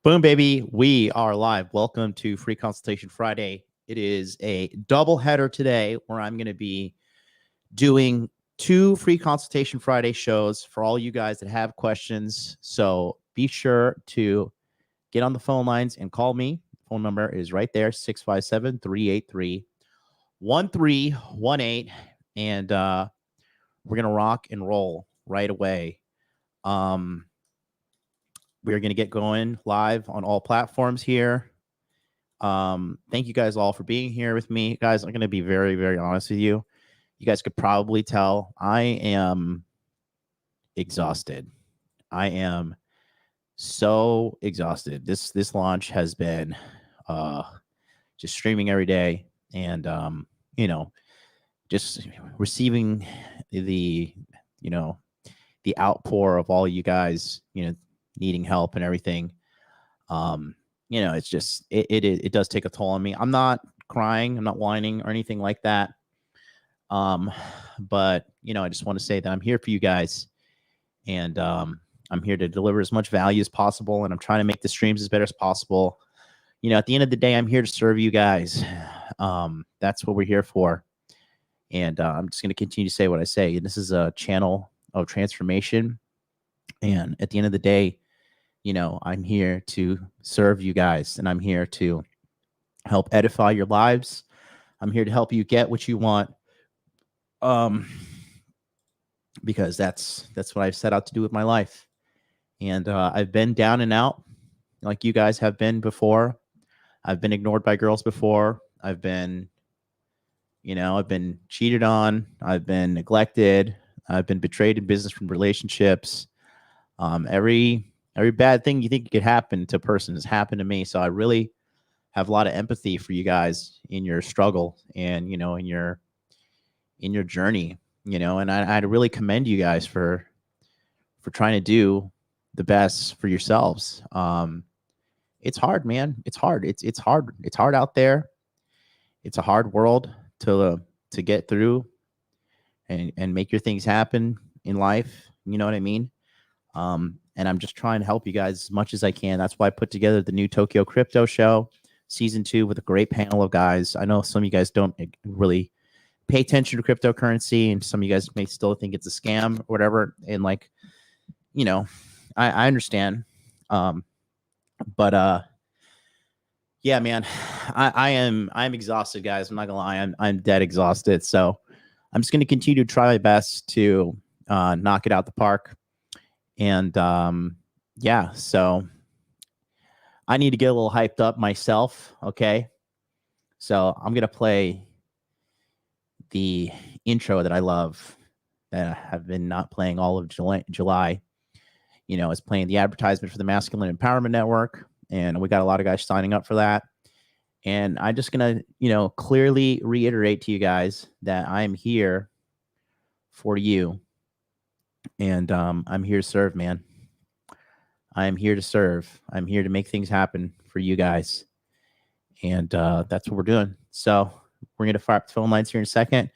Boom, baby. We are live. Welcome to Free Consultation Friday. It is a double header today where I'm going to be doing 2 Free Consultation Friday shows for all you guys that have questions. So be sure to get on the phone lines and call me. Phone number is right there, 657-383-1318. And we're going to rock and roll right away. We're going to get going live on all platforms here. Thank you guys all for being here with me. Guys, I'm going to be very, very honest with you. You guys could probably tell I am exhausted. I am so exhausted. This launch has been just streaming every day and, just receiving the outpour of all you guys, needing help and everything. It's just it does take a toll on me. I'm not crying, I'm not whining or anything like that. But I just want to say that I'm here for you guys, and I'm here to deliver as much value as possible, and I'm trying to make the streams as better as possible. At the end of the day, I'm here to serve you guys. That's what we're here for. And I'm just going to continue to say what I say. And this is a channel of transformation. And at the end of the day, I'm here to serve you guys, and I'm here to help edify your lives. I'm here to help you get what you want. Because that's what I've set out to do with my life. And I've been down and out like you guys have been before. I've been ignored by girls before. I've been cheated on. I've been neglected. I've been betrayed in business from relationships. Every bad thing you think could happen to a person has happened to me. So I really have a lot of empathy for you guys in your struggle and, in your journey, and I really commend you guys for trying to do the best for yourselves. It's hard, man. It's hard. It's hard. It's hard out there. It's a hard world to get through and make your things happen in life. You know what I mean? And I'm just trying to help you guys as much as I can. That's why I put together the new Tokyo Crypto Show, Season 2, with a great panel of guys. I know some of you guys don't really pay attention to cryptocurrency, and some of you guys may still think it's a scam or whatever. And I understand. But yeah, man, I'm exhausted, guys. I'm not gonna lie. I'm dead exhausted. So I'm just going to continue to try my best to knock it out the park. And yeah, so I need to get a little hyped up myself. Okay. So I'm going to play the intro that I love, that I have been not playing all of July. It's playing the advertisement for the Masculine Empowerment Network. And we got a lot of guys signing up for that. And I'm just going to, clearly reiterate to you guys that I'm here for you. And I'm here to serve, man. I'm here to serve. I'm here to make things happen for you guys. And that's what we're doing. So we're going to fire up the phone lines here in a second.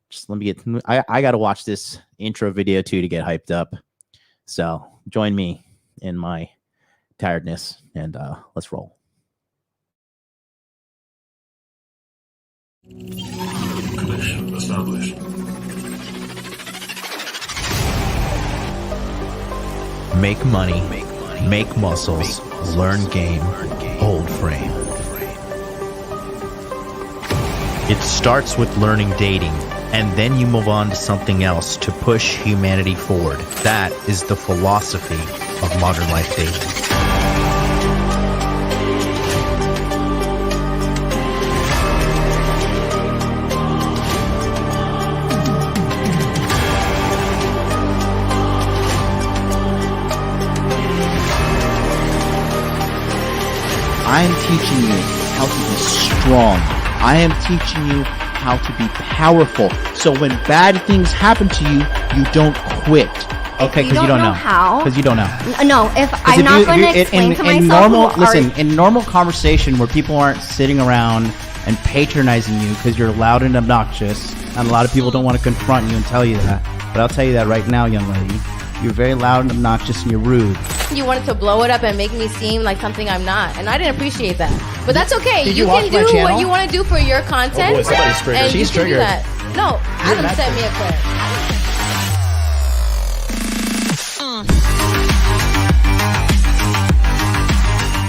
Just let me get, I got to watch this intro video too to get hyped up. So join me in my tiredness, and let's roll. Connection established. Make money, make muscles, learn game, hold frame. It starts with learning dating, and then you move on to something else to push humanity forward. That is the philosophy of modern life dating. I am teaching you how to be strong. I am teaching you how to be powerful. So when bad things happen to you, you don't quit. Okay, because you don't know how. Because you don't know. No, if I'm not going to explain to myself. In normal conversation where people aren't sitting around and patronizing you because you're loud and obnoxious, and a lot of people don't want to confront you and tell you that. But I'll tell you that right now, young lady. You're very loud and obnoxious and you're rude. You wanted to blow it up and make me seem like something I'm not, and I didn't appreciate that. But that's okay. Did you you can watch my do channel? what you want to do for your content. Oh boy, somebody's triggered. And She's you can do triggered. that. No, Adam an sent me a clip.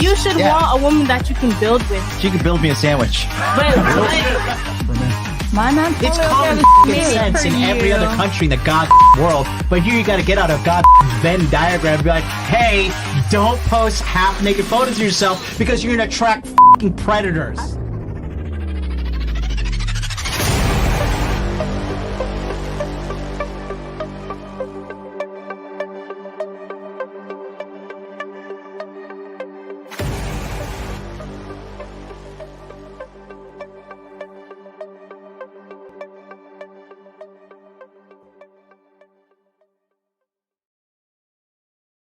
You should want a woman that you can build with. She could build me a sandwich. But my man, It's common sense in every other country in the god world, but here you got to get out of god Venn diagram and be like, hey, don't post half-naked photos of yourself because you're gonna attract fucking predators.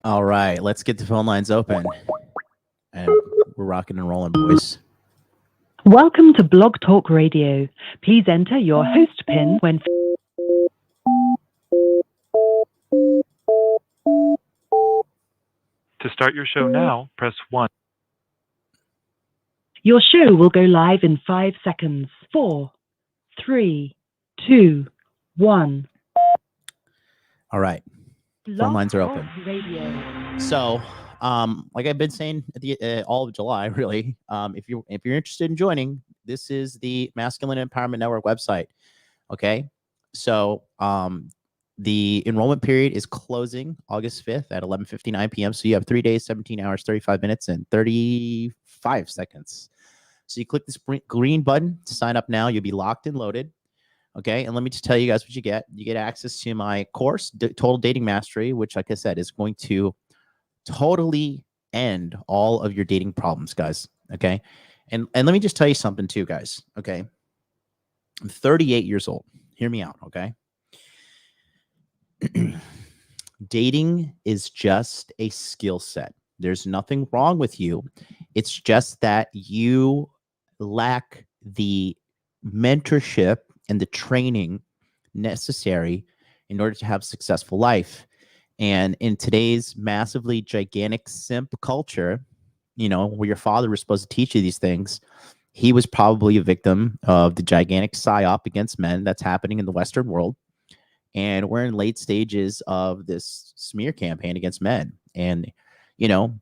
All right, let's get the phone lines open. And we're rocking and rolling, boys. Welcome to Blog Talk Radio. Please enter your host PIN when... To start your show now, press 1. Your show will go live in 5 seconds. 4, 3, 2, 1. All right. Phone lines are open. Radio. So, like I've been saying at the all of July, really, if you're interested in joining, this is the Masculine Empowerment Network website. Okay, so the enrollment period is closing August 5th at 11:59 p.m. So you have 3 days, 17 hours, 35 minutes, and 35 seconds. So you click this green button to sign up now. You'll be locked and loaded. Okay, and let me just tell you guys what you get. You get access to my course, Total Dating Mastery, which, like I said, is going to totally end all of your dating problems, guys. Okay, and let me just tell you something too, guys. Okay, I'm 38 years old. Hear me out, okay? Dating is just a skill set. There's nothing wrong with you. It's just that you lack the mentorship and the training necessary in order to have a successful life. And in today's massively gigantic simp culture, you know, where your father was supposed to teach you these things, he was probably a victim of the gigantic psyop against men that's happening in the Western world. And we're in late stages of this smear campaign against men. And, you know,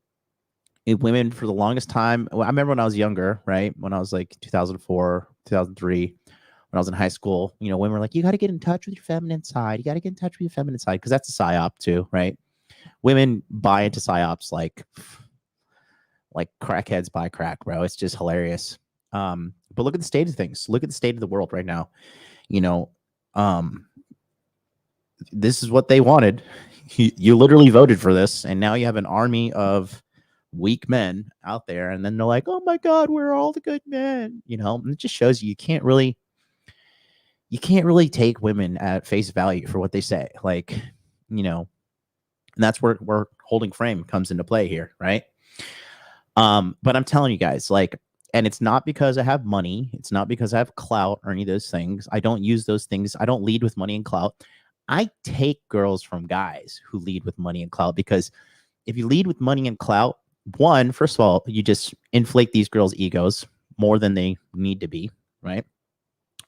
women for the longest time, I remember when I was younger, right? When I was like 2004, 2003, when I was in high school, you know, women were like, you got to get in touch with your feminine side. You got to get in touch with your feminine side, because that's a psyop too, right? Women buy into psyops like crackheads buy crack, bro. It's just hilarious. But look at the state of things. Look at the state of the world right now. You know, this is what they wanted. You literally voted for this, and now you have an army of weak men out there, and then they're like, oh my God, we're all the good men. You know, and it just shows you can't really take women at face value for what they say. Like, you know, and that's where holding frame comes into play here, right? But I'm telling you guys, like, and it's not because I have money. It's not because I have clout or any of those things. I don't use those things. I don't lead with money and clout. I take girls from guys who lead with money and clout, because if you lead with money and clout, one, first of all, you just inflate these girls' egos more than they need to be, right?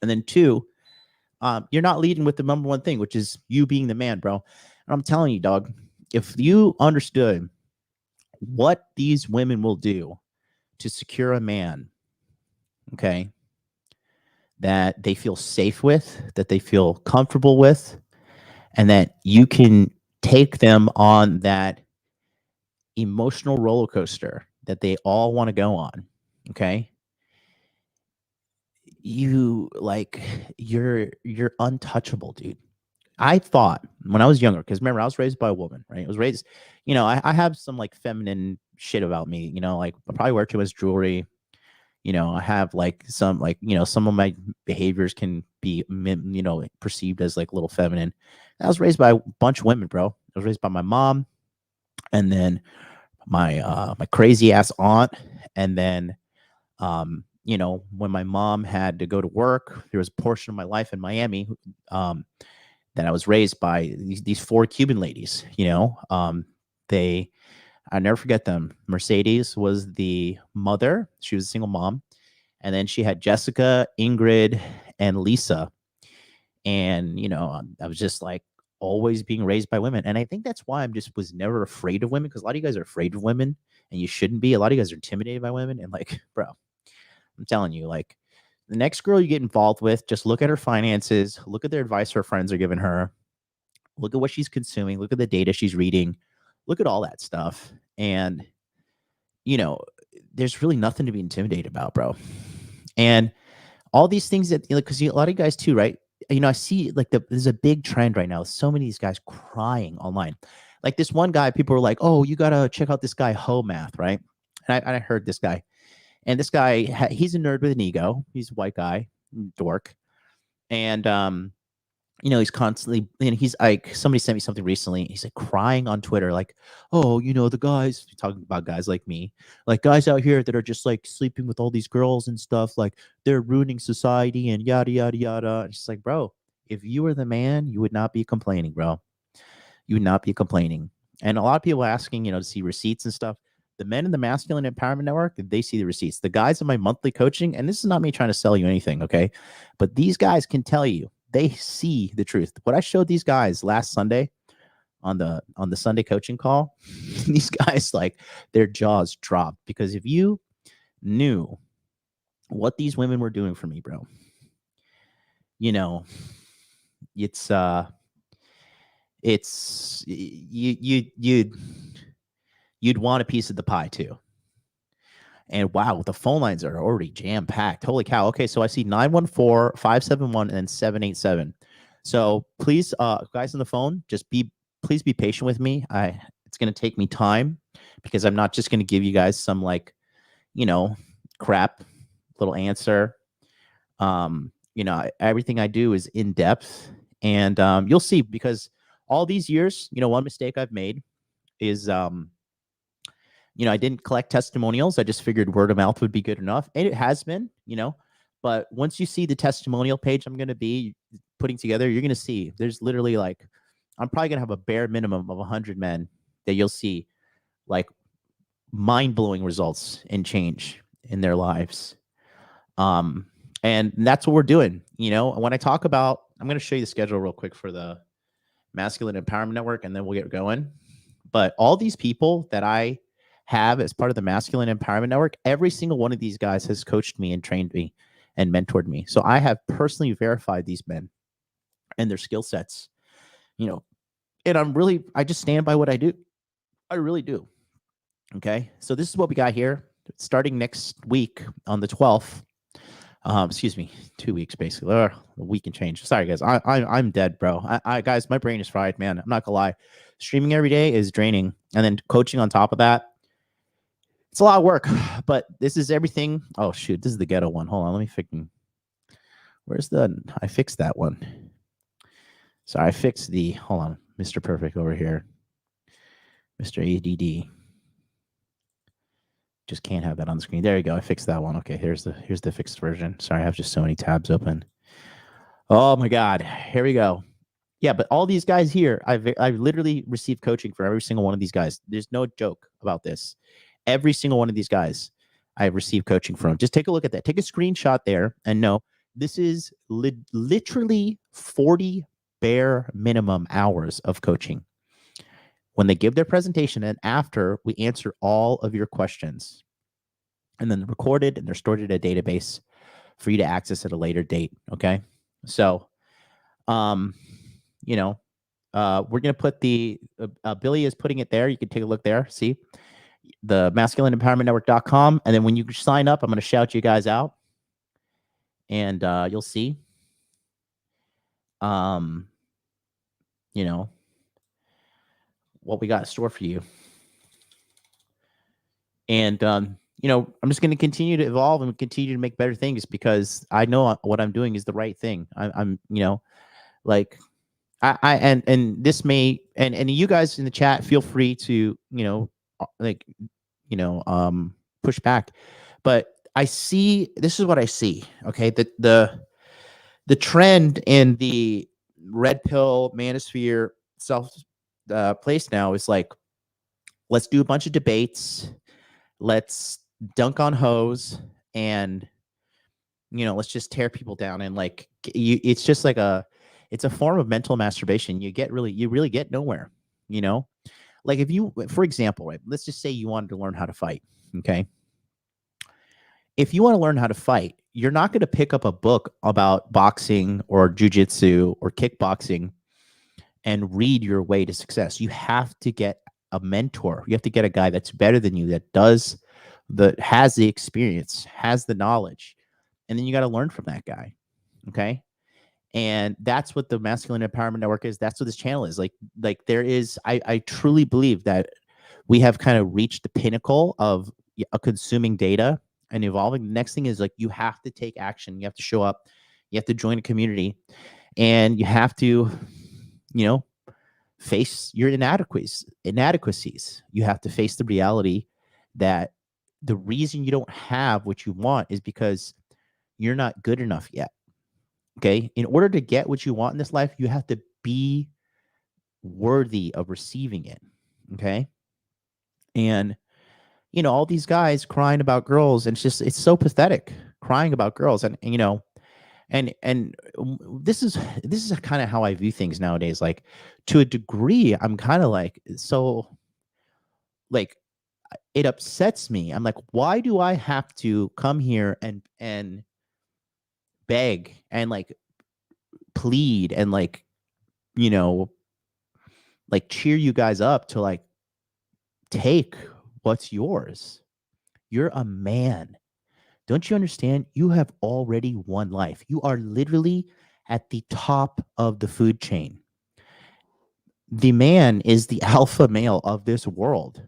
And then two, you're not leading with the number one thing, which is you being the man, bro. And I'm telling you, dog, if you understood what these women will do to secure a man, okay, that they feel safe with, that they feel comfortable with, and that you can take them on that emotional roller coaster that they all want to go on, okay? You're untouchable, dude. I thought when I was younger, because remember, I was raised by a woman, right? I was raised, you know, I have some like feminine shit about me, you know, like I probably wear too much jewelry. You know, I have like some, like, you know, some of my behaviors can be, you know, perceived as like a little feminine. I was raised by a bunch of women, bro. I was raised by my mom, and then my crazy ass aunt, and then you know, when my mom had to go to work, there was a portion of my life in Miami, that I was raised by these 4 Cuban ladies, you know. I never forget them. Mercedes was the mother. She was a single mom. And then she had Jessica, Ingrid, and Lisa. And, you know, I was just like always being raised by women. And I think that's why was never afraid of women, because a lot of you guys are afraid of women and you shouldn't be. A lot of you guys are intimidated by women. And like, bro, I'm telling you, like, the next girl you get involved with, just look at her finances, look at the advice her friends are giving her, look at what she's consuming, look at the data she's reading, look at all that stuff. And, you know, there's really nothing to be intimidated about, bro. And all these things that, you know, because a lot of you guys too, right? You know, I see like there's a big trend right now. So many of these guys crying online. Like this one guy, people were like, oh, you got to check out this guy, Ho Math, right? And I heard this guy. And this guy, he's a nerd with an ego. He's a white guy, dork. And, you know, he's constantly, and he's like, somebody sent me something recently. He's like crying on Twitter, like, oh, you know, the guys, talking about guys like me, like guys out here that are just like sleeping with all these girls and stuff, like they're ruining society and yada, yada, yada. And she's like, bro, if you were the man, you would not be complaining, bro. You would not be complaining. And a lot of people asking, you know, to see receipts and stuff. The men in the Masculine Empowerment Network, they see the receipts. The guys in my monthly coaching, and this is not me trying to sell you anything, okay? But these guys can tell you, they see the truth. What I showed these guys last Sunday on the Sunday coaching call, these guys, like, their jaws dropped, because if you knew what these women were doing for me, bro, you know, it's you'd want a piece of the pie too. And wow, the phone lines are already jam-packed. Holy cow. Okay, so I see 914-571 and then 787. So please, guys on the phone, please be patient with me. It's going to take me time, because I'm not just going to give you guys some, like, you know, crap little answer. You know, everything I do is in depth, and you'll see, because all these years, you know, one mistake I've made is, you know, I didn't collect testimonials. I just figured word of mouth would be good enough. And it has been, you know, but once you see the testimonial page I'm going to be putting together, you're going to see there's literally, like, I'm probably going to have a bare minimum of 100 men that you'll see, like, mind-blowing results and change in their lives. And that's what we're doing. You know, when I talk about, I'm going to show you the schedule real quick for the Masculine Empowerment Network, and then we'll get going. But all these people that I have as part of the Masculine Empowerment Network, every single one of these guys has coached me and trained me and mentored me. So I have personally verified these men and their skill sets, you know, and I just stand by what I do. I really do. Okay. So this is what we got here starting next week on the 12th. Excuse me, 2 weeks basically, or a week and change. Sorry guys, I'm dead, bro. Guys, my brain is fried, man. I'm not gonna lie. Streaming every day is draining, and then coaching on top of that, it's a lot of work. But this is everything. Oh shoot, this is the ghetto one. Hold on, let me fix. I fixed that one. Sorry, I fixed the. Hold on, Mr. Perfect over here, Mr. ADD. Just can't have that on the screen. There you go. I fixed that one. Okay, here's the fixed version. Sorry, I have just so many tabs open. Oh my God. Here we go. Yeah, but all these guys here, I've literally received coaching for every single one of these guys. There's no joke about this. Every single one of these guys, I've received coaching from. Just take a look at that. Take a screenshot there and know this is literally 40 bare minimum hours of coaching. When they give their presentation, and after we answer all of your questions, and then they're recorded and they're stored in a database for you to access at a later date. Okay. So, you know, we're going to put Billy is putting it there. You can take a look there. See the masculineempowermentnetwork.com. And then when you sign up, I'm going to shout you guys out, and you'll see, you know, what we got in store for you. And, you know, I'm just going to continue to evolve and continue to make better things, because I know what I'm doing is the right thing. I'm, you know, like and this may, and you guys in the chat, feel free to, you know, like, you know, push back, but this is what I see. Okay. The trend and the red pill manosphere self place now is like, let's do a bunch of debates, let's dunk on hoes, and let's just tear people down. And like it's just like it's a form of mental masturbation. You really get nowhere. Like if you, for example, right, let's just say you wanted to learn how to fight. Okay, if you want to learn how to fight, you're not going to pick up a book about boxing or jujitsu or kickboxing and read your way to success. You have to get a mentor. You have to get a guy that's better than you, that has the experience, has the knowledge, and then you got to learn from that guy. Okay. And that's what the Masculine Empowerment Network is. That's what this channel is. Like there is, I truly believe that we have kind of reached the pinnacle of consuming data and evolving. The next thing is like, you have to take action. You have to show up. You have to join a community, and you have to, face your inadequacies. You have to face the reality that the reason you don't have what you want is because you're not good enough yet. Okay. In order to get what you want in this life, you have to be worthy of receiving it. Okay. And, all these guys crying about girls, and it's so pathetic, crying about girls. And this is kind of how I view things nowadays. Like, to a degree, I'm kind of like, so like, it upsets me. I'm like, why do I have to come here and beg and like plead and like, like cheer you guys up to like take what's yours? You're a man. Don't you understand? You have already won life. You are literally at the top of the food chain. The man is the alpha male of this world.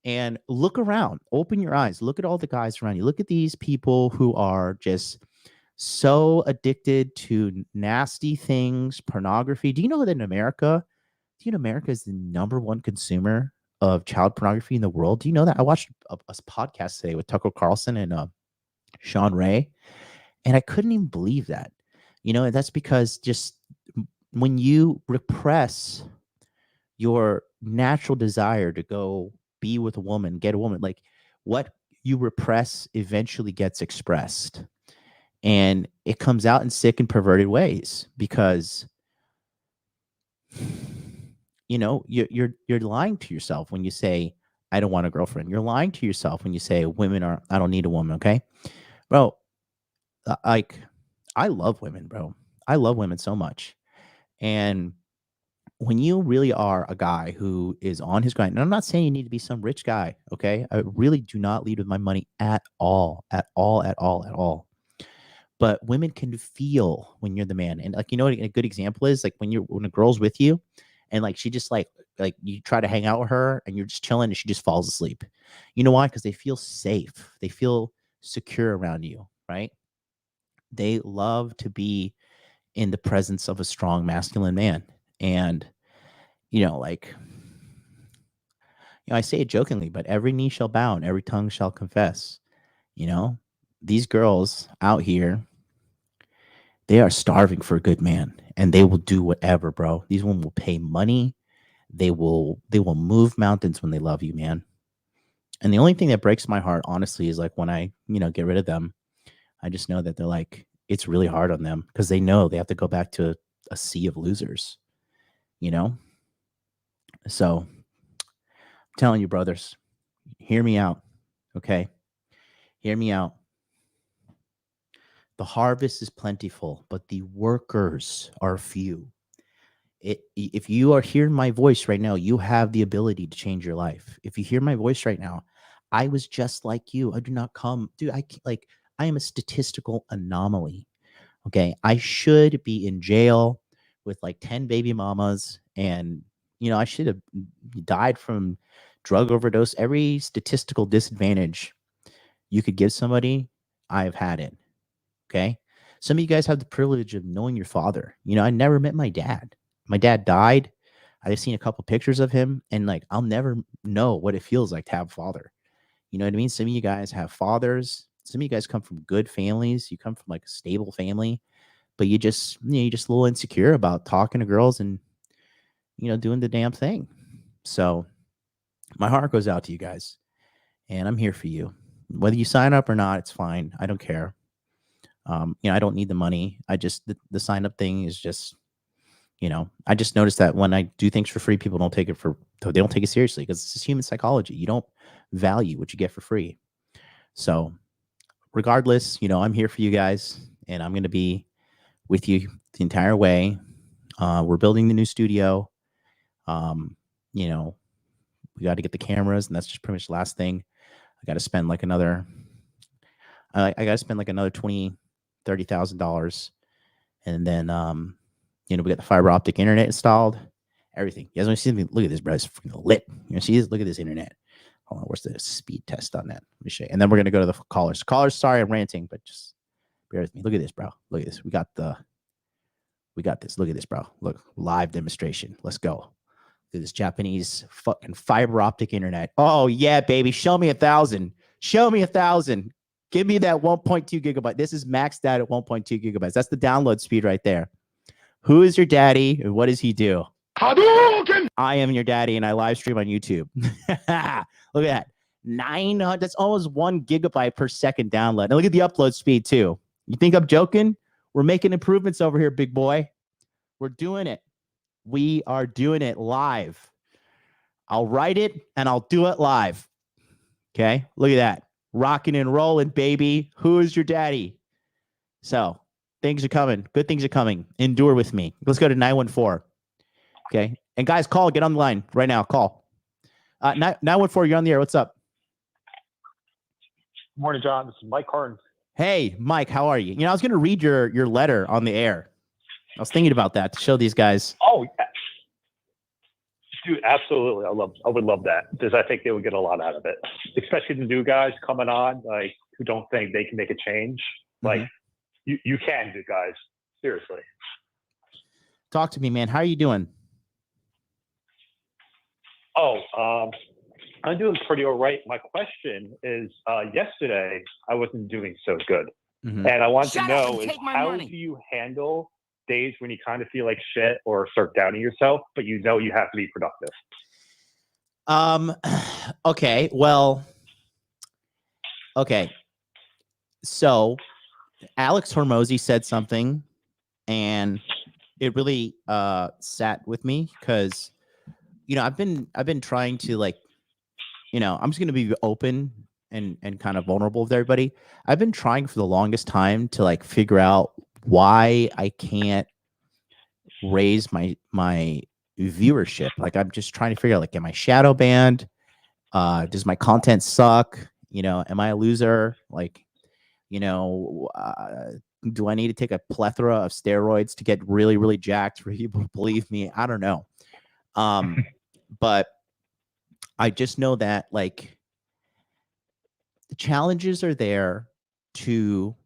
And look around, open your eyes, look at all the guys around you. Look at these people who are just so addicted to nasty things, pornography. Do you know that in America, America is the #1 consumer of child pornography in the world? Do you know that? I watched a podcast today with Tucker Carlson and Sean Ray, and I couldn't even believe that. And that's because just when you repress your natural desire to go be with a woman, get a woman, like what you repress eventually gets expressed, and it comes out in sick and perverted ways because you're lying to yourself when you say, I don't want a girlfriend. You're lying to yourself when you say I don't need a woman. Okay, bro. Like, I love women, bro. I love women so much. And when you really are a guy who is on his grind, and I'm not saying you need to be some rich guy, okay? I really do not lead with my money at all. But women can feel when you're the man. And like, what a good example is? Like when a girl's with you and like she just like you try to hang out with her and you're just chilling and she just falls asleep. You know why? Because they feel safe. They feel secure around you, right? They love to be in the presence of a strong masculine man. And, I say it jokingly, but every knee shall bow and every tongue shall confess. These girls out here, they are starving for a good man, and they will do whatever, bro. These women will pay money. They will move mountains when they love you, man. And the only thing that breaks my heart, honestly, is like when I, get rid of them, I just know that they're like, it's really hard on them because they know they have to go back to a sea of losers, So I'm telling you, brothers, hear me out. Okay. Hear me out. The harvest is plentiful, but the workers are few. If you are hearing my voice right now, you have the ability to change your life. If you hear my voice right now, I was just like you. I do not come, dude. I am a statistical anomaly. Okay. I should be in jail with like 10 baby mamas, and, I should have died from drug overdose. Every statistical disadvantage you could give somebody, I've had it. Okay. Some of you guys have the privilege of knowing your father. I never met my dad. My dad died. I've seen a couple pictures of him, and like, I'll never know what it feels like to have a father. You know what I mean? Some of you guys have fathers. Some of you guys come from good families. You come from like a stable family, but you're just a little insecure about talking to girls and, doing the damn thing. So my heart goes out to you guys, and I'm here for you. Whether you sign up or not, it's fine. I don't care. I don't need the money. I just, the sign up thing is just, I just noticed that when I do things for free, people don't take it seriously, because it's just human psychology. You don't value what you get for free. So regardless, I'm here for you guys, and I'm going to be with you the entire way. We're building the new studio. We got to get the cameras, and that's just pretty much the last thing. I got to spend like another, I got to spend like another $20,000-$30,000. And then, we got the fiber optic internet installed, everything. You guys want to see me? Look at this, bro. It's freaking lit. See this? Look at this internet. Hold on. Where's the speed test on that? Let me show you. And then we're going to go to the callers. Callers, sorry, I'm ranting, but just bear with me. Look at this, bro. Look at this. We got this. Look at this, bro. Look, live demonstration. Let's go. Look at this Japanese fucking fiber optic internet. Oh yeah, baby. Show me 1,000. Show me 1,000. Give me that 1.2 gigabyte. This is maxed out at 1.2 gigabytes. That's the download speed right there. Who is your daddy and what does he do? Hadouken! I am your daddy, and I live stream on YouTube. Look at that. 900. That's almost 1 gigabyte per second download. And look at the upload speed too. You think I'm joking? We're making improvements over here, big boy. We're doing it. We are doing it live. I'll write it and I'll do it live. Okay. Look at that. Rocking and rolling, baby. Who is your daddy? So things are coming. Good things are coming. Endure with me. Let's go to 914. Okay. And guys, call. Get on the line right now. Call. 914, you're on the air. What's up? Morning, John. This is Mike Carton. Hey, Mike, how are you? I was going to read your letter on the air. I was thinking about that to show these guys. Oh, yeah. Dude, absolutely. I would love that, because I think they would get a lot out of it, especially the new guys coming on, like, who don't think they can make a change. Like, you can do, guys. Seriously. Talk to me, man. How are you doing? I'm doing pretty all right. My question is, yesterday I wasn't doing so good. And I want to know is, how do you handle days when you kind of feel like shit or start doubting yourself, but you have to be productive? Okay. Well, okay. So Alex Hormozy said something, and it really sat with me, because I've been trying to, like, I'm just going to be open and kind of vulnerable with everybody. I've been trying for the longest time to, like, figure out why I can't raise my viewership. Like, I'm just trying to figure out, like, am I shadow banned? Does my content suck? Am I a loser? Like, do I need to take a plethora of steroids to get really, really jacked for people to believe me? I don't know. But I just know that, like, the challenges are there to,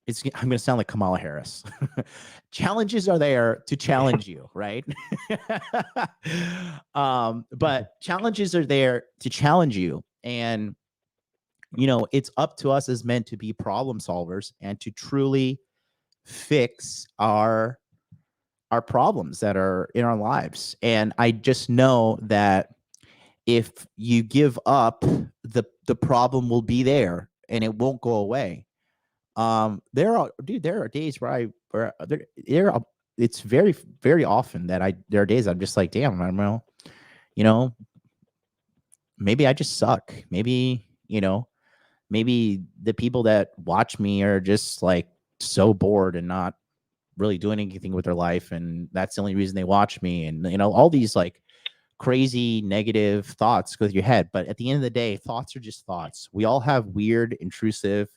I'm going to sound like Kamala Harris. Challenges are there to challenge you, right? But challenges are there to challenge you. And, it's up to us as men to be problem solvers and to truly fix our problems that are in our lives. And I just know that if you give up, the problem will be there and it won't go away. There are days where it's very, very often that there are days I'm just like, damn, I don't know, maybe I just suck. Maybe the people that watch me are just, like, so bored and not really doing anything with their life, and that's the only reason they watch me. And all these, like, crazy negative thoughts go through your head. But at the end of the day, thoughts are just thoughts. We all have weird, intrusive,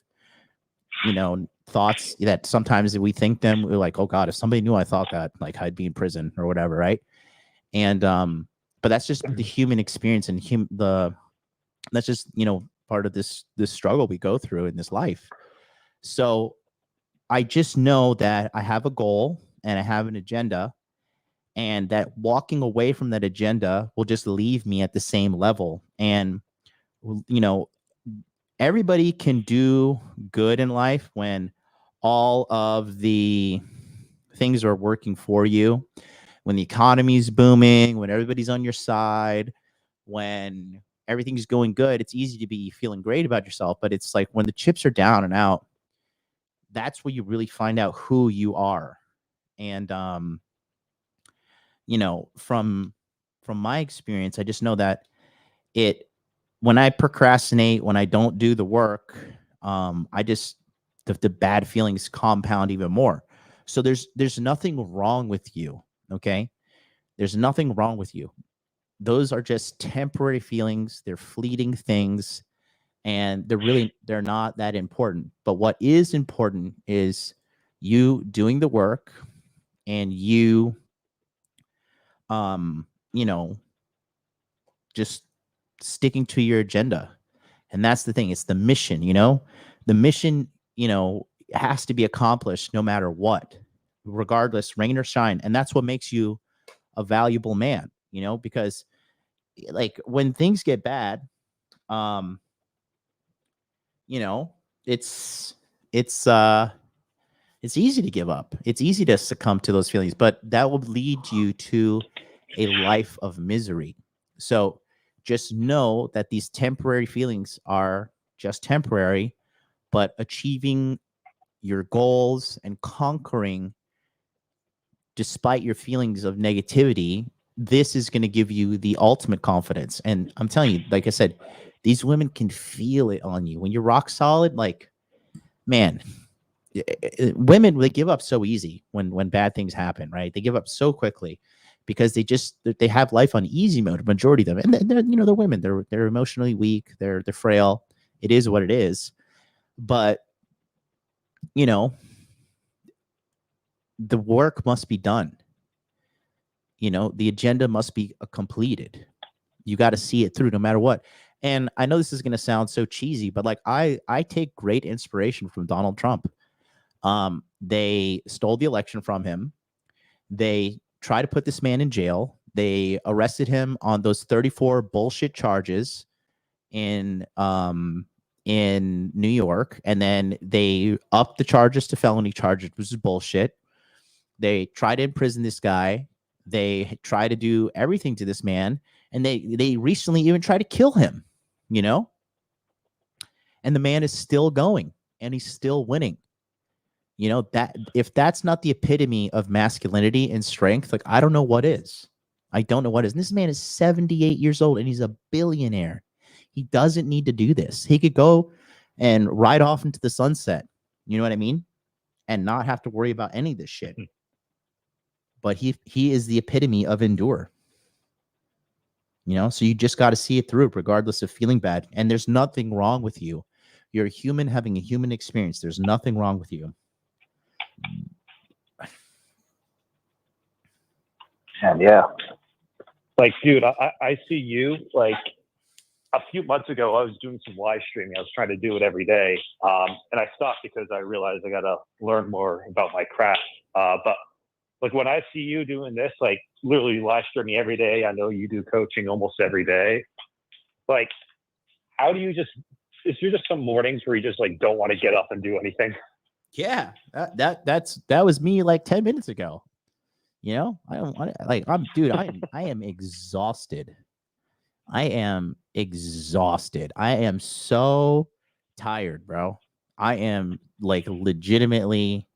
thoughts that sometimes we think them, we're like, oh God, if somebody knew I thought that, like, I'd be in prison or whatever, right? And but that's just the human experience, and that's just part of this struggle we go through in this life. So I just know that I have a goal and I have an agenda, and that walking away from that agenda will just leave me at the same level. And everybody can do good in life when all of the things are working for you, when the economy's booming, when everybody's on your side, when everything's going good, it's easy to be feeling great about yourself. But it's like when the chips are down and out, that's where you really find out who you are. And from my experience, I just know that when I procrastinate, when I don't do the work, the bad feelings compound even more. So there's nothing wrong with you. Okay. There's nothing wrong with you. Those are just temporary feelings. They're fleeting things, and they're not that important. But what is important is you doing the work, and you, just sticking to your agenda. And that's the thing. It's the mission, the mission, has to be accomplished no matter what, regardless, rain or shine. And that's what makes you a valuable man, because like when things get bad, it's easy to give up. It's easy to succumb to those feelings, but that will lead you to a life of misery. So just know that these temporary feelings are just temporary, but achieving your goals and conquering despite your feelings of negativity, this is going to give you the ultimate confidence. And I'm telling you, like I said, these women can feel it on you when you're rock solid. Like, man, women, they give up so easy when bad things happen, right? They give up so quickly because they have life on easy mode, majority of them. And they're women, they're emotionally weak, they're frail. It is what it is. But the work must be done. The agenda must be completed. You got to see it through no matter what. And I know this is going to sound so cheesy, but like I take great inspiration from Donald Trump. They stole the election from him. They tried to put this man in jail. They arrested him on those 34 bullshit charges in New York, and then they upped the charges to felony charges, which is bullshit. They tried to imprison this guy. They tried to do everything to this man, and they recently even tried to kill him, and the man is still going, and he's still winning. That if that's not the epitome of masculinity and strength, like I don't know what is. I don't know what is. And this man is 78 years old, and he's a billionaire. He doesn't need to do this. He could go and ride off into the sunset. You know what I mean? And not have to worry about any of this shit. But he is the epitome of endure. So you just got to see it through, regardless of feeling bad. And there's nothing wrong with you. You're a human having a human experience. There's nothing wrong with you. And yeah. Like, dude, I see you. Like, a few months ago, I was doing some live streaming. I was trying to do it every day. And I stopped because I realized I got to learn more about my craft. But like when I see you doing this, like literally live streaming every day, I know you do coaching almost every day. Like, how do you is there just some mornings where you just like don't want to get up and do anything? Yeah, that was me like 10 minutes ago. I don't want to, like, I am exhausted. I am exhausted. I am so tired, bro. I am like legitimately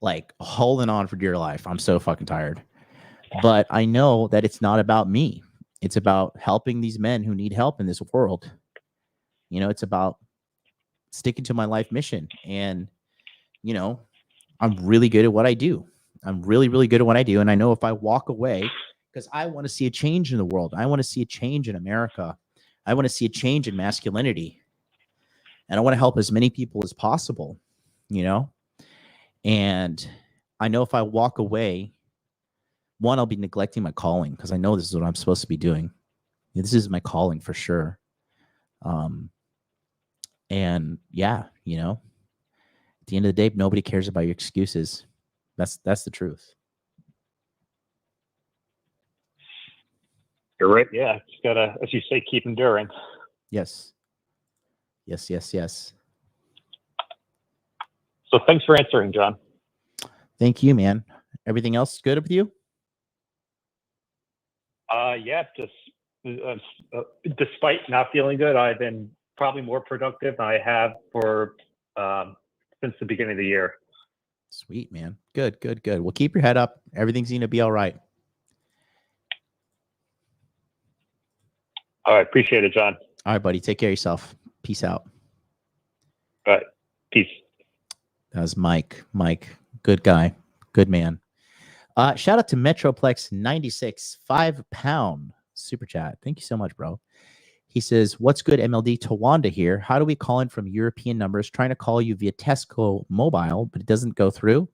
like holding on for dear life. I'm so fucking tired. But I know that it's not about me. It's about helping these men who need help in this world. It's about sticking to my life mission. And, I'm really good at what I do. I'm really, really good at what I do. And I know if I walk away, because I want to see a change in the world. I want to see a change in America. I want to see a change in masculinity. And I want to help as many people as possible, And I know if I walk away, one, I'll be neglecting my calling, because I know this is what I'm supposed to be doing. This is my calling for sure. And yeah, at the end of the day, nobody cares about your excuses. That's the truth. You're right. Yeah. Just gotta, as you say, keep enduring. Yes. Yes. So thanks for answering, John. Thank you, man. Everything else good with you? Yeah, just despite not feeling good, I've been probably more productive than I have for since the beginning of the year. Sweet, man. Good. Well, keep your head up. Everything's going to be all right. All right. Appreciate it, John. All right, buddy. Take care of yourself. Peace out. All right. Peace. That was Mike. Mike, good guy. Good man. Shout out to Metroplex 96, £5 super chat. Thank you so much, bro. He says, what's good, MLD? Tawanda here. How do we call in from European numbers? Trying to call you via Tesco mobile, but it doesn't go through.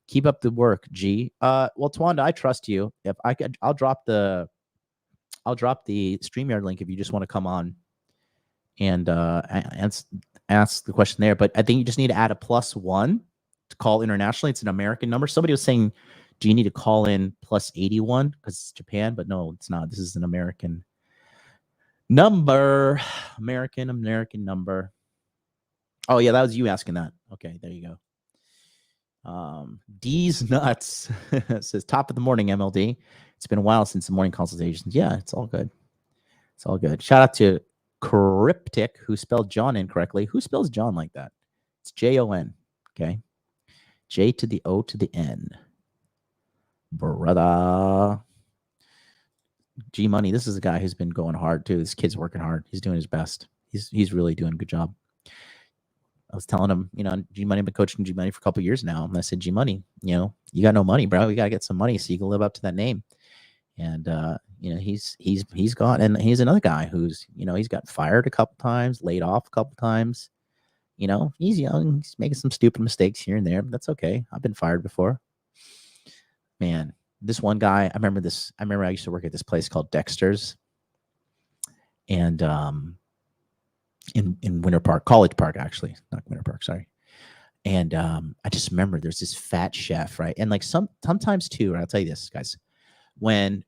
Keep up the work, G. Well, Tawanda, I trust you. If I could, I'll drop the StreamYard link if you just want to come on and ask the question there. But I think you just need to add a +1 to call internationally. It's an American number. Somebody was saying, do you need to call in +81 because it's Japan? But no, it's not. This is an American number. American number. Oh, yeah, that was you asking that. Okay, there you go. D's Nuts says, top of the morning, MLD. It's been a while since the morning consultations. Yeah, it's all good. It's all good. Shout out to Cryptic, who spelled John incorrectly. Who spells John like that? It's Jon. Okay. J to the O to the N. Brother. G Money. This is a guy who's been going hard too. This kid's working hard. He's doing his best. He's really doing a good job. I was telling him, G Money, I've been coaching G Money for a couple of years now. And I said, G Money, you got no money, bro. You got to get some money so you can live up to that name. And, he's gone. And he's another guy who's, he's got fired a couple times, laid off a couple times. He's young. He's making some stupid mistakes here and there, but that's okay. I've been fired before. Man, this one guy, I remember I used to work at this place called Dexter's. And, in Winter Park, College Park, actually, not Winter Park, sorry. And I just remember there's this fat chef, right? And like sometimes too, and I'll tell you this, guys, when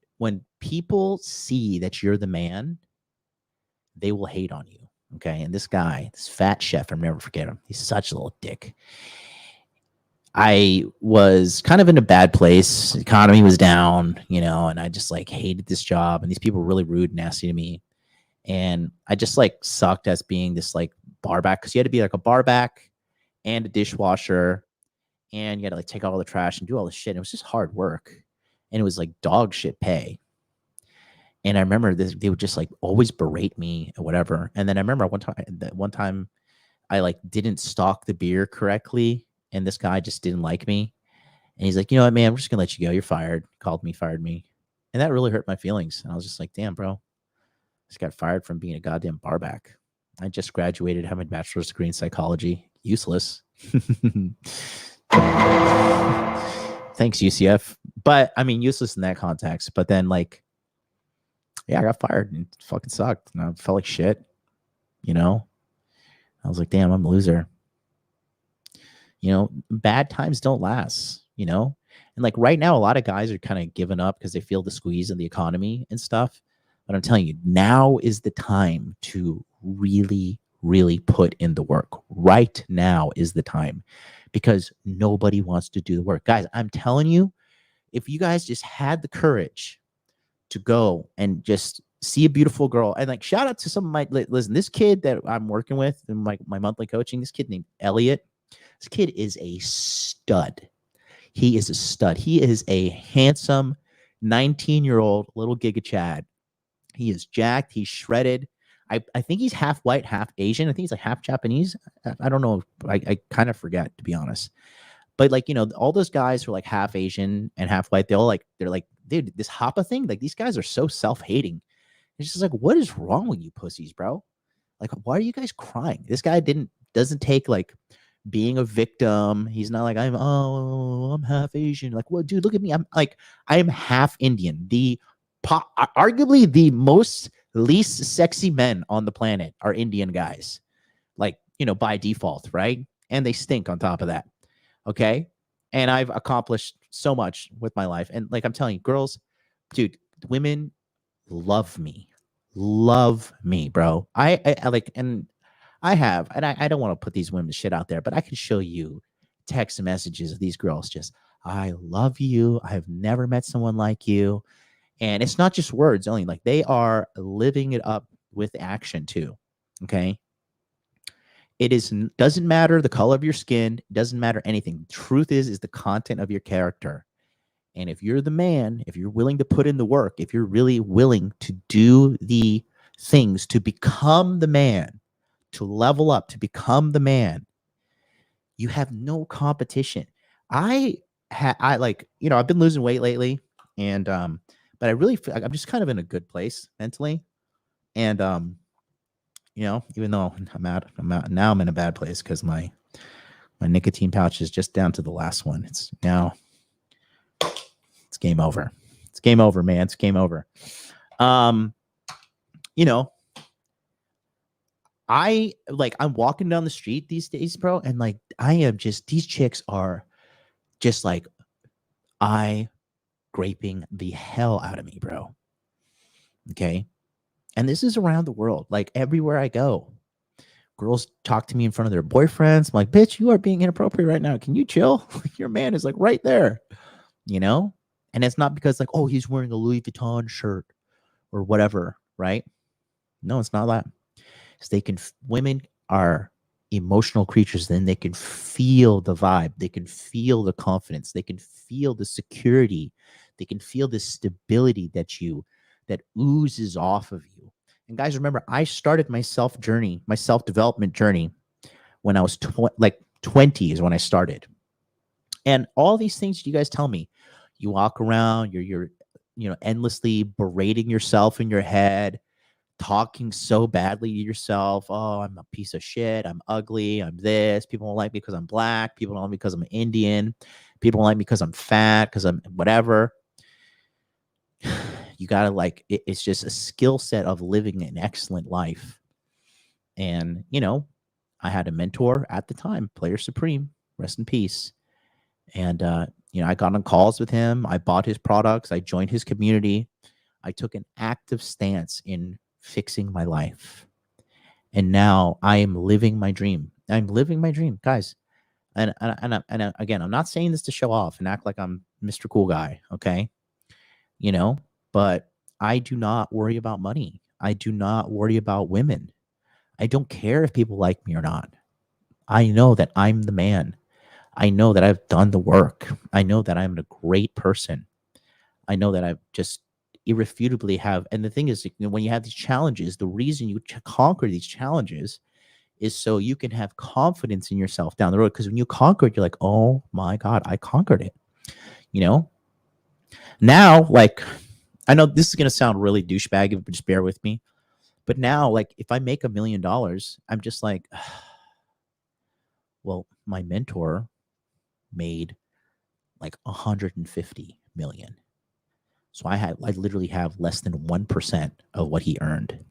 people see that you're the man, they will hate on you. Okay. And this guy, this fat chef, I'll never forget him. He's such a little dick. I was kind of in a bad place. The economy was down, and I just like hated this job. And these people were really rude and nasty to me. And I just like sucked as being this like bar back, because you had to be like a bar back and a dishwasher, and you had to like take out all the trash and do all this shit. And it was just hard work, and it was like dog shit pay. And I remember they would just like always berate me or whatever. And then I remember one time I like didn't stock the beer correctly, and this guy just didn't like me. And he's like, you know what, man, I'm just gonna let you go. You're fired. Called me, fired me. And that really hurt my feelings. And I was just like, damn, bro. Just got fired from being a goddamn barback. I just graduated, have my bachelor's degree in psychology. Useless. Thanks, UCF. But I mean, useless in that context. But then like, yeah, I got fired and it fucking sucked. And I felt like shit. I was like, damn, I'm a loser. Bad times don't last, and like right now, a lot of guys are kind of giving up because they feel the squeeze of the economy and stuff. But I'm telling you, now is the time to really, really put in the work. Right now is the time, because nobody wants to do the work. Guys, I'm telling you, if you guys just had the courage to go and just see a beautiful girl, and like shout out to some of my, listen, this kid that I'm working with in my monthly coaching, this kid named Elliot, this kid is a stud. He is a stud. He is a handsome 19-year-old little Giga Chad. He is jacked. He's shredded. I think he's half white, half Asian. I think he's like half Japanese. I don't know. I kind of forget, to be honest. But like, all those guys who are like half Asian and half white, they're like, dude, this Hapa thing, like these guys are so self-hating. It's just like, what is wrong with you pussies, bro? Like, why are you guys crying? This guy doesn't take like being a victim. He's not like, I'm half Asian. Like, well, dude, look at me. I am half Indian. Arguably the least sexy men on the planet are Indian guys, like, by default, right? And they stink on top of that. Okay. And I've accomplished so much with my life. And like, I'm telling you, girls, dude, women love me, bro. I like, and I don't want to put these women's shit out there, but I can show you text messages of these girls just, I love you. I've never met someone like you. And it's not just words only, like they are living it up with action too. Okay. It doesn't matter the color of your skin, doesn't matter anything. The truth is the content of your character. And if you're the man, if you're willing to put in the work, if you're really willing to do the things to become the man, to level up, to become the man, you have no competition. I like, I've been losing weight lately, and but I really feel like I'm just kind of in a good place mentally. And even though I'm in a bad place because my nicotine pouch is just down to the last one. It's game over. It's game over, man. It's game over. I'm walking down the street these days, bro, and like these chicks are just like eye graping the hell out of me, bro. Okay. And this is around the world, like everywhere I go. Girls talk to me in front of their boyfriends. I'm like, bitch, you are being inappropriate right now. Can you chill? Your man is like right there, And it's not because like, oh, he's wearing a Louis Vuitton shirt or whatever, right? No, it's not that. Women are emotional creatures. Then they can feel the vibe. They can feel the confidence. They can feel the security. They can feel the stability that oozes off of you. And guys, remember, I started my self-development journey when I was 20 is when I started. And all these things you guys tell me, you walk around, you're endlessly berating yourself in your head, talking so badly to yourself. Oh, I'm a piece of shit. I'm ugly. I'm this. People don't like me because I'm black. People don't like me because I'm Indian. People don't like me because I'm fat, because I'm whatever. You got to it's just a skill set of living an excellent life. And, I had a mentor at the time, Player Supreme, rest in peace. And, I got on calls with him. I bought his products. I joined his community. I took an active stance in fixing my life. And now I am living my dream. I'm living my dream, guys. And again, I'm not saying this to show off and act like I'm Mr. Cool Guy. Okay. But I do not worry about money. I do not worry about women. I don't care if people like me or not. I know that I'm the man. I know that I've done the work. I know that I'm a great person. I know that I've just irrefutably have. And the thing is, when you have these challenges, the reason you conquer these challenges is so you can have confidence in yourself down the road. Because when you conquer it, you're like, oh my God, I conquered it. Now, I know this is going to sound really douchebaggy, but just bear with me. But now, if I make $1 million, I'm just like, well, my mentor made 150 million. So I literally have less than 1% of what he earned.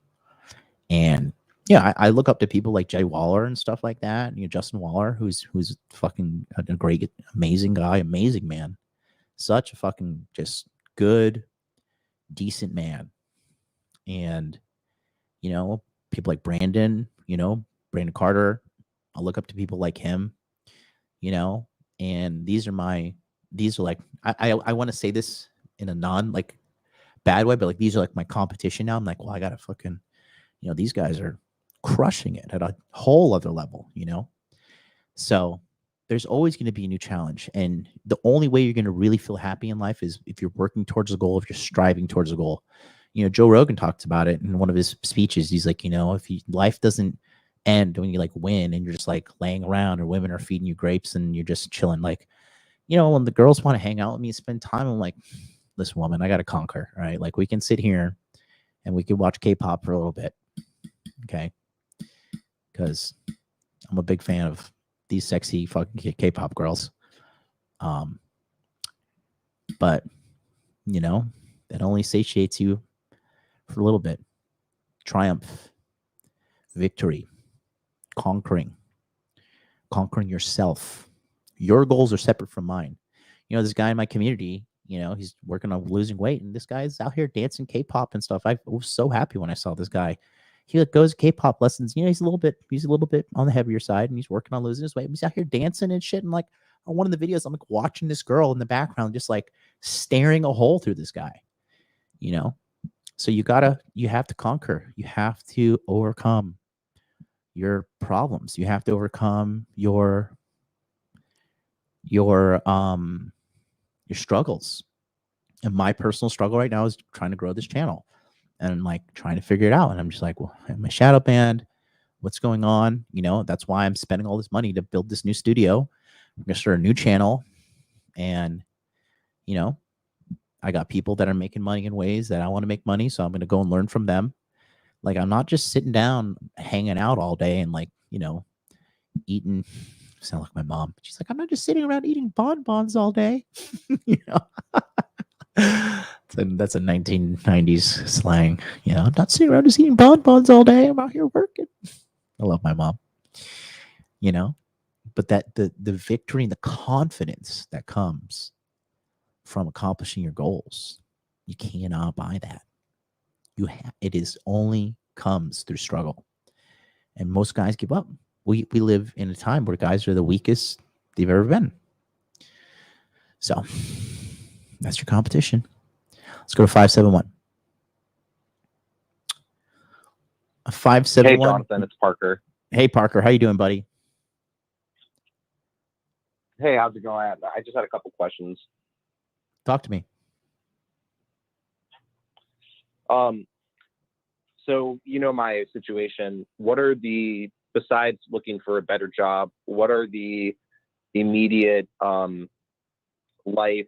And yeah, I look up to people like Jay Waller and stuff like that. Justin Waller, who's fucking a great, amazing guy, amazing man. Such a fucking just good, decent man. And, people like Brandon, Brandon Carter, I look up to people like him, and these are I want to say this in a non bad way, but these are my competition now. I'm like, well, I gotta fucking, these guys are crushing it at a whole other level, So there's always going to be a new challenge. And the only way you're going to really feel happy in life is if you're working towards a goal, if you're striving towards a goal. Joe Rogan talks about it in one of his speeches. He's like, if life doesn't end when you win and you're just laying around, or women are feeding you grapes and you're just chilling, when the girls want to hang out with me and spend time, I'm like, listen, woman, I got to conquer. All right. We can sit here and we can watch K-pop for a little bit. Okay. Because I'm a big fan of these sexy fucking K-pop girls. But that only satiates you for a little bit. Triumph, victory, conquering yourself. Your goals are separate from mine. This guy in my community, he's working on losing weight, and this guy's out here dancing K-pop and stuff. I was so happy when I saw this guy. He goes K-pop lessons. He's a little bit on the heavier side, and he's working on losing his weight. He's out here dancing and shit. And on one of the videos, I'm like watching this girl in the background, just like staring a hole through this guy, you know? So you have to conquer, you have to overcome your problems. You have to overcome your struggles. And my personal struggle right now is trying to grow this channel and like trying to figure it out. And I'm just like, well, am I shadow banned? What's going on? You know, that's why I'm spending all this money to build this new studio. I'm going to start a new channel. And, you know, I got people that are making money in ways that I want to make money. So I'm going to go and learn from them. Like, I'm not just sitting down, hanging out all day and like, you know, eating. Sound like my mom. She's like, I'm not just sitting around eating bonbons all day. You know, that's a 1990s slang. You know, I'm not sitting around just eating bonbons all day. I'm out here working. I love my mom. You know, but that the victory and the confidence that comes from accomplishing your goals, you cannot buy that. It is only comes through struggle, and most guys give up. We live in a time where guys are the weakest they've ever been. So that's your competition. Let's go to 571. 571. Hey, Jonathan, it's Parker. Hey, Parker, how you doing, buddy? Hey, how's it going? I just had a couple questions. Talk to me. So you know my situation. What are besides looking for a better job, what are the immediate life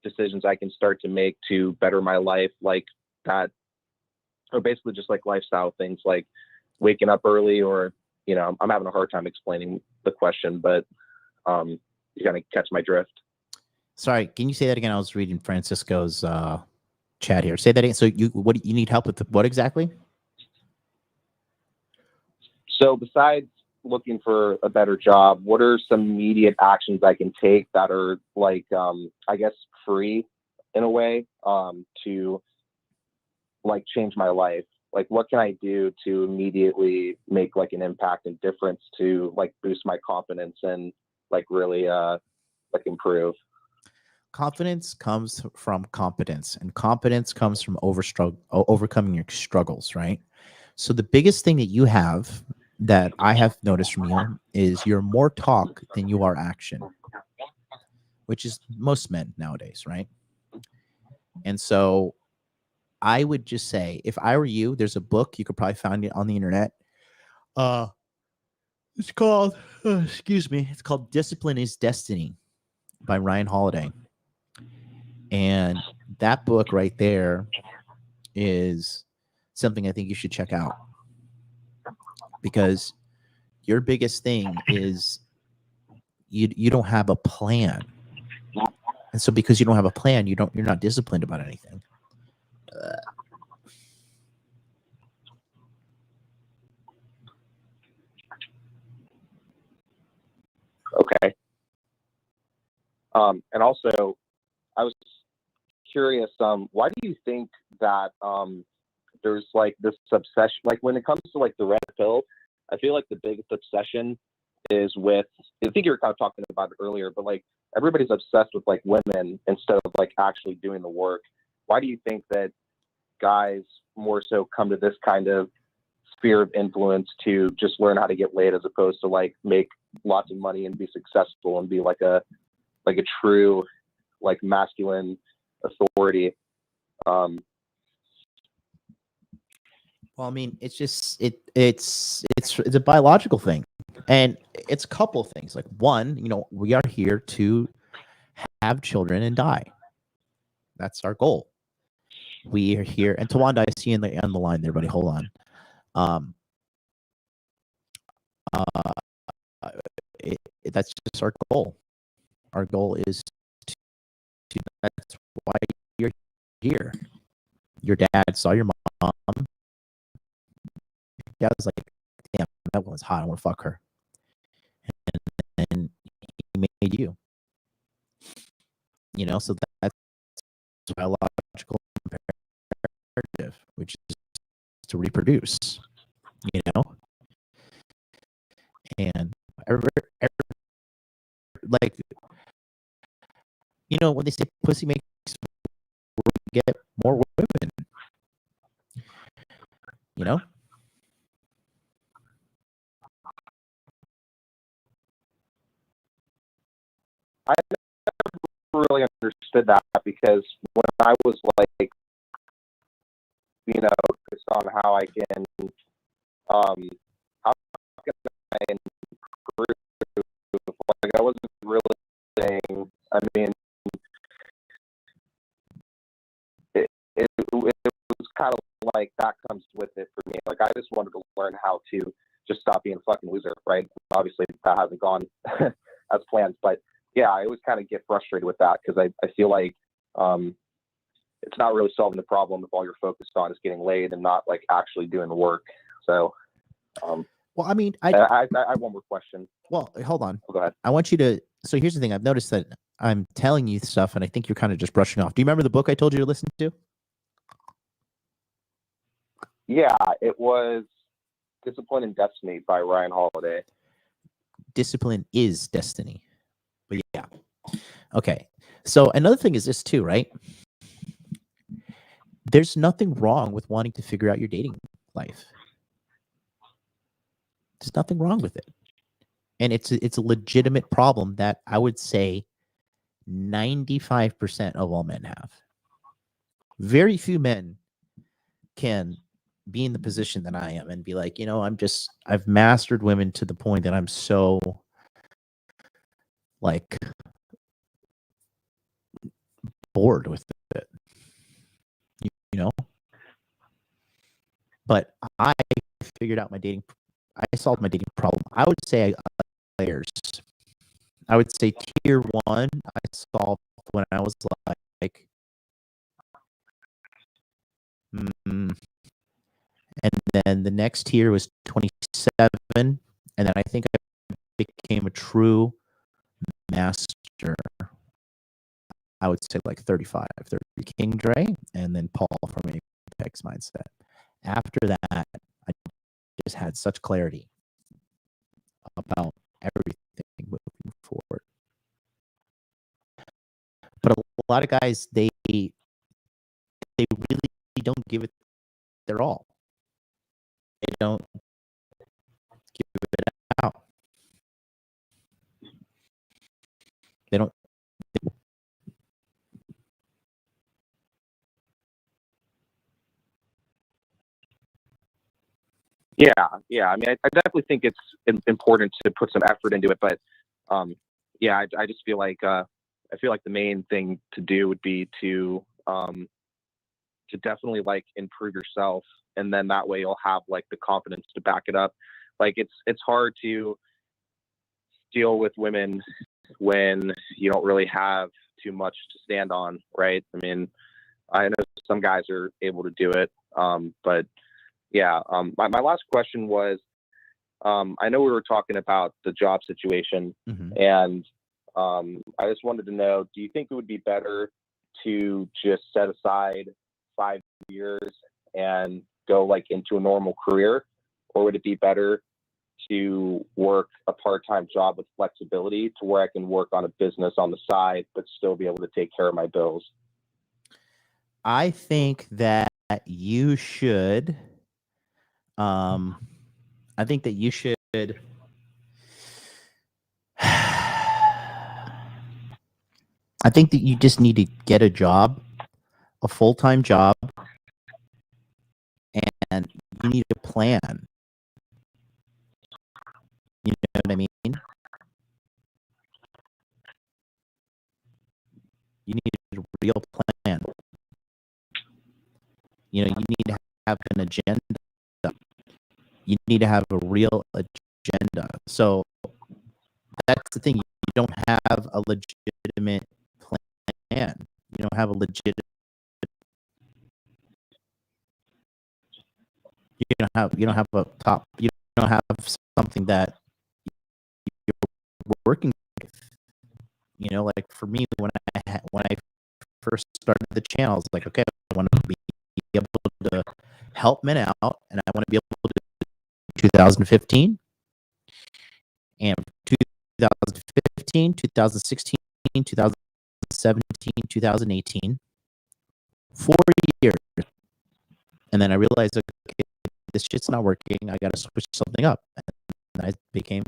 decisions I can start to make to better my life, like that, or basically just like lifestyle things, like waking up early, or, you know, I'm having a hard time explaining the question, but you're gonna catch my drift. Sorry, can you say that again? I was reading Francisco's chat here. Say that again. So you need help with what exactly? So besides looking for a better job, what are some immediate actions I can take that are like, I guess, free in a way, to like change my life? Like, what can I do to immediately make like an impact and difference to like boost my confidence and like really like improve? Confidence comes from competence, and competence comes from overcoming your struggles, right? So the biggest thing that you have that I have noticed from you is you're more talk than you are action, which is most men nowadays, right? And so I would just say, if I were you, there's a book, you could probably find it on the internet. It's called, it's called Discipline is Destiny by Ryan Holiday. And that book right there is something I think you should check out, because your biggest thing is you don't have a plan. And so because you don't have a plan, you're not disciplined about anything. Okay. And also, I was curious, why do you think that there's like this obsession, like when it comes to like the red pill, I feel like the biggest obsession is with, I think you were kind of talking about it earlier, but like everybody's obsessed with like women instead of like actually doing the work. Why do you think that guys more so come to this kind of sphere of influence to just learn how to get laid, as opposed to like make lots of money and be successful and be like a true like masculine authority? Well, I mean, it's just it's a biological thing, and it's a couple of things. Like, one, you know, we are here to have children and die. That's our goal. We are here, and Tawanda, I see on the line there, buddy. Hold on. That's just our goal. Our goal is to. That's why you're here. Your dad saw your mom. Yeah, I was like, damn, that woman's hot. I want to fuck her. And he made you. You know, so that's biological imperative, which is to reproduce. You know, and like, when they say pussy makes get more women, I never really understood that because when I was like, focused on how I can, how can I improve? Like, I wasn't really saying. I mean, it was kind of like that comes with it for me. Like, I just wanted to learn how to just stop being a fucking loser, right? Obviously, that hasn't gone as planned, but yeah, I always kind of get frustrated with that because I feel like it's not really solving the problem if all you're focused on is getting laid and not like actually doing the work. So, well, I mean, I have one more question. Well, hold on. Oh, go ahead. I want you to. So here's the thing. I've noticed that I'm telling you stuff, and I think you're kind of just brushing off. Do you remember the book I told you to listen to? Yeah, it was Discipline and Destiny by Ryan Holiday. Discipline is destiny. But yeah. Okay. So another thing is this too, right? There's nothing wrong with wanting to figure out your dating life. There's nothing wrong with it. And it's a legitimate problem that I would say 95% of all men have. Very few men can be in the position that I am and be like, I've mastered women to the point that I'm so like bored with it. But I figured out I solved my dating problem. I would say layers. I would say tier 1 I solved when I was like and then the next tier was 27, and then I think I became a true master. I would say like 35, 30 King Dre, and then Paul from Apex Mindset. After that, I just had such clarity about everything moving forward. But a lot of guys, they really don't give it their all. They don't give it out. They don't. Yeah. I mean, I definitely think it's important to put some effort into it, but yeah, I just feel like the main thing to do would be to definitely like improve yourself, and then that way you'll have like the confidence to back it up. Like it's hard to deal with women when you don't really have too much to stand on, right? I mean, I know some guys are able to do it, but yeah. My last question was, I know we were talking about the job situation, and I just wanted to know, do you think it would be better to just set aside 5 years and go like into a normal career, or would it be better to work a part-time job with flexibility to where I can work on a business on the side but still be able to take care of my bills? I think that you should I think that you should I think that you just need to get a job, a full-time job, and you need a plan. You know what I mean? You need a real plan. You need to have an agenda. You need to have a real agenda. So that's the thing. You don't have a legitimate plan. You don't have a legitimate. You don't have a top. You don't have something that you're working with. Like for me, when I first started the channel, I was like, okay, I want to be able to help men out, and I want to be able to 2015, and 2015 2015, 2016, 2017, 2018. 4 years. And then I realized, okay, this shit's not working. I got to switch something up. And I became,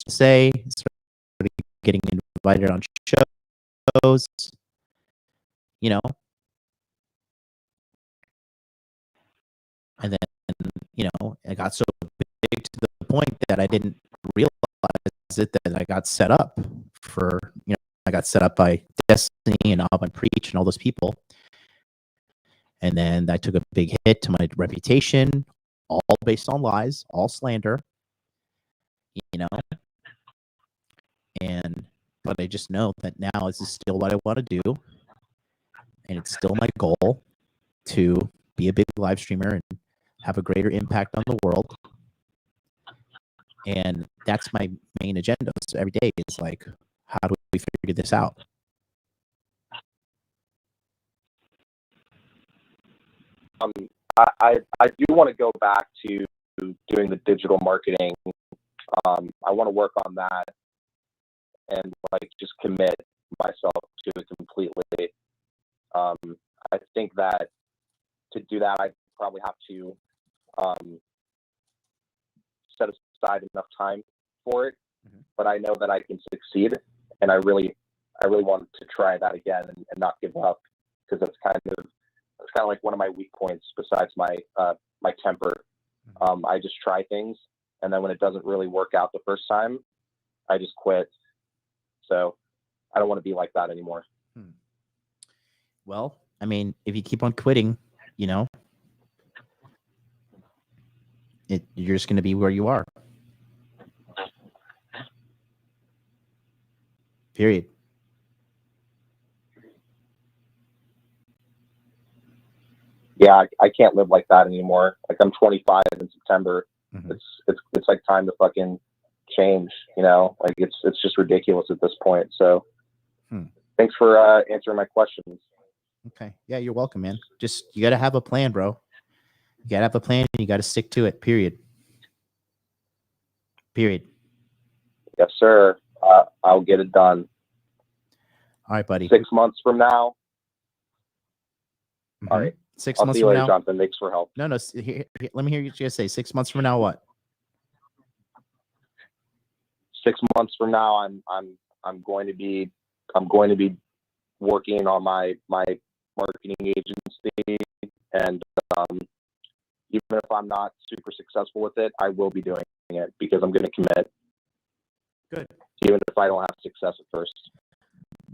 started getting invited on shows, you know. And then, you know, it got so big to the point that I didn't realize it, that I got set up for, you know, I got set up by Destiny and Alban Preach and all those people. And then I took a big hit to my reputation, all based on lies, all slander, you know. But I just know that now this is still what I want to do. And it's still my goal to be a big live streamer and have a greater impact on the world. And that's my main agenda. So every day is like, how do we figure this out? I do want to go back to doing the digital marketing. I want to work on that and like just commit myself to it completely. I think that to do that, I probably have to set aside enough time for it. But I know that I can succeed, and I really want to try that again and not give up, because it's kind of like one of my weak points besides my my temper. I just try things, and then when it doesn't really work out the first time, I just quit. So I don't want to be like that anymore. Well, I mean, if you keep on quitting, you know, you're just going to be where you are. Period. Yeah, I can't live like that anymore. Like, I'm 25 in September. It's like time to fucking change, you know? Like, it's just ridiculous at this point. So thanks for answering my questions. Okay. Yeah, you're welcome, man. Just, you got to have a plan, bro. You got to have a plan, and you got to stick to it. Period. Yes, sir. I'll get it done. All right, buddy. 6 months from now. All right. 6 I'll months see you from later, now. Jonathan. Thanks for help. No. Here, let me hear you just say 6 months from now. What? 6 months from now, I'm going to be working on my marketing agency, and even if I'm not super successful with it, I will be doing it because I'm going to commit. Good. Even if I don't have success at first.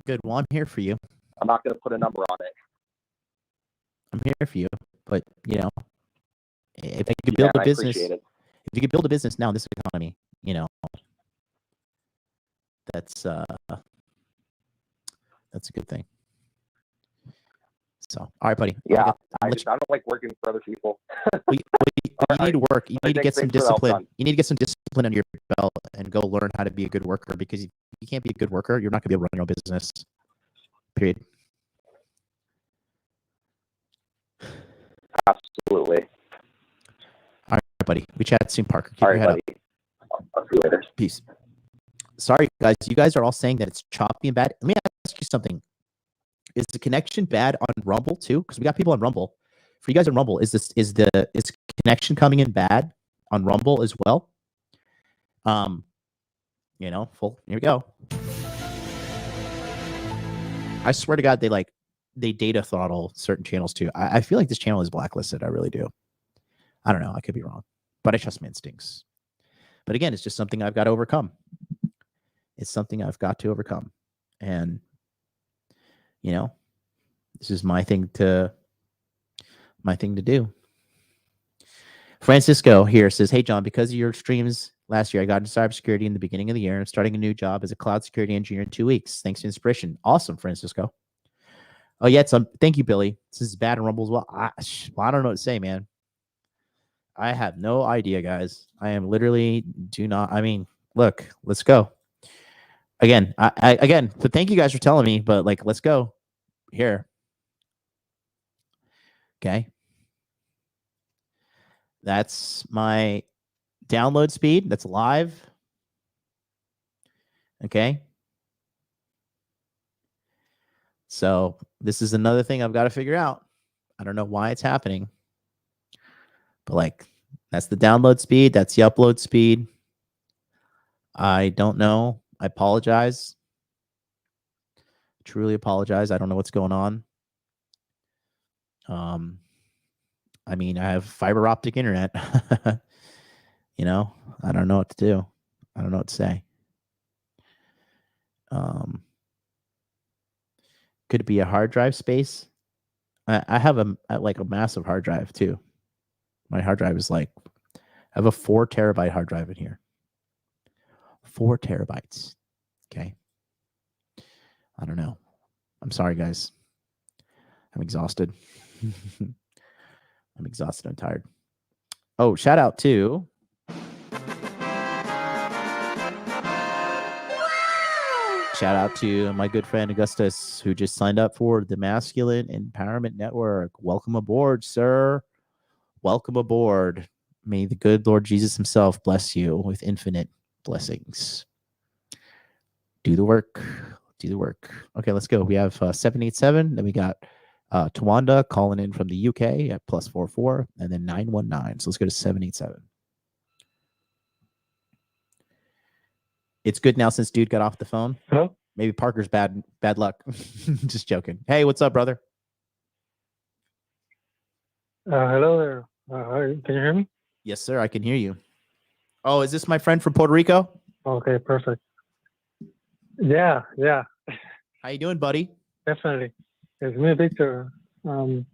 Good. Well, I'm here for you. I'm not going to put a number on it. I'm here for you, but you know, if you could build a business, if you could build a business now in this economy, you know, that's a good thing. So, all right, buddy. Yeah, I don't like working for other people. You need to work. You need to get some discipline. You need to get some discipline under your belt and go learn how to be a good worker, because if you can't be a good worker, you're not going to be able to run your own business. Period. Absolutely. All right, buddy. We chat soon, Parker. Keep all your right, head buddy. I'll see you later. Peace. Sorry, guys. You guys are all saying that it's choppy and bad. Let me ask you something. Is the connection bad on Rumble too? Because we got people on Rumble. For you guys on Rumble, is the connection coming in bad on Rumble as well? You know, full. Here we go. I swear to God, they data throttle certain channels too. I feel like this channel is blacklisted. I really do. I don't know. I could be wrong, but I trust my instincts. But again, it's just something I've got to overcome. It's something I've got to overcome, and you know, this is my thing to do. Francisco here says, "Hey John, because of your streams last year, I got into cybersecurity in the beginning of the year, and I'm starting a new job as a cloud security engineer in 2 weeks. Thanks to inspiration." Awesome, Francisco. Oh yeah, thank you, Billy. This is bad in Rumble as well. I don't know what to say, man. I have no idea, guys. I am literally I mean, look, let's go. Again, so thank you guys for telling me, but like, let's go here. Okay. That's my download speed. That's live. Okay. So this is another thing I've got to figure out. I don't know why it's happening, but like that's the download speed. That's the upload speed. I don't know. I apologize. Truly apologize. I don't know what's going on. I mean, I have fiber optic internet. You know, I don't know what to do. I don't know what to say. Could it be a hard drive space? I have a massive hard drive too. My hard drive is like, I have a 4 terabyte hard drive in here. 4 terabytes. Okay. I don't know. I'm sorry, guys. I'm exhausted. I'm exhausted. I'm tired. Oh, shout out to my good friend Augustus, who just signed up for the Masculine Empowerment Network. Welcome aboard, sir. Welcome aboard. May the good Lord Jesus himself bless you with infinite blessings. Do the work. Do the work. Okay, let's go. We have 787. Then we got Tawanda calling in from the UK at +44, and then 919. So let's go to 787. It's good now since dude got off the phone. Hello? Maybe Parker's bad luck. Just joking. Hey, what's up, brother? Hello there. Hi, can you hear me? Yes, sir. I can hear you. Oh, is this my friend from Puerto Rico? Okay, perfect. Yeah. How you doing, buddy? Definitely. It's me, Victor. I'm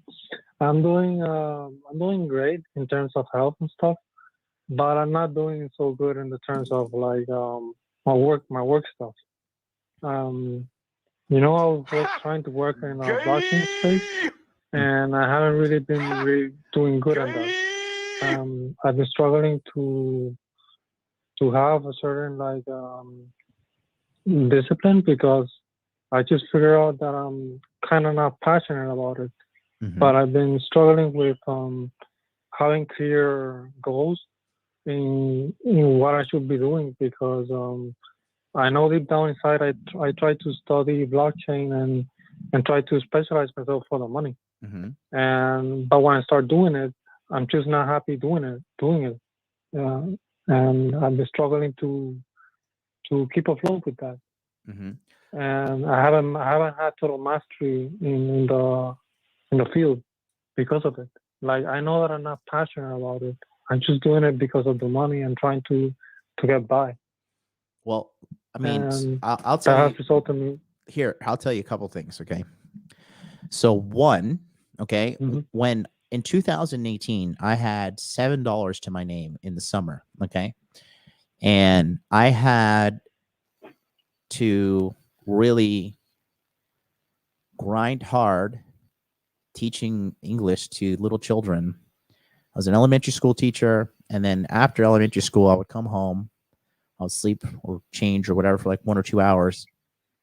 doing great in terms of health and stuff, but I'm not doing so good in the terms of like my work stuff. I was trying to work in a blockchain space, and I haven't really been doing good on that. I've been struggling to have a certain discipline, because I just figure out that I'm kind of not passionate about it. Mm-hmm. But I've been struggling with having clear goals in what I should be doing, because I know deep down inside I try to study blockchain and try to specialize myself for the money. Mm-hmm. But when I start doing it, I'm just not happy doing it. And I've been struggling to keep afloat with that. Mm-hmm. And I haven't had total mastery in the field because of it. Like, I know that I'm not passionate about it. I'm just doing it because of the money and trying to get by. Well, I mean, I'll that tell has you resulted in me. here. I'll tell you a couple things. Okay. So one, okay, when in 2018 I had $7 to my name in the summer. Okay, and I had to really grind hard teaching English to little children. I was an elementary school teacher, and then after elementary school, I would come home, I would sleep or change or whatever for like 1 or 2 hours,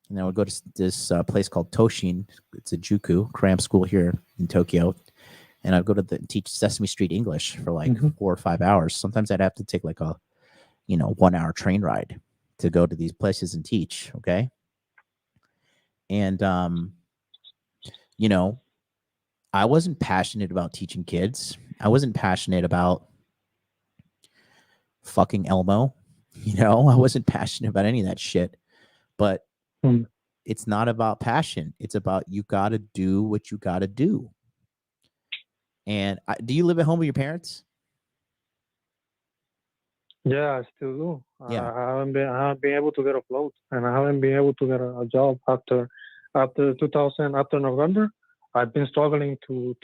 and then I would go to this place called Toshin. It's a juku cram school here in Tokyo, and I'd go to teach Sesame Street English for like 4 or 5 hours. Sometimes I'd have to take like a 1 hour train ride to go to these places and teach. Okay. And, I wasn't passionate about teaching kids. I wasn't passionate about fucking Elmo. I wasn't passionate about any of that shit. But it's not about passion. It's about you got to do what you got to do. And do you live at home with your parents? Yeah, I still do. Yeah. I haven't been able to get afloat, and I haven't been able to get a job after November. I've been struggling to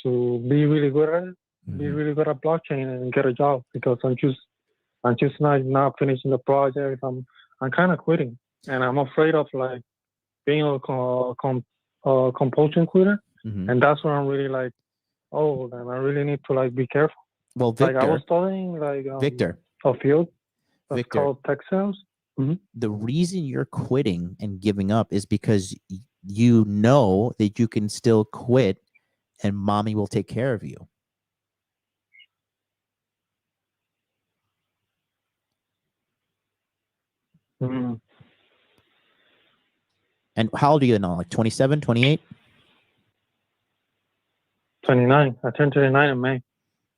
be really good at it, be really good at blockchain, and get a job, because I'm just not finishing the project. I'm kind of quitting, and I'm afraid of like being a compulsion quitter, and that's where I'm really like, oh, then I really need to like be careful. Well, Victor, like I was studying like Victor, a field that's Victor, called textiles. The reason you're quitting and giving up is because you know that you can still quit and mommy will take care of you. Mm. And how old are you now? Like 27, 28? 29. I turned 29 in May.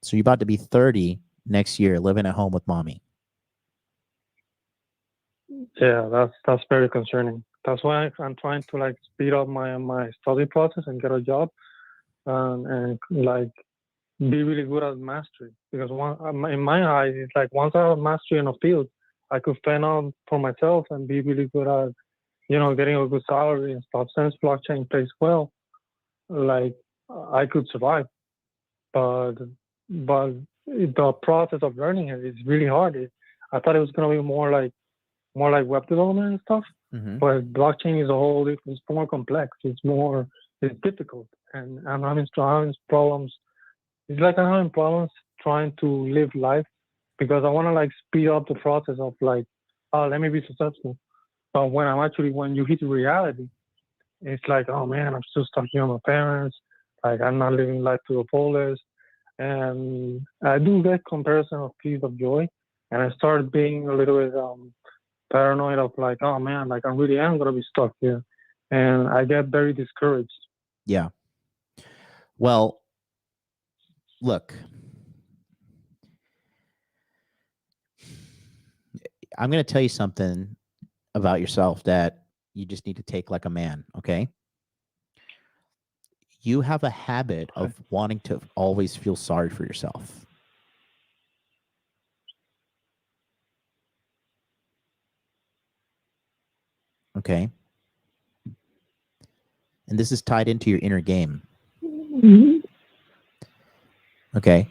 So you're about to be 30 next year, living at home with mommy. Yeah, that's very concerning. That's why I'm trying to like speed up my study process and get a job, and like be really good at mastery. Because in my eyes, it's like once I have mastery in a field, I could fend out for myself and be really good at, getting a good salary and stuff. Since blockchain plays well, like I could survive. But the process of learning it is really hard. I thought it was gonna be more like web development and stuff. Mm-hmm. But blockchain is it's more complex. It's difficult, and I'm having problems. It's like I'm having problems trying to live life because I want to like speed up the process of like, oh, let me be successful. But when you hit reality, it's like, oh man, I'm still stuck here with my parents. Like I'm not living life to the fullest. And I do get comparison of peace of joy, and I started being a little bit paranoid of like, oh man, like I really am gonna be stuck here, and I get very discouraged. Yeah. Well, look, I'm going to tell you something about yourself that you just need to take like a man, okay? You have a habit of wanting to always feel sorry for yourself. Okay? And this is tied into your inner game. Okay?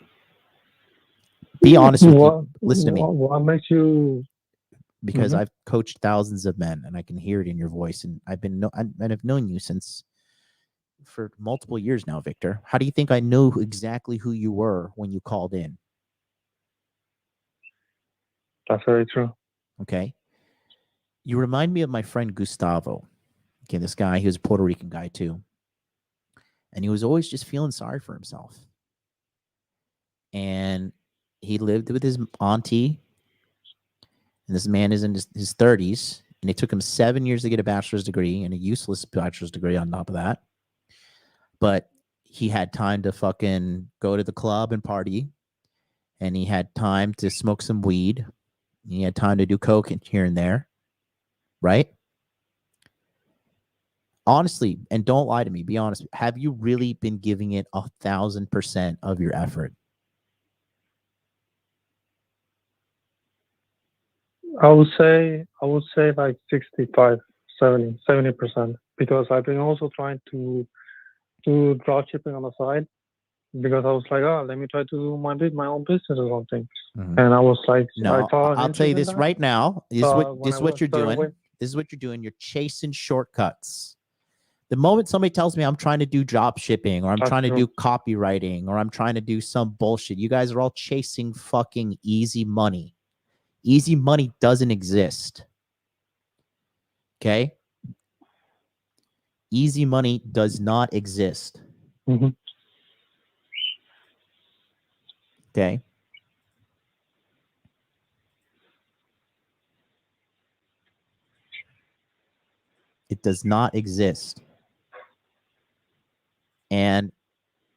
Be honest with you. Listen to me. What makes you? Because I've coached thousands of men, and I can hear it in your voice. And I've known you for multiple years now, Victor. How do you think I knew exactly who you were when you called in? That's very true. Okay. You remind me of my friend Gustavo. Okay, this guy, he was a Puerto Rican guy too. And he was always just feeling sorry for himself. And he lived with his auntie. And this man is in his 30s. And it took him 7 years to get a bachelor's degree and a useless bachelor's degree on top of that. But he had time to fucking go to the club and party. And he had time to smoke some weed. And he had time to do coke here and there. Right? Honestly, and don't lie to me, be honest. Have you really been giving it 1,000% of your effort? I would say like 65, 70%, because I've been also trying to do drop shipping on the side, because I was like, oh, let me try to do my own business or something. And I was like, no, I'll tell you this right now. This is what you're doing. This is what you're doing. You're chasing shortcuts. The moment somebody tells me I'm trying to do drop shipping, or I'm trying to do copywriting, or I'm trying to do some bullshit, you guys are all chasing fucking easy money. Easy money doesn't exist. Okay? Easy money does not exist. Okay? It does not exist. And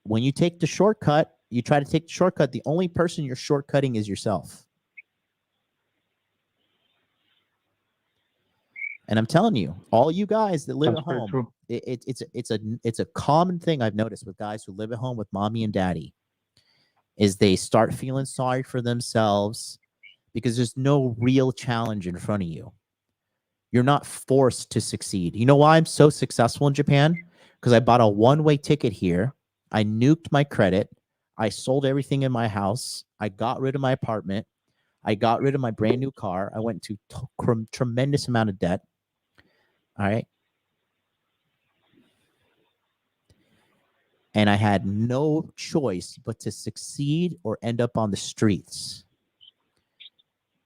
when you take the shortcut, you try to take the shortcut, the only person you're shortcutting is yourself. And I'm telling you, all you guys that live at home, it's a common thing I've noticed with guys who live at home with mommy and daddy, is they start feeling sorry for themselves because there's no real challenge in front of you. You're not forced to succeed. You know why I'm so successful in Japan? Because I bought a one-way ticket here. I nuked my credit. I sold everything in my house. I got rid of my apartment. I got rid of my brand new car. I went to tremendous amount of debt. All right. And I had no choice but to succeed or end up on the streets.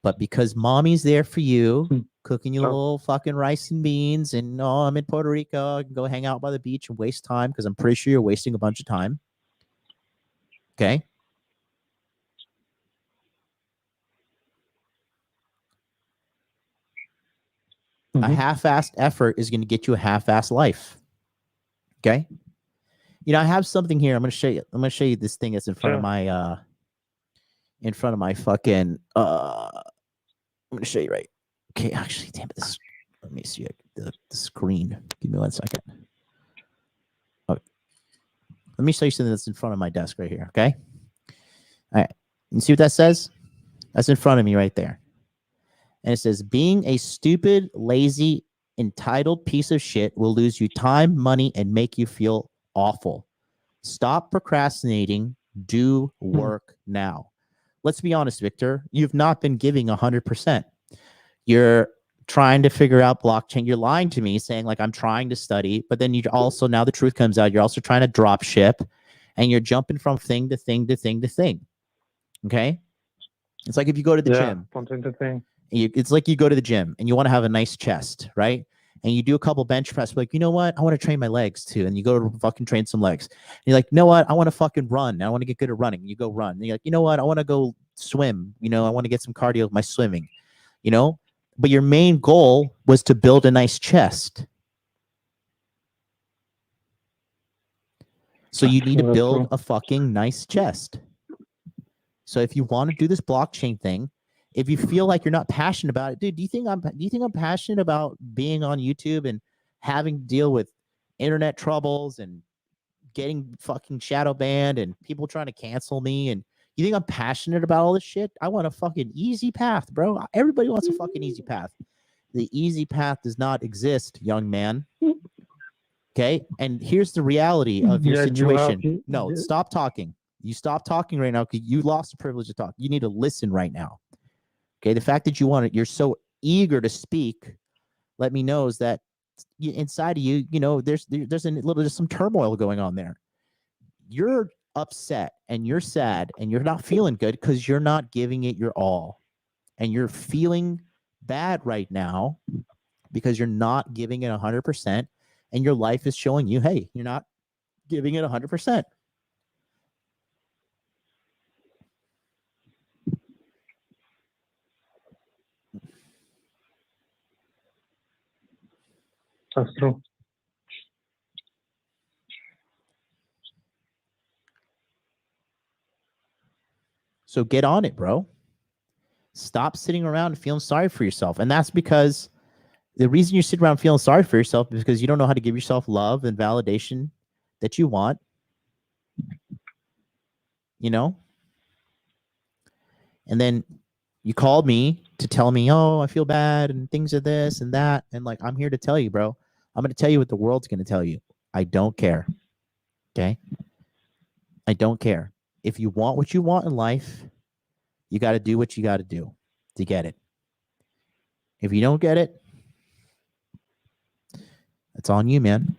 But because mommy's there for you, cooking you a little fucking rice and beans, and I'm in Puerto Rico, I can go hang out by the beach and waste time, because I'm pretty sure you're wasting a bunch of time. Okay? A half-assed effort is going to get you a half-assed life. Okay. I have something here. I'm going to show you. I'm going to show you this thing that's in front of my fucking. I'm going to show you right. Okay. Actually, damn it. Let me see the screen. Give me 1 second. Okay. Let me show you something that's in front of my desk right here. Okay. All right. You see what that says? That's in front of me right there. And it says, being a stupid, lazy, entitled piece of shit will lose you time, money, and make you feel awful. Stop procrastinating. Do work now. Let's be honest, Victor. You've not been giving 100%. You're trying to figure out blockchain. You're lying to me saying, like, I'm trying to study, but then you also, now the truth comes out, you're also trying to drop ship, and you're jumping from thing to thing to thing to thing. Okay? It's like if you go to the gym. From thing to thing. It's like you go to the gym and you want to have a nice chest, right? And you do a couple bench press, like, you know what? I want to train my legs too. And you go to fucking train some legs. And you're like, you know what? I want to fucking run. I want to get good at running. You go run. And you're like, you know what? I want to go swim. I want to get some cardio with my swimming, But your main goal was to build a nice chest. So you need to build a fucking nice chest. So if you want to do this blockchain thing, if you feel like you're not passionate about it, dude, do you think I'm passionate about being on YouTube and having to deal with internet troubles and getting fucking shadow banned and people trying to cancel me? And you think I'm passionate about all this shit? I want a fucking easy path, bro. Everybody wants a fucking easy path. The easy path does not exist, young man. Okay? And here's the reality of your situation. No, stop talking. You stop talking right now because you lost the privilege to talk. You need to listen right now. Okay, the fact that you're so eager to speak, let me know is that inside of you, there's some turmoil going on there. You're upset and you're sad and you're not feeling good because you're not giving it your all, and you're feeling bad right now because you're not giving it 100%, and your life is showing you, hey, you're not giving it 100%. That's true. So get on it, bro. Stop sitting around and feeling sorry for yourself. And that's because the reason you sit around feeling sorry for yourself is because you don't know how to give yourself love and validation that you want. And then you called me to tell me, oh, I feel bad and things of this and that. And like, I'm here to tell you, bro. I'm going to tell you what the world's going to tell you. I don't care. Okay? I don't care. If you want what you want in life, you got to do what you got to do to get it. If you don't get it, it's on you, man.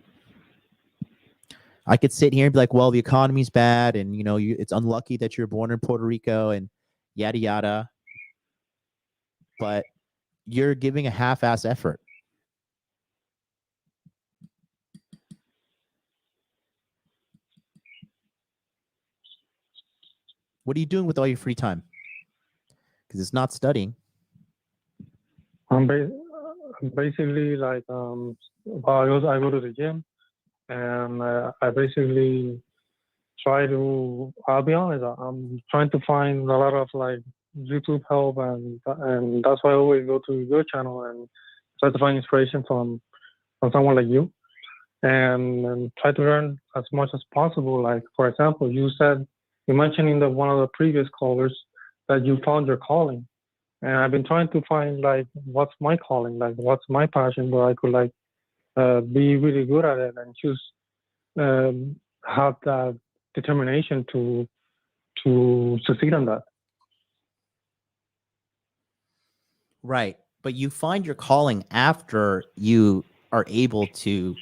I could sit here and be like, well, the economy's bad and, it's unlucky that you're born in Puerto Rico and yada, yada. But you're giving a half-ass effort. What are you doing with all your free time? Because it's not studying. I'm basically like, I go to the gym, and I basically try to. I'll be honest. I'm trying to find a lot of like YouTube help, and that's why I always go to your channel and try to find inspiration from someone like you, and try to learn as much as possible. Like, for example, you mentioned in one of the previous callers that you found your calling. And I've been trying to find like, what's my calling? Like, what's my passion where I could like be really good at it and just have that determination to succeed on that. Right. But you find your calling after you are able to,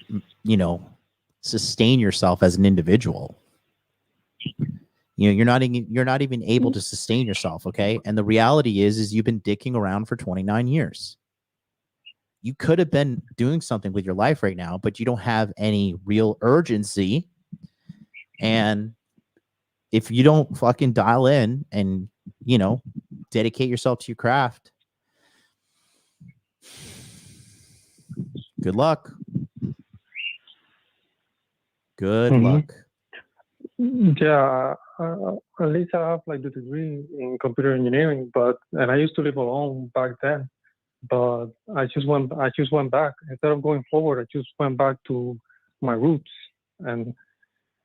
sustain yourself as an individual. You're not even able to sustain yourself, okay? And the reality is you've been dicking around for 29 years. You could have been doing something with your life right now, but you don't have any real urgency. And if you don't fucking dial in and, dedicate yourself to your craft, Good luck. Good luck. Yeah, at least I have like the degree in computer engineering, and I used to live alone back then. But I just went back instead of going forward. I just went back to my roots, and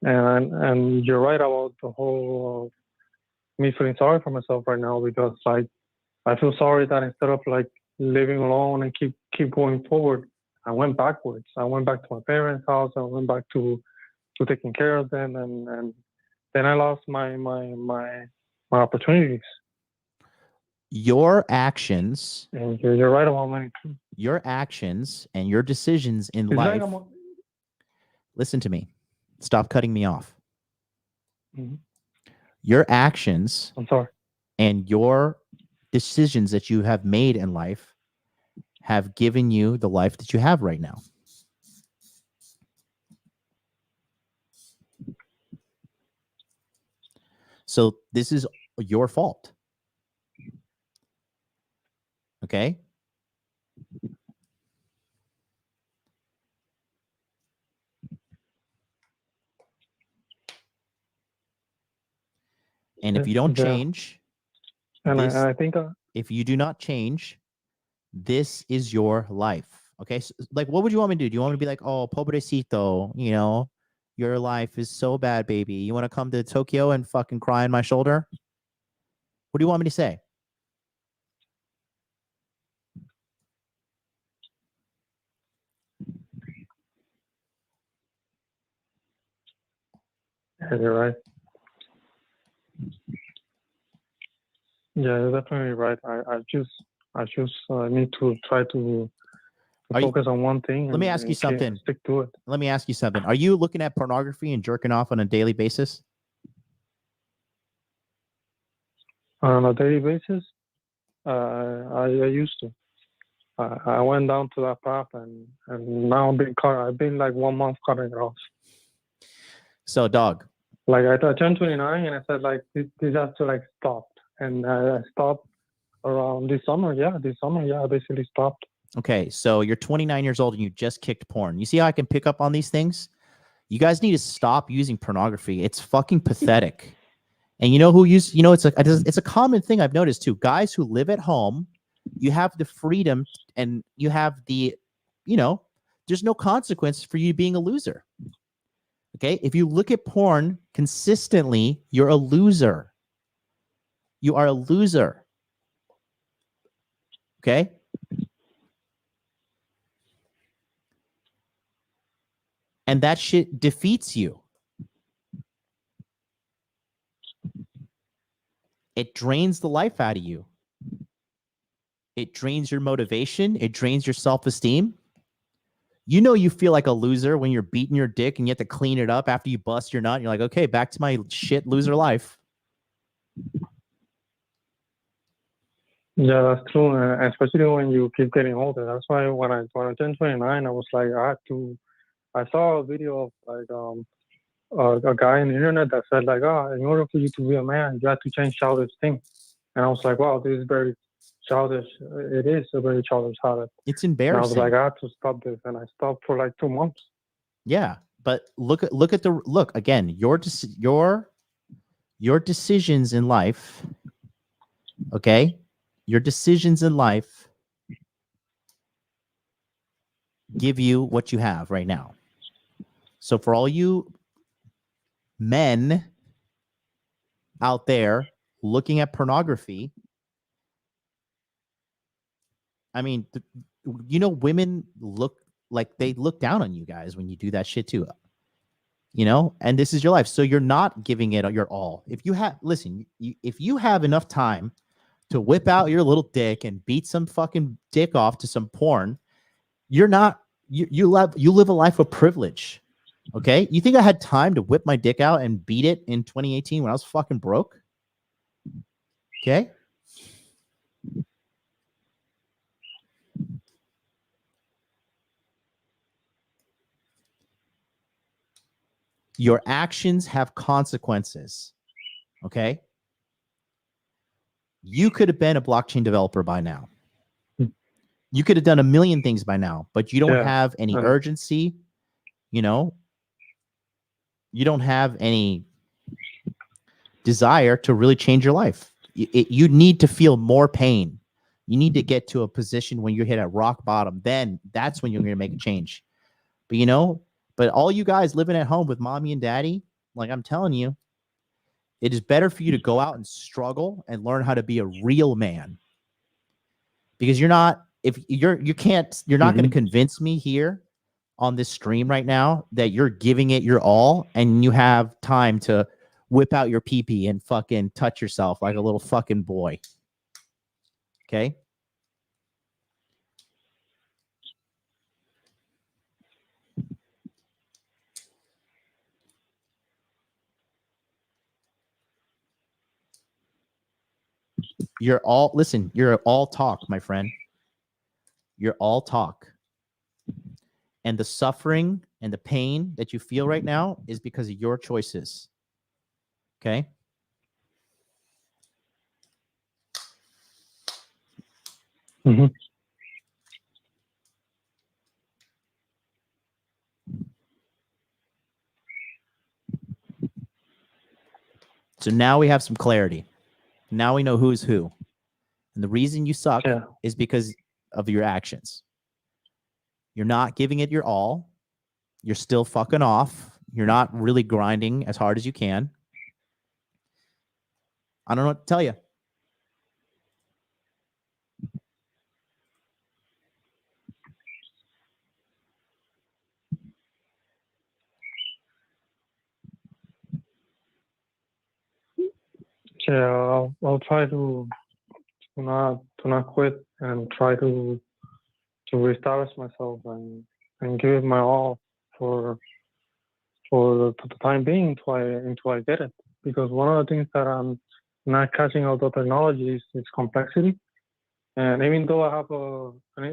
you're right about the whole me feeling sorry for myself right now, because like I feel sorry that instead of like living alone and keep going forward, I went backwards. I went back to my parents' house. I went back to taking care of them, and then I lost my opportunities. Your actions. And you're right about money too. Your actions and your decisions in life. Listen to me. Stop cutting me off. Mm-hmm. Your actions. I'm sorry. And your decisions that you have made in life have given you the life that you have right now. So this is your fault. Okay? And if you don't change, and I think if you do not change, this is your life. Okay? So, like, what would you want me to do? Do you want me to be like, oh, pobrecito, you know, your life is so bad, baby. You want to come to Tokyo and fucking cry on my shoulder? What do you want me to say? Yeah, you're right. Yeah, you're definitely right. I just need to try to focus on one thing. Let me ask you something. Stick to it. Let me ask you something. Are you looking at pornography and jerking off on a daily basis? On a daily basis, I used to. I went down to that path, and now I've been like 1 month cutting it off. So, dog. Like I turned 29, and I said like this has to like stop, and I stopped around this summer. Yeah, I basically stopped. Okay, so you're 29 years old and you just kicked porn. You see how I can pick up on these things? You guys need to stop using pornography. It's fucking pathetic. And you know who use? You know, it's a common thing I've noticed too. Guys who live at home, you have the freedom and you have the, you know, there's no consequence for you being a loser. Okay, if you look at porn consistently, you're a loser. You are a loser. Okay. And that shit defeats you. It drains the life out of you. It drains your motivation. It drains your self-esteem. You know you feel like a loser when you're beating your dick and you have to clean it up after you bust your nut. And you're like, okay, back to my shit loser life. Yeah, that's true. Especially when you keep getting older. That's why when I turned 29, I was like, I saw a video of like a guy on the internet that said like, in order for you to be a man, you have to change childish things. And I was like, wow, this is very childish. It is a very childish habit. It's embarrassing. And I was like, I have to stop this, and I stopped for like 2 months. Yeah, but look again. Your decisions in life. Okay, your decisions in life give you what you have right now. So for all you men out there looking at pornography, I mean, you know, women look like they look down on you guys when you do that shit too, you know, and this is your life. So you're not giving it your all. If you have, listen, if you have enough time to whip out your little dick and beat some fucking dick off to some porn, you're not, you live a life of privilege. Okay. You think I had time to whip my dick out and beat it in 2018 when I was fucking broke? Okay. Your actions have consequences. Okay. You could have been a blockchain developer by now. You could have done a million things by now, but you don't have any urgency. You know, you don't have any desire to really change your life. You need to feel more pain. You need to get to a position when you hit at rock bottom. Then that's when you're going to make a change. But you know, but all you guys living at home with mommy and daddy, like I'm telling you, it is better for you to go out and struggle and learn how to be a real man. Because you're not, you're not going to convince me here on this stream right now that you're giving it your all and you have time to whip out your pee-pee and fucking touch yourself like a little fucking boy. Okay? You're all talk, my friend. You're all talk. And the suffering and the pain that you feel right now is because of your choices. Okay? Mm-hmm. So now we have some clarity. Now we know who's who. And the reason you suck is because of your actions. You're not giving it your all. You're still fucking off. You're not really grinding as hard as you can. I don't know what to tell you. Yeah, I'll try to not quit and try to reestablish myself and give it my all for the time being until I get it. Because one of the things that I'm not catching out of technology is complexity. And even though I have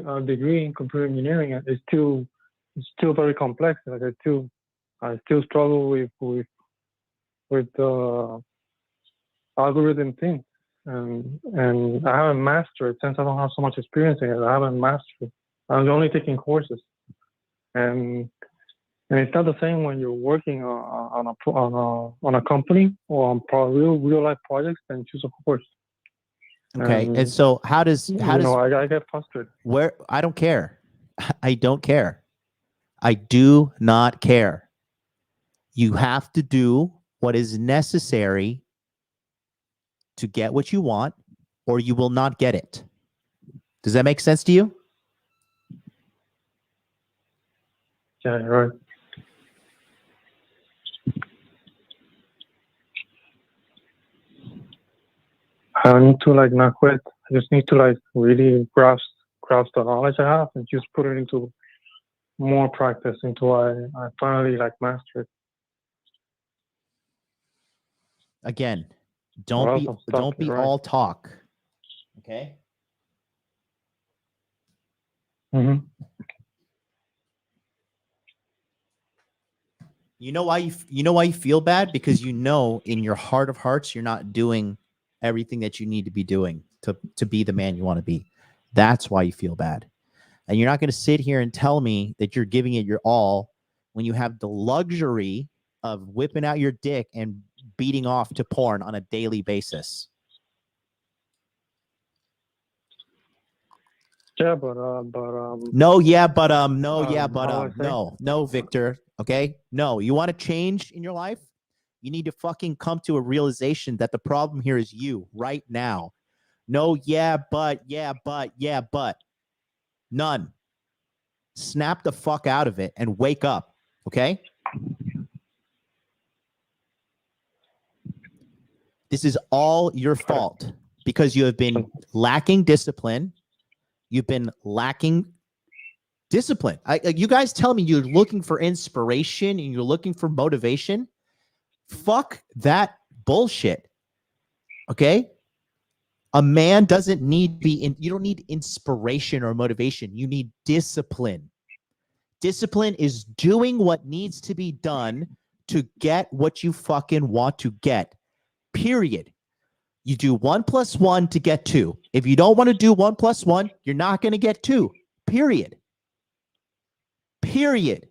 a degree in computer engineering, it's still very complex. Like I still struggle with the algorithm thing, and I haven't mastered it since I don't have so much experience in it. I haven't mastered it. I'm only taking courses, and it's not the same when you're working on a company or on real life projects than choose a course. Okay, and so how does I get frustrated. Where I don't care. I don't care. I do not care. You have to do what is necessary to get what you want, or you will not get it. Does that make sense to you? Yeah, you're right. I don't need to not quit. I just need to really grasp the knowledge I have and just put it into more practice until I finally master it. Again, don't be all talk. Okay? Mm-hmm. You know why you feel bad? Because you know in your heart of hearts you're not doing everything that you need to be doing to be the man you want to be. That's why you feel bad. And you're not going to sit here and tell me that you're giving it your all when you have the luxury of whipping out your dick and beating off to porn on a daily basis. Yeah, no, Victor. Okay, no. You want to change in your life? You need to fucking come to a realization that the problem here is you right now. No, but. None. Snap the fuck out of it and wake up. Okay? This is all your fault because you have been lacking discipline. You've been lacking discipline. You guys tell me you're looking for inspiration and you're looking for motivation. Fuck that bullshit. Okay? A man doesn't need you don't need inspiration or motivation. You need discipline. Discipline is doing what needs to be done to get what you fucking want to get. Period. You do 1 + 1 to get 2. If you don't want to do 1 + 1, you're not going to get 2. Period. Period.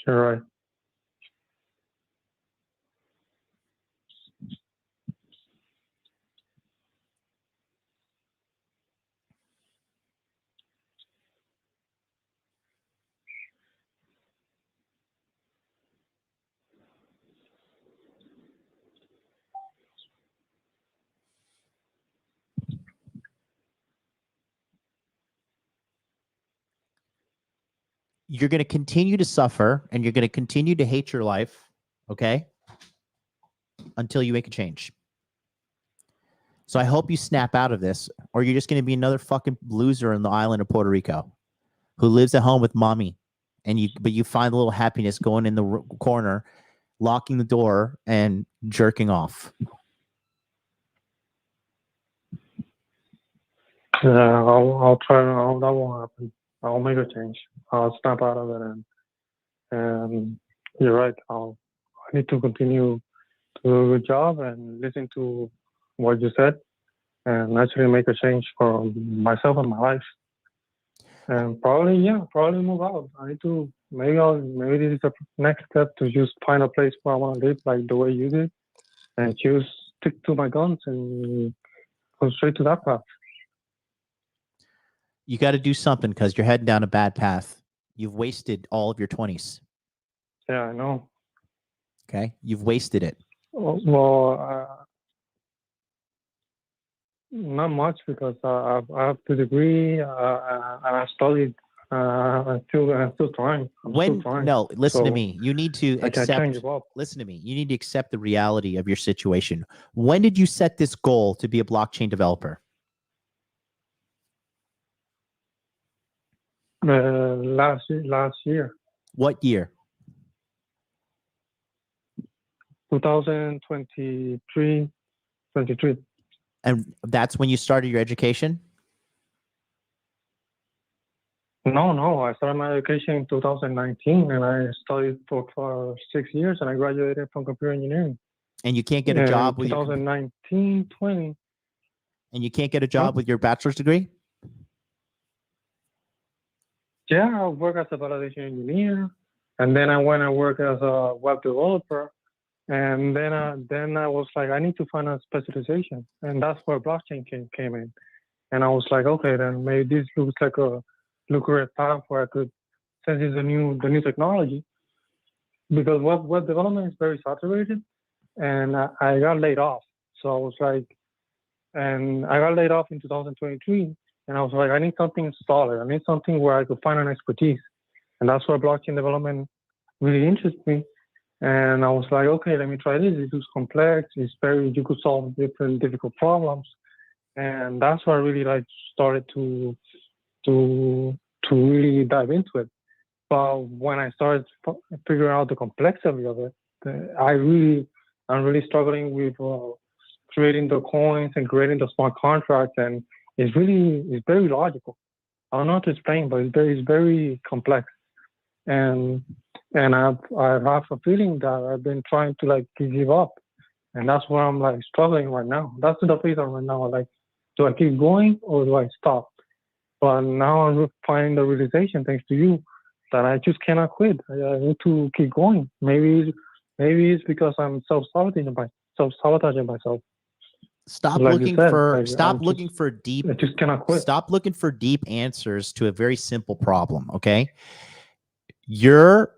You're right. You're going to continue to suffer and you're going to continue to hate your life, okay? Until you make a change. So I hope you snap out of this, or you're just going to be another fucking loser in the island of Puerto Rico who lives at home with mommy, but you find a little happiness going in the corner, locking the door and jerking off. Yeah, I'll try. That won't happen. I'll make a change. I'll snap out of it, and you're right. I need to continue to do a good job and listen to what you said, and actually make a change for myself and my life. And probably move out. I need to maybe this is the next step to just find a place where I want to live, like the way you did, and just stick to my guns and go straight to that path. You got to do something because you're heading down a bad path. You've wasted all of your 20s. Yeah, I know. Okay? You've wasted it. Well, not much because I have the degree and I studied. I'm still trying. No, listen to me. You need to accept. Listen to me. You need to accept the reality of your situation. When did you set this goal to be a blockchain developer? Last year. What year? 2023. And that's when you started your education? No. I started my education in 2019, and I studied for 6 years, and I graduated from computer engineering. And you can't get a job with 2019, 20. And you can't get a job with your bachelor's degree? Yeah, I work as a validation engineer, and then I went and worked as a web developer, and then I was like, I need to find a specialization, and that's where blockchain came in, and I was like, okay, then maybe this looks like a lucrative path where I could, since it's the new technology, because web development is very saturated, and I got laid off, so I was like, and I got laid off in 2023. And I was like, I need something solid. I need something where I could find an expertise. And that's where blockchain development really interests me. And I was like, okay, let me try this. It's complex. You could solve different difficult problems. And that's where I really started to really dive into it. But when I started figuring out the complexity of it, I'm really struggling with creating the coins and creating the smart contracts, and it's very logical. I don't know how to explain, but it's very complex. And I have a feeling that I've been trying to give up, and that's where I'm struggling right now. That's the phase I'm right now. Do I keep going or do I stop? But now I'm finding the realization, thanks to you, that I just cannot quit. I need to keep going. Maybe it's because I'm self-sabotaging myself. Stop looking for deep. I just cannot quit. Stop looking for deep answers to a very simple problem. Okay, you're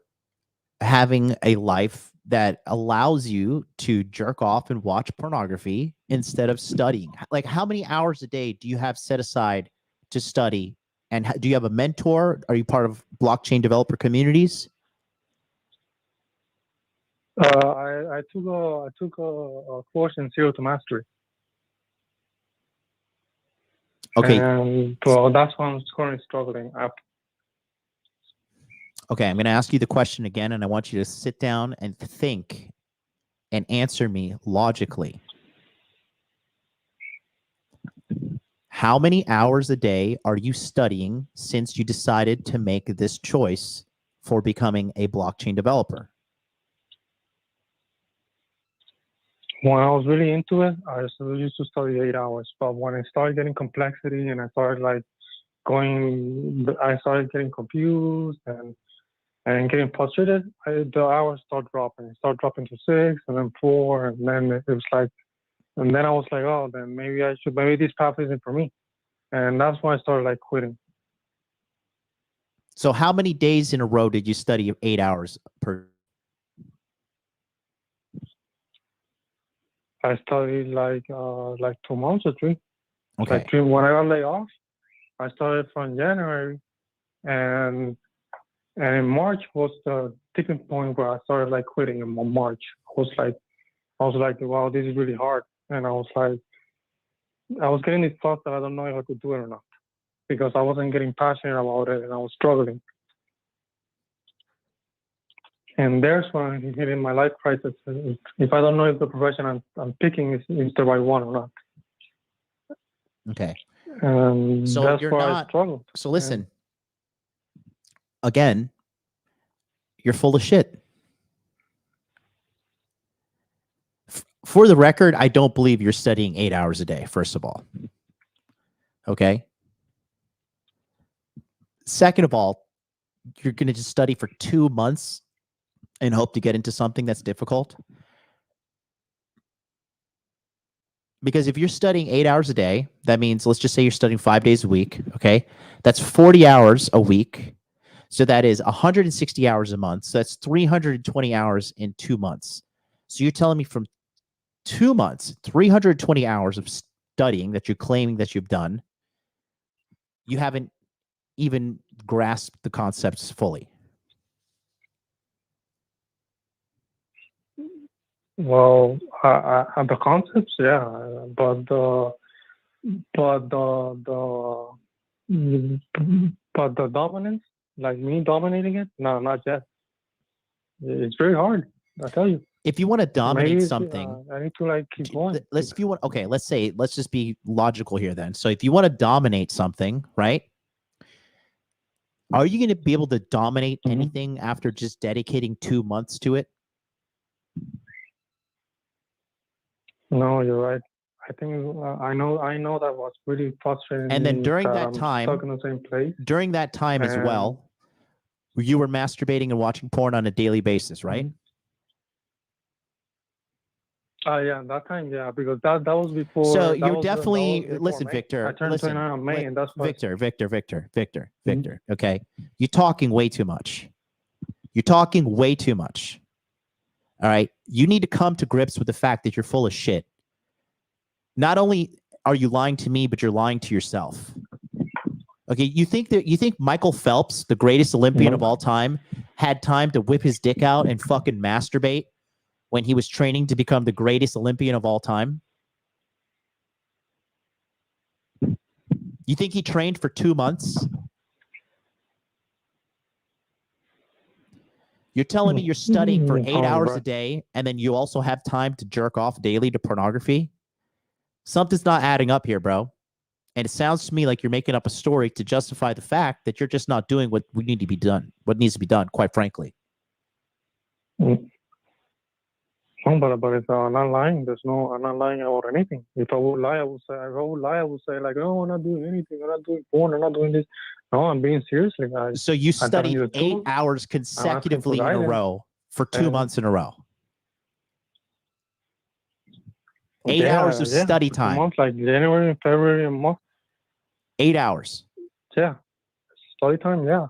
having a life that allows you to jerk off and watch pornography instead of studying. How many hours a day do you have set aside to study And do you have a mentor? Are you part of blockchain developer communities? I took a course in Zero to Mastery. Okay. And well, that's why I'm currently struggling. Okay, I'm going to ask you the question again, and I want you to sit down and think and answer me logically. How many hours a day are you studying since you decided to make this choice for becoming a blockchain developer? When I was really into it, I used to study 8 hours. But when I started getting complexity and I started I started getting confused and getting frustrated, the hours start dropping. It started dropping to 6 and then 4, and then it was like, and then I was like, oh, then maybe this path isn't for me. And that's when I started quitting. So how many days in a row did you study 8 hours per? I studied like 2 months or 3. Okay. When I got laid off, I started from January, and in March was the tipping point where I started quitting in March. I was like, wow, this is really hard. And I was getting these thoughts that I don't know if I could do it or not, because I wasn't getting passionate about it and I was struggling. And there's when I'm hitting my life crisis. If I don't know if the profession I'm picking is the right one or not. Okay. So that's you're where not. I struggled. So listen. Again, you're full of shit. For the record, I don't believe you're studying 8 hours a day, first of all. Okay. Second of all, you're going to just study for 2 months and hope to get into something that's difficult. Because if you're studying 8 hours a day, that means, let's just say you're studying 5 days a week. Okay. That's 40 hours a week. So that is 160 hours a month. So that's 320 hours in 2 months. So you're telling me from 2 months, 320 hours of studying that you're claiming that you've done, you haven't even grasped the concepts fully. Well, the concepts, yeah, but the dominance, like me dominating it, no, not yet. It's very hard, I tell you. If you want to dominate something, I need to keep going. Let's just be logical here then. So if you want to dominate something, right? Are you going to be able to dominate anything after just dedicating 2 months to it? No, you're right. I think I know that was really frustrating. And then during that time, stuck in the same place. During that time as well, you were masturbating and watching porn on a daily basis, right? Yeah, that time, yeah, because that was before. So you're definitely listen, Victor. I turned 29 on May, and that's Victor. Okay, you're talking way too much. You're talking way too much. All right, you need to come to grips with the fact that you're full of shit. Not only are you lying to me, but you're lying to yourself. Okay, you think Michael Phelps, the greatest Olympian of all time, had time to whip his dick out and fucking masturbate when he was training to become the greatest Olympian of all time? You think he trained for 2 months? You're telling me you're studying for 8 hours a day and then you also have time to jerk off daily to pornography? Something's not adding up here, bro. And it sounds to me like you're making up a story to justify the fact that you're just not doing what needs to be done, quite frankly. No, but if I'm not lying, I'm not lying about anything. If I would lie, I would say, oh, I'm not doing anything. I'm not doing porn. I'm not doing this. No, I'm being serious. So you studied 8 hours consecutively in a row for 2 months in a row. 8 hours of study time. 2 months, like January and February and March. 8 hours. Yeah, study time. Yeah.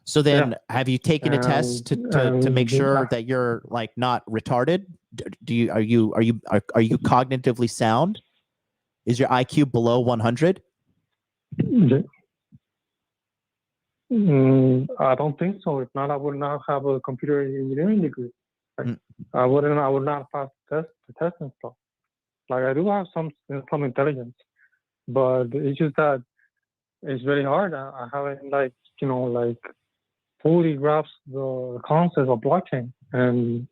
So then, have you taken a test to make sure that you're not retarded? Are you cognitively sound? Is your IQ below 100? I don't think so. If not, I would not have a computer engineering degree. Like, I would not pass the test and stuff. Like, I do have some intelligence, but it's just that it's very hard. I haven't fully grasped the concept of blockchain and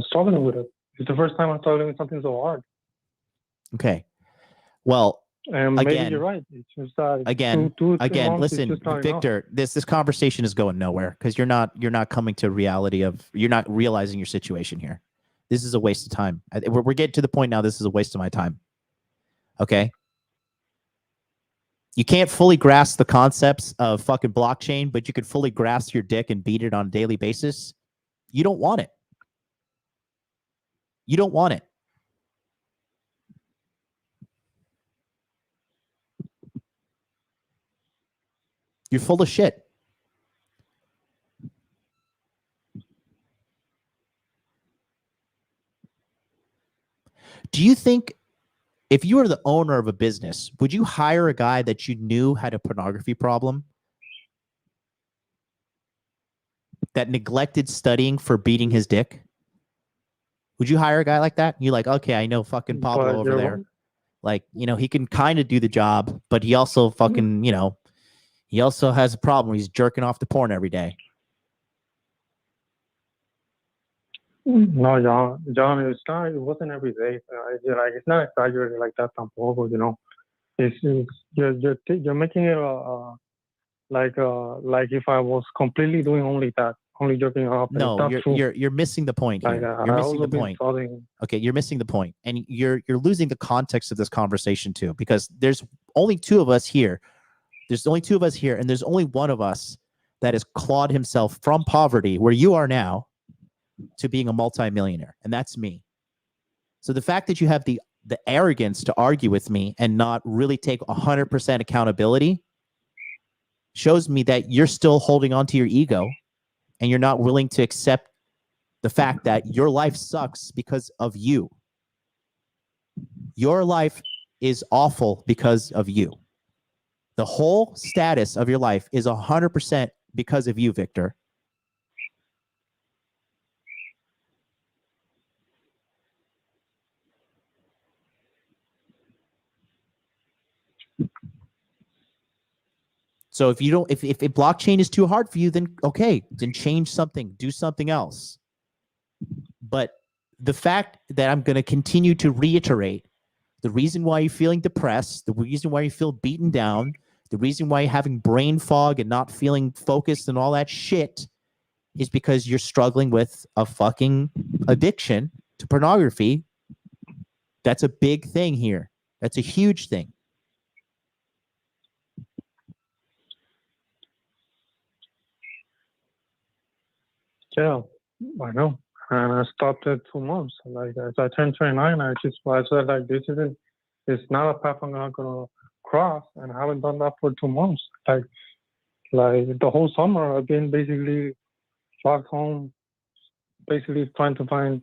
struggling with it. It's the first time I'm struggling with something so hard. Okay. Well, and again, maybe you're right. It's just that again, listen, Victor, enough. this conversation is going nowhere because you're not coming to reality of, you're not realizing your situation here. This is a waste of time. We're getting to the point now. This is a waste of my time. Okay. You can't fully grasp the concepts of fucking blockchain, but you could fully grasp your dick and beat it on a daily basis. You don't want it. You don't want it. You're full of shit. Do you think if you were the owner of a business, would you hire a guy that you knew had a pornography problem, that neglected studying for beating his dick? Would you hire a guy like that? You're like, okay, I know fucking Pablo over there. Like, you know, he can kind of do the job, but he also fucking, you know, he also has a problem. He's jerking off to porn every day. No, John, it wasn't every day. It's not exaggerated like that tampoco, you know. You're making it like if I was completely doing only that, only jerking off. No, you're missing the point here. You're missing the point. Okay, you're missing the point, and you're losing the context of this conversation too, because there's only two of us here. There's only two of us here, and there's only one of us that has clawed himself from poverty, where you are now, to being a multimillionaire, and that's me. So the fact that you have the arrogance to argue with me and not really take 100% accountability shows me that you're still holding on to your ego, and you're not willing to accept the fact that your life sucks because of you. Your life is awful because of you. The whole status of your life is 100% because of you, Victor. So if blockchain is too hard for you, then okay, then change something, do something else. But the fact that I'm going to continue to reiterate the reason why you're feeling depressed, the reason why you feel beaten down, the reason why you're having brain fog and not feeling focused and all that shit is because you're struggling with a fucking addiction to pornography. That's a big thing here. That's a huge thing. Yeah, I know. And I stopped at 2 months. Like, as I turned 29, I said, like, it's not a path I'm not going to cross. And I haven't done that for 2 months. Like the whole summer, I've been basically locked home, basically trying to find,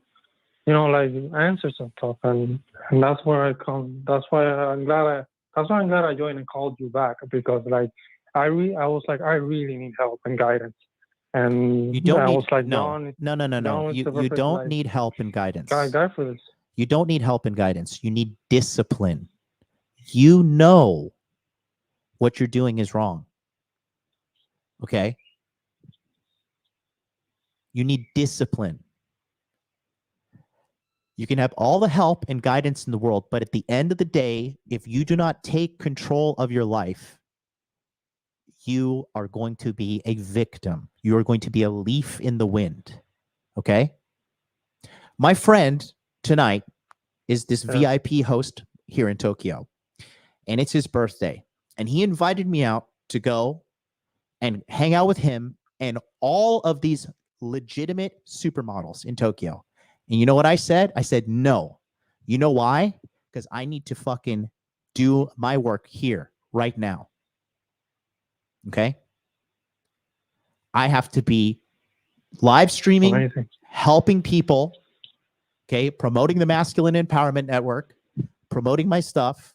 you know, like answers and stuff. And that's where I come. That's why I'm glad I joined and called you back, because like, I really need help and guidance. And you don't I need, was like, no. You don't need help and guidance. Guy for this. You don't need help and guidance. You need discipline. You know what you're doing is wrong. Okay? You need discipline. You can have all the help and guidance in the world, but at the end of the day, if you do not take control of your life, you are going to be a victim. You are going to be a leaf in the wind. Okay? My friend tonight is this VIP host here in Tokyo, and it's his birthday. And he invited me out to go and hang out with him and all of these legitimate supermodels in Tokyo. And you know what I said? I said, no. You know why? Because I need to fucking do my work here right now. Okay? I have to be live streaming, helping people, okay, promoting the Masculine Empowerment Network, promoting my stuff,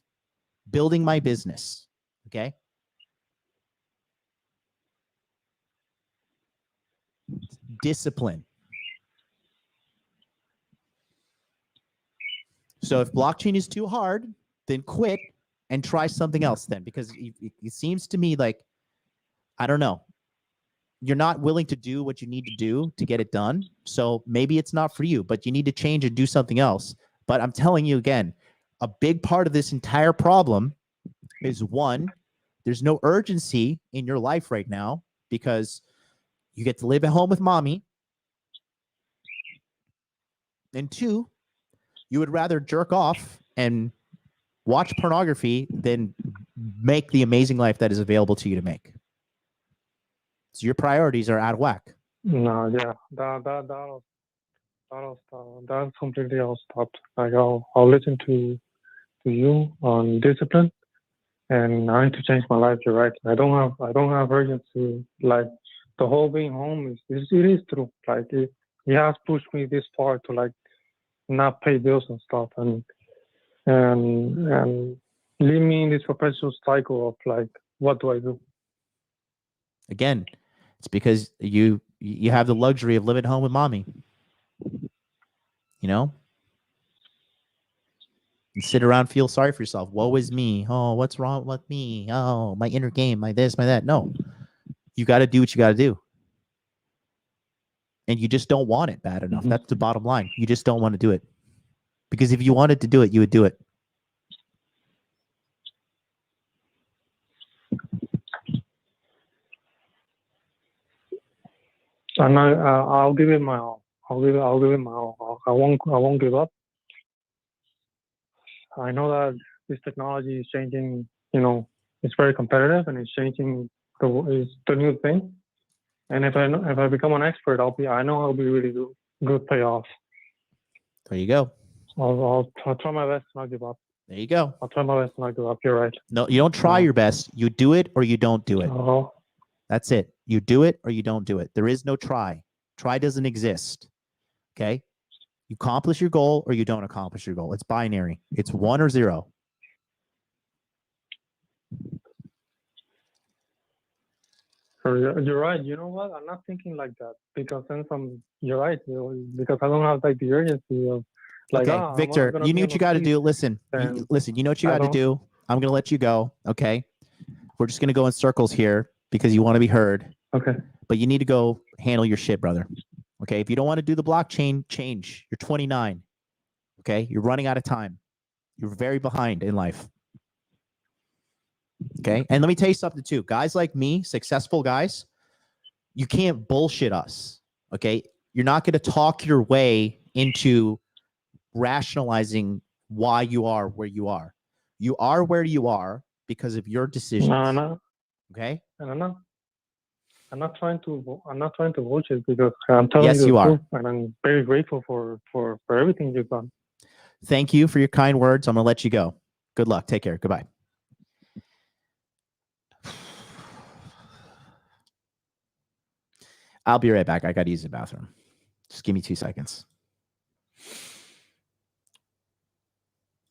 building my business, okay? discipline. So if blockchain is too hard, then quit and try something else then, because it seems to me like, I don't know, you're not willing to do what you need to do to get it done. So maybe it's not for you, but you need to change and do something else. But I'm telling you again, a big part of this entire problem is, one, there's no urgency in your life right now because you get to live at home with mommy. And two, you would rather jerk off and watch pornography than make the amazing life that is available to you to make. So your priorities are out of whack. No, yeah, that's completely all stopped. Like I'll listen to you on discipline, and I need to change my life. You're right. I don't have urgency. Like the whole being home it is true. Like it has pushed me this far to like not pay bills and stuff, and leave me in this perpetual cycle of like, what do I do? Again, it's because you have the luxury of living at home with mommy. You know? And sit around, feel sorry for yourself. Woe is me. Oh, what's wrong with me? Oh, my inner game, my this, my that. No. You got to do what you got to do. And you just don't want it bad enough. Mm-hmm. That's the bottom line. You just don't want to do it. Because if you wanted to do it, you would do it. And I'll give it my all. I'll give it my all. I won't give up. I know that this technology is changing. You know, it's very competitive and it's changing. It's the new thing. And if I become an expert, I know I'll be really good payoff. There you go. I'll try my best to not give up. There you go. I'll try my best to not give up. You're right. No, you don't try your best. You do it or you don't do it. That's it. You do it or you don't do it. There is no try. Try doesn't exist. Okay? You accomplish your goal or you don't accomplish your goal. It's binary. It's 1 or 0. You're right. You know what? I'm not thinking like that because you're right. Because I don't have like the urgency of like. Okay, Victor, you know what you got to do. Listen. You know what you got to do. I'm going to let you go. Okay. We're just going to go in circles here because you want to be heard. Okay. But you need to go handle your shit, brother. Okay. If you don't want to do the blockchain, change. You're 29. Okay. You're running out of time. You're very behind in life. Okay. And let me tell you something too. Guys like me, successful guys, you can't bullshit us. Okay. You're not going to talk your way into rationalizing why you are where you are. You are where you are because of your decisions. No. Okay. No. I'm not trying to bullshit because I'm telling yes, you the truth, and I'm very grateful for everything you've done. Thank you for your kind words. I'm going to let you go. Good luck. Take care. Goodbye. I'll be right back. I got to use the bathroom. Just give me 2 seconds.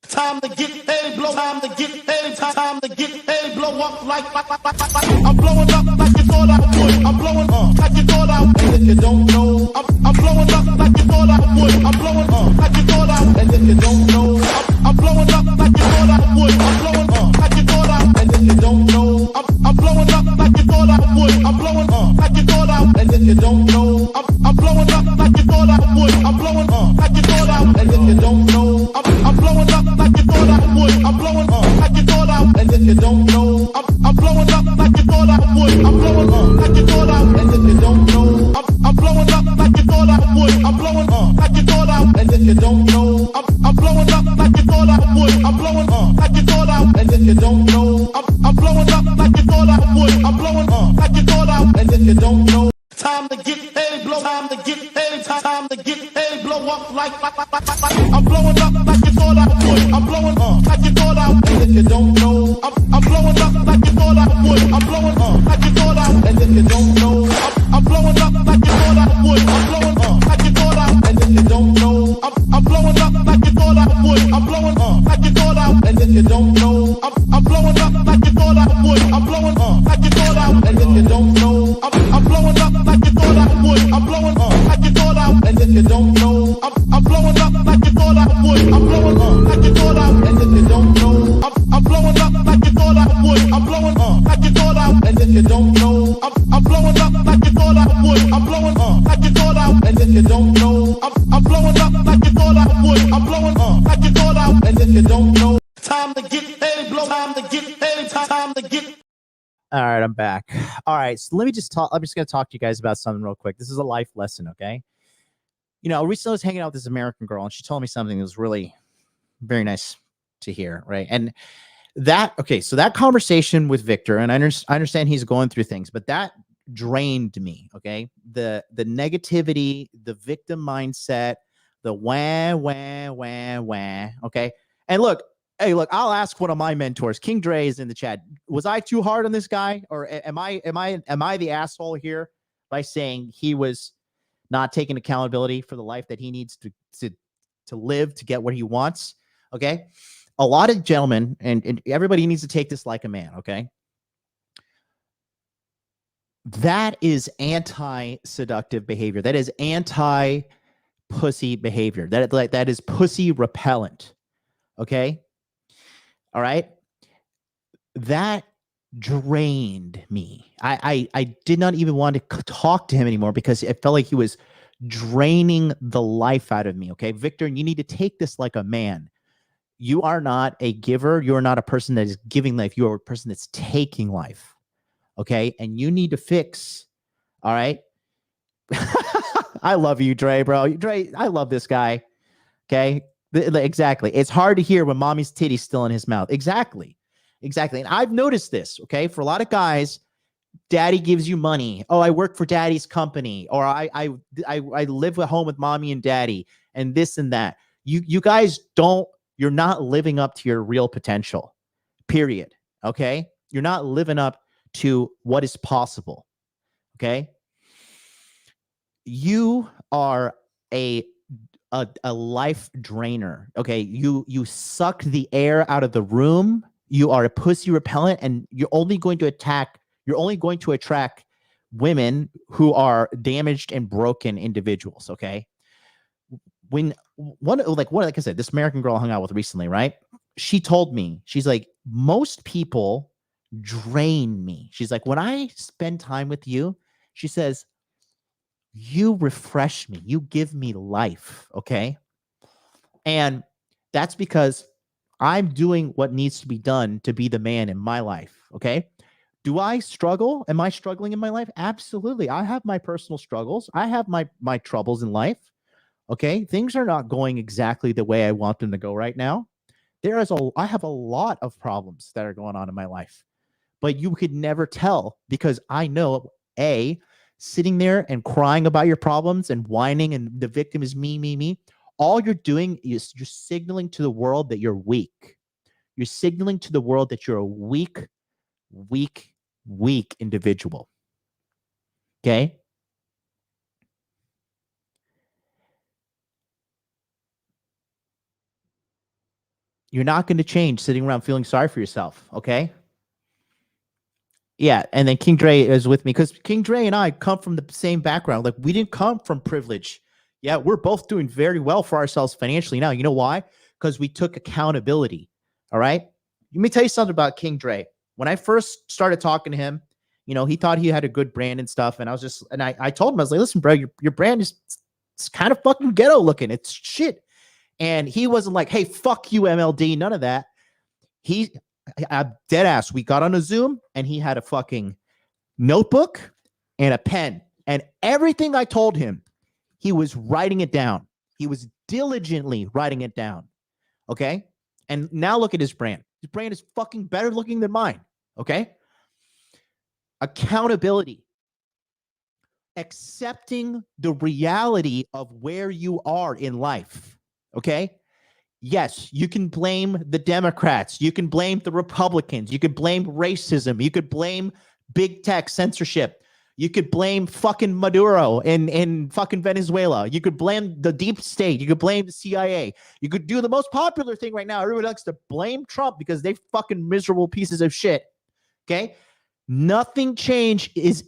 Time to get paid, blow. Time to get paid. Time to get paid, blow up like I'm blowing up like you thought I would. I'm blowing up like you thought I would. And if you don't know, I'm blowing up like you thought I would. I'm blowing up like you thought I would. And if you don't know, I'm blowing up like you thought I would. I'm blowing up like you thought I would. And if you don't know, I'm blowing up like you thought I would. I'm blowing up like you thought I would. And if you don't know, I'm blowing up like you thought I would. I'm blowing up like you thought I would. And if you don't know, I'm blowing up like you thought I would. I'm blowing up like you thought I would. And if you don't know, I'm blowing up like you thought I would. I'm blowing up like you thought I would. And if you don't know, I'm blowing up like you thought I would. I'm blowing up like you thought I would. And if you don't know, I'm blowing up like you thought I would. I'm blowing up like you thought I would. And if you don't know, I'm blowing up like you thought I would. I'm blowing up like you thought I would. And if you don't know, time to get paid, blow. Time to get paid. Time to get paid, blow up like I'm blowing up like you thought I would. I'm blowing up like you thought I would. And if you don't know, I'm blowing up like you thought I would. I'm blowing up like you thought I would. And if you don't know, I'm blowing up like you thought I would. I'm blowing up like you thought I would. And if you don't know, I'm blowing up like you thought I would. I'm blowing up like you thought I would. And if you don't know, I'm blowing up like you thought I would. I'm blowing up like you thought I would. And if you don't know, I'm blowing up like you thought I would. I'm blowing you don't know, I'm blowing up like you thought I would. I'm blowing up like you thought I would. And if you don't know, time to get paid, blow. Time to get paid. Time to get. All right, I'm back. All right, so let me just talk. I'm just going to talk to you guys about something real quick. This is a life lesson, okay? You know, recently I was hanging out with this American girl, and she told me something that was really very nice to hear, right? And so that conversation with Victor, and I understand he's going through things, but that drained me, okay? The negativity, the victim mindset, the wah, okay? And look, I'll ask one of my mentors. King Dre is in the chat. Was I too hard on this guy, or am I the asshole here by saying he was not taking accountability for the life that he needs to live to get what he wants? Okay, a lot of gentlemen and everybody needs to take this like a man. Okay, that is anti-seductive behavior. That is anti-pussy behavior. That is pussy repellent. Okay. All right. That drained me. I did not even want to talk to him anymore because it felt like he was draining the life out of me. Okay, Victor, you need to take this like a man. You are not a giver. You are not a person that is giving life. You are a person that's taking life. Okay, and you need to fix. All right. I love you, Dre, bro. Dre, I love this guy. Okay. Exactly. It's hard to hear when mommy's titty's still in his mouth. Exactly. And I've noticed this, okay? For a lot of guys, daddy gives you money. Oh, I work for daddy's company. Or I live at home with mommy and daddy and this and that. You guys you're not living up to your real potential, period, okay? You're not living up to what is possible, okay? You are a life drainer. Okay, you suck the air out of the room. You are a pussy repellent, and you're only going to attract women who are damaged and broken individuals. Okay, like I said, this American girl I hung out with recently, right? She told me, she's like, most people drain me. She's like, when I spend time with you, she says, you refresh me. You give me life. Okay. And that's because I'm doing what needs to be done to be the man in my life. Okay. Do I struggle? Am I struggling in my life? Absolutely. I have my personal struggles. I have my troubles in life. Okay. Things are not going exactly the way I want them to go right now. I have a lot of problems that are going on in my life, but you could never tell because I know sitting there and crying about your problems and whining and the victim is me. All you're doing is you're signaling to the world that you're weak. You're signaling to the world that you're a weak individual. Okay? You're not going to change sitting around feeling sorry for yourself. Okay? Yeah, and then King Dre is with me because King Dre and I come from the same background. Like, we didn't come from privilege. Yeah, we're both doing very well for ourselves financially now. You know why? Because we took accountability. All right? Let me tell you something about King Dre. When I first started talking to him, you know, he thought he had a good brand and stuff. And I told him, I was like, listen, bro, your brand is it's kind of fucking ghetto looking. It's shit. And he wasn't like, hey, fuck you, MLD. None of that. Dead ass. We got on a Zoom and he had a fucking notebook and a pen. And everything I told him, he was writing it down. He was diligently writing it down. Okay? And now look at his brand. His brand is fucking better looking than mine. Okay? Accountability. Accepting the reality of where you are in life. Okay? Yes, you can blame the Democrats. You can blame the Republicans. You could blame racism. You could blame big tech censorship. You could blame fucking Maduro in fucking Venezuela. You could blame the deep state. You could blame the CIA. You could do the most popular thing right now. Everybody likes to blame Trump because they fucking miserable pieces of shit. Okay? Nothing changes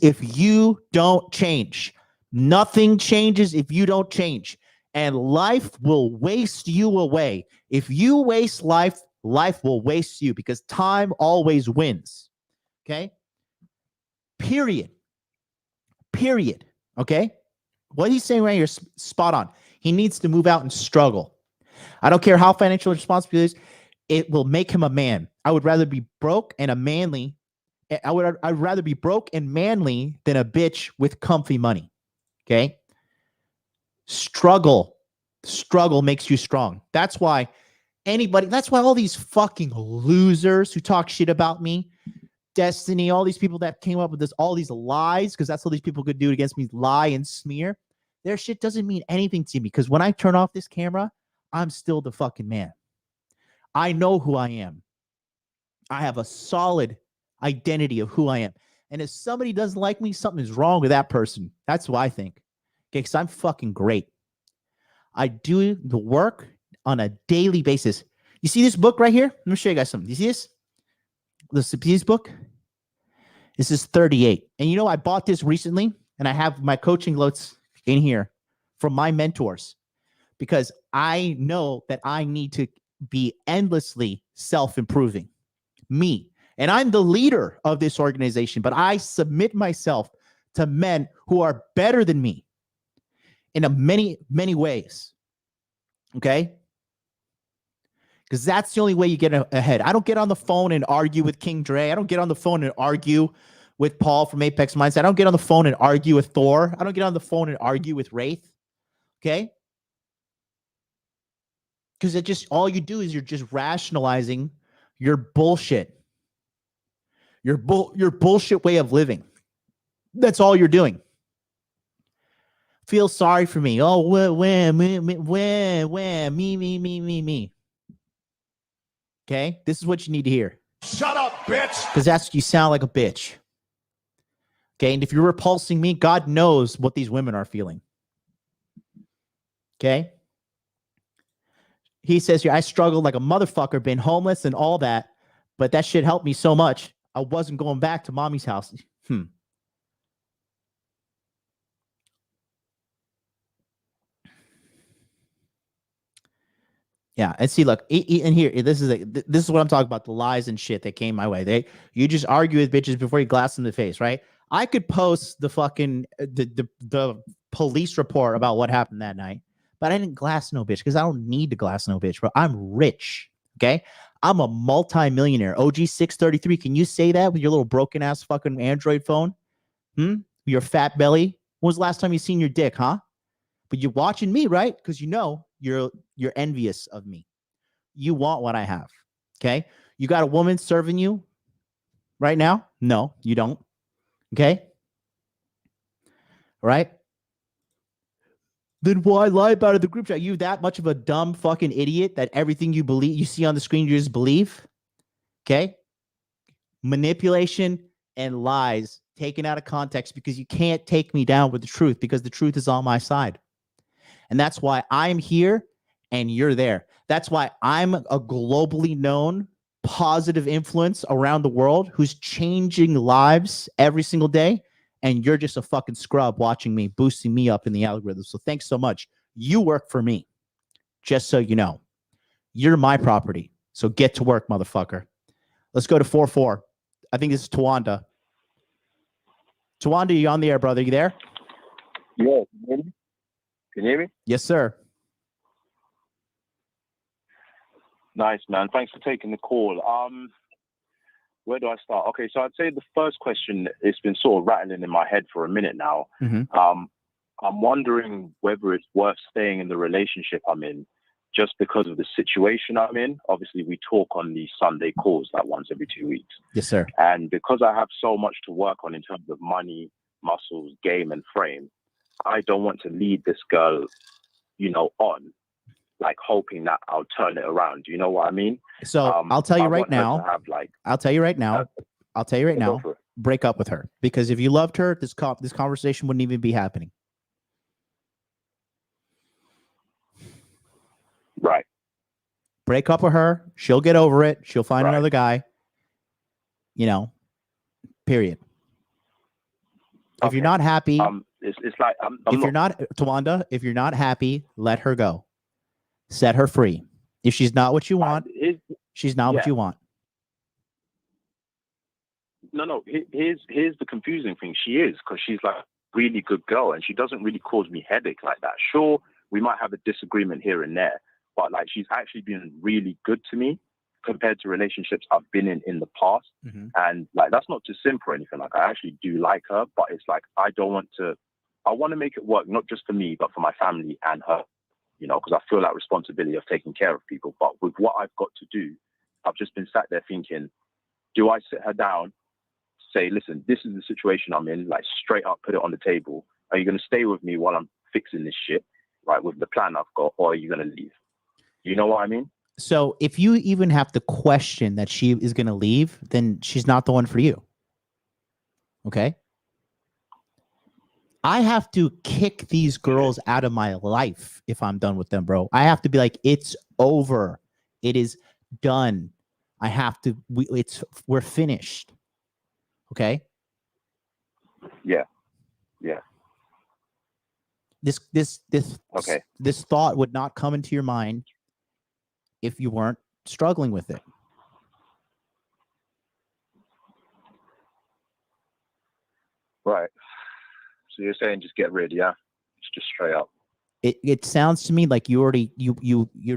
if you don't change. Nothing changes if you don't change. And life will waste you away. If you waste life, life will waste you because time always wins. Okay? Period. Okay? What he's saying right here is spot on. He needs to move out and struggle. I don't care how financially responsible he is. It will make him a man. I would rather be broke and I'd rather be broke and manly than a bitch with comfy money. Okay? Struggle makes you strong. That's why all these fucking losers who talk shit about me, Destiny, all these people that came up with all these lies, because that's all these people could do against me, lie and smear. Their shit doesn't mean anything to me, because when I turn off this camera, I'm still the fucking man. I know who I am. I have a solid identity of who I am. And if somebody doesn't like me, something is wrong with that person. That's what I think. Okay, because I'm fucking great. I do the work on a daily basis. You see this book right here? Let me show you guys something. You see this? This book? This is 38. And you know, I bought this recently, and I have my coaching notes in here from my mentors, because I know that I need to be endlessly self-improving. Me. And I'm the leader of this organization, but I submit myself to men who are better than me in many, many ways. Okay? Because that's the only way you get ahead. I don't get on the phone and argue with King Dre. I don't get on the phone and argue with Paul from Apex Mindset. I don't get on the phone and argue with Thor. I don't get on the phone and argue with Wraith. Okay? Because it just, all you do is you're just rationalizing your bullshit. Your bullshit way of living. That's all you're doing. Feel sorry for me. Oh, when, me. Okay? This is what you need to hear. Shut up, bitch. Because you sound like a bitch. Okay? And if you're repulsing me, God knows what these women are feeling. Okay? He says here, I struggled like a motherfucker, been homeless and all that, but that shit helped me so much. I wasn't going back to mommy's house. Yeah, and see, look, and here, this is what I'm talking about, the lies and shit that came my way. You just argue with bitches before you glass them in the face, right? I could post the fucking the police report about what happened that night, but I didn't glass no bitch because I don't need to glass no bitch, bro. I'm rich, okay? I'm a multi-millionaire. OG 633, can you say that with your little broken ass fucking Android phone? Your fat belly? When was the last time you seen your dick, huh? But you're watching me, right? Because you know you're envious of me. You want what I have. Okay? You got a woman serving you right now? No, you don't. Okay? All right? Then why lie about it in the group chat? You that much of a dumb fucking idiot that everything you believe, you see on the screen, you just believe? Okay? Manipulation and lies taken out of context, because you can't take me down with the truth, because the truth is on my side. And that's why I'm here and you're there. That's why I'm a globally known positive influence around the world who's changing lives every single day. And you're just a fucking scrub watching me, boosting me up in the algorithm. So thanks so much. You work for me. Just so you know. You're my property. So get to work, motherfucker. Let's go to 4-4. I think this is Tawanda. Tawanda, you on the air, brother? You there? Yeah. Can you hear me? Yes, sir. Nice, man. Thanks for taking the call. Where do I start? Okay, so I'd say the first question, it's been sort of rattling in my head for a minute now. I'm wondering whether it's worth staying in the relationship I'm in just because of the situation I'm in. Obviously, we talk on these Sunday calls like once every 2 weeks. Yes, sir. And because I have so much to work on in terms of money, muscles, game, and frame, I don't want to lead this girl, on, like hoping that I'll turn it around. Do you know what I mean? So I'll tell you right now. I'll tell you right now. Break up with her, because if you loved her, this conversation wouldn't even be happening. Right. Break up with her. She'll get over it. She'll find another guy. Period. Okay. If you're not happy, it's like Tawanda, if you're not happy, let her go. Set her free. If she's not what you want, she's not what you want. No. Here's the confusing thing. She is, because she's like really good girl, and she doesn't really cause me headache like that. Sure, we might have a disagreement here and there, but like she's actually been really good to me compared to relationships I've been in the past. And like, that's not to simp or anything. Like, I actually do like her, but it's like, I want to make it work, not just for me, but for my family and her, you know, because I feel that responsibility of taking care of people. But with what I've got to do, I've just been sat there thinking, do I sit her down, say, listen, this is the situation I'm in, like straight up put it on the table. Are you going to stay with me while I'm fixing this shit, right, with the plan I've got, or are you going to leave? You know what I mean? So if you even have to question that she is going to leave, then she's not the one for you. Okay? I have to kick these girls out of my life if I'm done with them, bro. I have to be like, it's over. It is done. I have to, we're finished. Okay? Yeah. Yeah. This thought would not come into your mind if you weren't struggling with it. Right. So you're saying just get rid, yeah? It's just straight up. It sounds to me like you're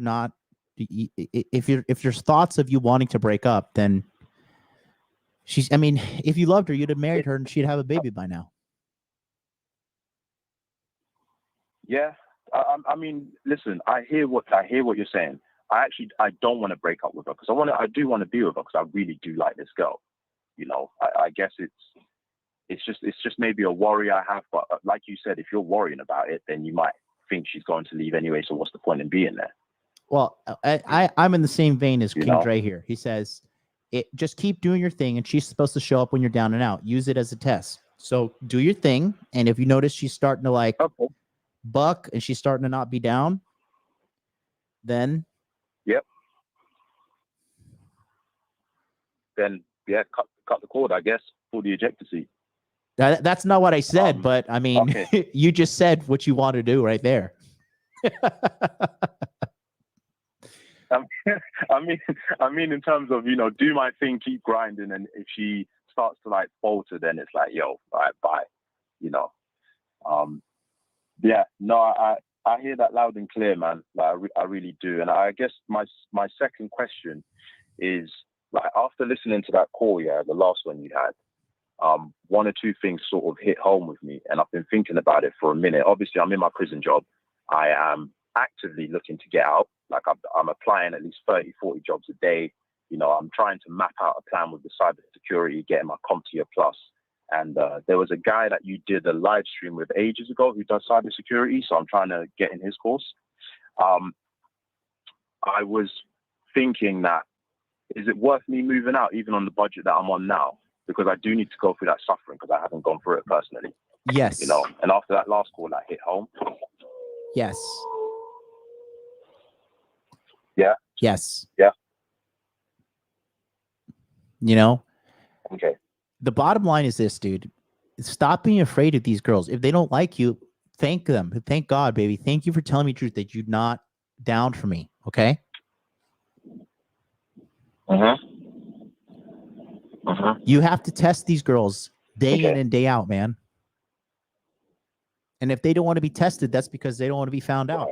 not. If your thoughts of you wanting to break up, then she's. I mean, if you loved her, you'd have married her and she'd have a baby by now. Yeah. I mean, listen. I hear what you're saying. I don't want to break up with her because I do want to be with her because I really do like this girl. You know, I guess it's just maybe a worry I have. But like you said, if you're worrying about it, then you might think she's going to leave anyway. So what's the point in being there? Well, I'm in the same vein as King Dre here. He says, just keep doing your thing, and she's supposed to show up when you're down and out. Use it as a test. So do your thing, and if you notice she's starting to like buck and she's starting to not be down, then then yeah, cut the cord, I guess, pull the ejector seat. That's not what I said, but I mean, okay. You just said what you want to do right there. I mean, in terms of, you know, do my thing, keep grinding, and if she starts to like falter, then it's like, yo, all right, bye, you know. Yeah, no, I hear that loud and clear, man. Like, I really do, and I guess my second question is, like, after listening to that call, the last one you had, one or two things sort of hit home with me, and I've been thinking about it for a minute. Obviously, I'm in my prison job. I am actively looking to get out. Like, I'm applying at least 30, 40 jobs a day. You know, I'm trying to map out a plan with the cybersecurity, getting my CompTIA Plus. And there was a guy that you did a live stream with ages ago who does cybersecurity, so I'm trying to get in his course. I was thinking that, is it worth me moving out even on the budget that I'm on now? Because I do need to go through that suffering because I haven't gone through it personally. Yes. You know, and after that last call, that hit home. Yes. Yeah. Yes. Yeah. You know? Okay. The bottom line is this, dude. Stop being afraid of these girls. If they don't like you, thank them. Thank God, baby. Thank you for telling me the truth that you're not down for me. Okay? You have to test these girls day in and day out, man. And if they don't want to be tested, that's because they don't want to be found out.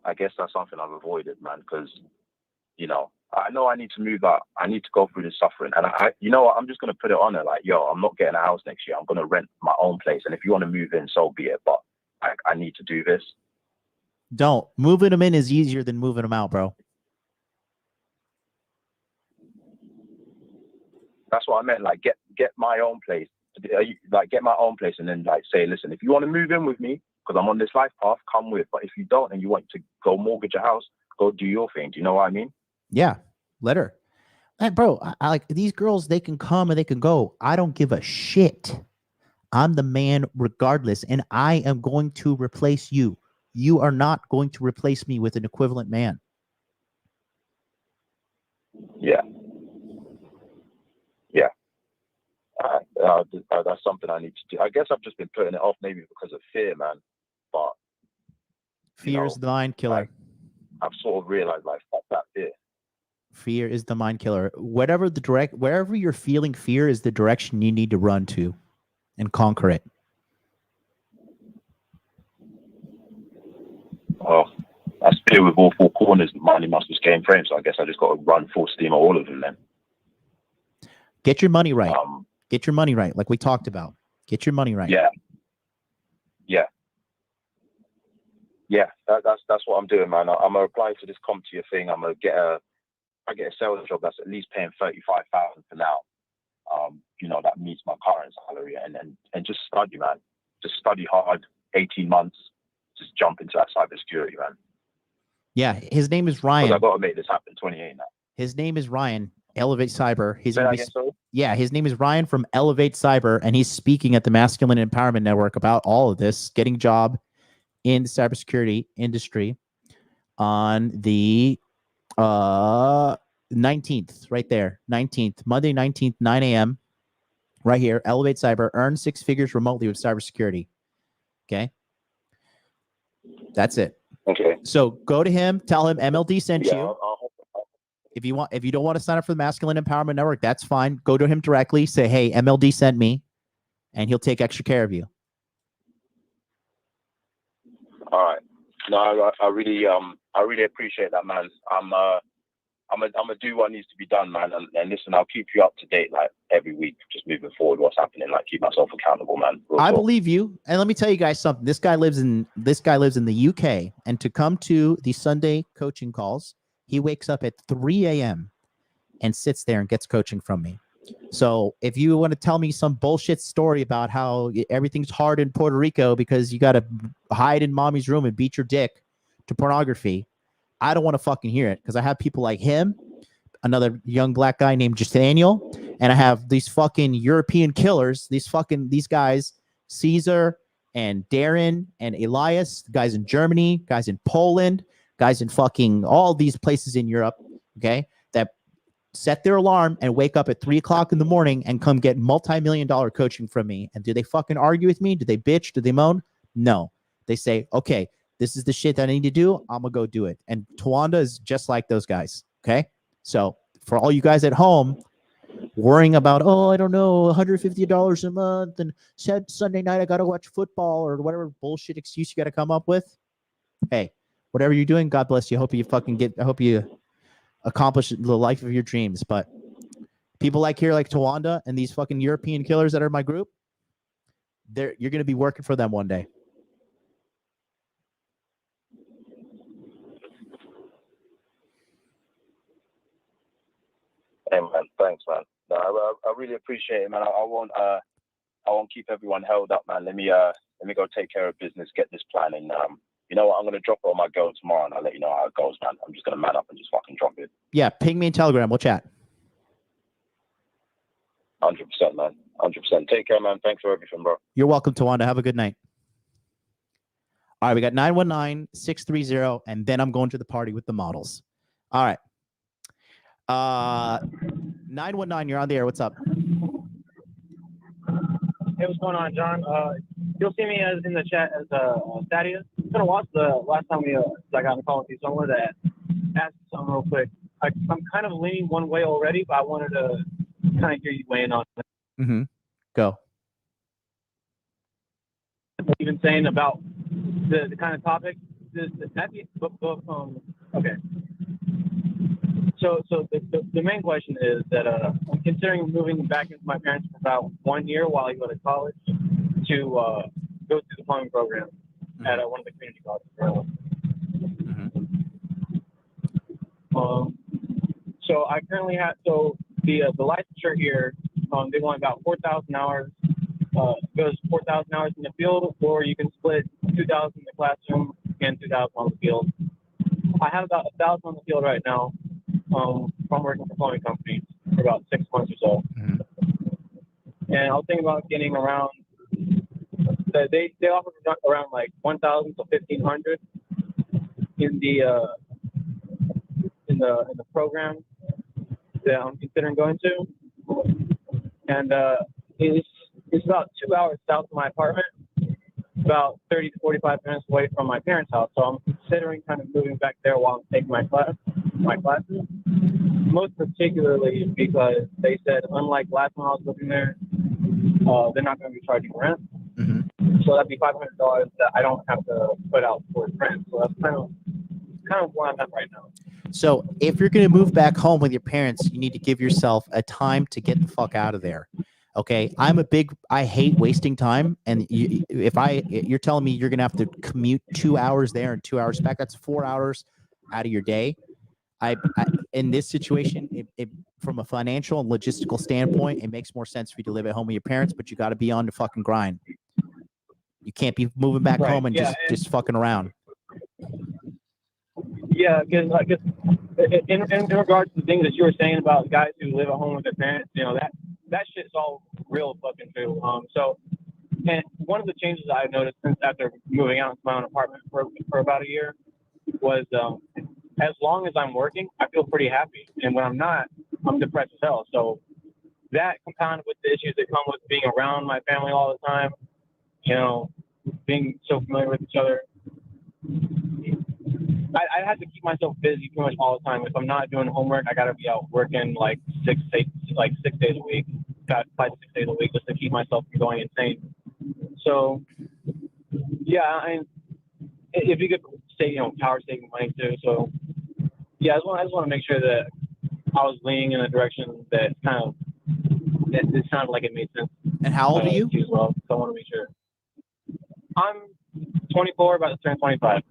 I guess that's something I've avoided, man, because, you know I need to move out. I need to go through the suffering. And you know what? I'm just going to put it on her like, yo, I'm not getting a house next year. I'm going to rent my own place. And if you want to move in, so be it. But I need to do this. Don't. Moving them in is easier than moving them out, bro. That's what I meant. Like, get my own place. Like, get my own place and then, like, say, listen, if you want to move in with me, because I'm on this life path, come with. But if you don't and you want to go mortgage a house, go do your thing. Do you know what I mean? Yeah. Let her. Hey, bro, I like these girls. They can come and they can go. I don't give a shit. I'm the man regardless. And I am going to replace you. You are not going to replace me with an equivalent man. Yeah. Yeah. That's something I need to do. I guess I've just been putting it off maybe because of fear, man. But fear is the mind killer. I've sort of realized, like, fuck that fear. Fear is the mind killer. Wherever you're feeling fear is the direction you need to run to and conquer it. Oh, that's fear with all four corners, money muscles, game frame. So I guess I just got to run full steam at all of them then. Get your money right. Get your money right, like we talked about. Get your money right. Yeah. That's what I'm doing, man. I'm gonna apply for this CompTIA thing. I'm gonna get a sales job that's at least paying 35,000 for now. That meets my current salary, and just study, man. Just study hard. 18 months. Just jump into that cybersecurity, man. Yeah, his name is Ryan. I got to make this happen. 28 now. His name is Ryan. Elevate Cyber. So? Yeah, his name is Ryan from Elevate Cyber, and he's speaking at the Masculine Empowerment Network about all of this, getting job in the cybersecurity industry on the 19th, right there. 19th, Monday 19th, 9 a.m. right here. Elevate Cyber. Earn 6 figures remotely with cybersecurity. Okay. That's it. Okay. So go to him, tell him MLD sent you. I'll If you don't want to sign up for the Masculine Empowerment Network, that's fine. Go to him directly. Say, hey, MLD sent me, and he'll take extra care of you. All right. No, I really appreciate that, man. I'm gonna do what needs to be done, man. And listen, I'll keep you up to date like every week, just moving forward, what's happening. Like keep myself accountable, man. I believe you. And let me tell you guys something. This guy lives in the UK, and to come to the Sunday coaching calls, he wakes up at 3 a.m. and sits there and gets coaching from me. So if you want to tell me some bullshit story about how everything's hard in Puerto Rico because you got to hide in mommy's room and beat your dick to pornography, I don't want to fucking hear it, because I have people like him, another young black guy named Nathaniel, and I have these fucking European killers, these guys, Caesar and Darren and Elias, guys in Germany, guys in Poland, guys in fucking all these places in Europe, okay, that set their alarm and wake up at 3 o'clock in the morning and come get multi-million-dollar coaching from me. And do they fucking argue with me? Do they bitch? Do they moan? No. They say, okay, this is the shit that I need to do. I'm going to go do it. And Tawanda is just like those guys, okay? So for all you guys at home worrying about, I don't know, $150 a month and said Sunday night I got to watch football or whatever bullshit excuse you got to come up with, hey, whatever you're doing, God bless you. I hope you accomplish the life of your dreams. But people like Tawanda and these fucking European killers that are in my group, you're going to be working for them one day. Hey, man. Thanks, man. No, I really appreciate it, man. I won't keep everyone held up, man. Let me go take care of business, get this plan, and you know what? I'm gonna drop it on my girl tomorrow, and I'll let you know how it goes, man. I'm just gonna man up and just fucking drop it. Yeah, ping me in Telegram. We'll chat. 100%, man. 100%. Take care, man. Thanks for everything, bro. You're welcome, Tawanda. Have a good night. All right, we got 919-630, and then I'm going to the party with the models. All right. 919, you're on the air. What's up? Hey, what's going on, John? You'll see me as in the chat as Thaddeus. I'm gonna watch the last time I got on the call with you, so I wanted to ask you something real quick. I'm kind of leaning one way already, but I wanted to kind of hear you weigh in on it. Mm-hmm. Go. Even saying about the kind of topic. Okay. So the main question is that I'm considering moving back into my parents for about 1 year while I go to college to go through the plumbing program at one of the community colleges. So I currently have the licensure here. They want about 4,000 hours. Goes 4,000 hours in the field, or you can split 2,000 in the classroom and 2,000 on the field. I have about 1,000 on the field right now. From working for plumbing companies for about 6 months or so. And I was thinking about getting around, they offer around like 1,000 to 1,500 in the program that I'm considering going to. And it's about 2 hours south of my apartment, about 30 to 45 minutes away from my parents' house. So I'm considering kind of moving back there while I'm taking my classes. most particularly because they said, unlike last time I was living there, they're not going to be charging rent. So that'd be $500 that I don't have to put out for rent. So that's kind of where I'm at right now. So if you're going to move back home with your parents, you need to give yourself a time to get the fuck out of there. Okay. I hate wasting time. And you're telling me you're going to have to commute 2 hours there and 2 hours back. That's 4 hours out of your day. In this situation, from a financial and logistical standpoint, it makes more sense for you to live at home with your parents, but you got to be on the fucking grind. You can't be moving back home and just fucking around. Yeah, because I guess in regards to the things that you were saying about guys who live at home with their parents, that shit's all real fucking true. And one of the changes I've noticed since after moving out into my own apartment for about a year was as long as I'm working, I feel pretty happy, and when I'm not, I'm depressed as hell. So that compounded with the issues that come with being around my family all the time, being so familiar with each other. I have to keep myself busy pretty much all the time. If I'm not doing homework, I gotta be out working like 6 days a week, 5 to 6 days a week, just to keep myself from going insane. So, yeah, if you could say, power saving money too. So, yeah, I just want to make sure that I was leaning in a direction that it sounded like it made sense. And how old are you? As well. So I want to make sure. I'm 24, about to turn 25.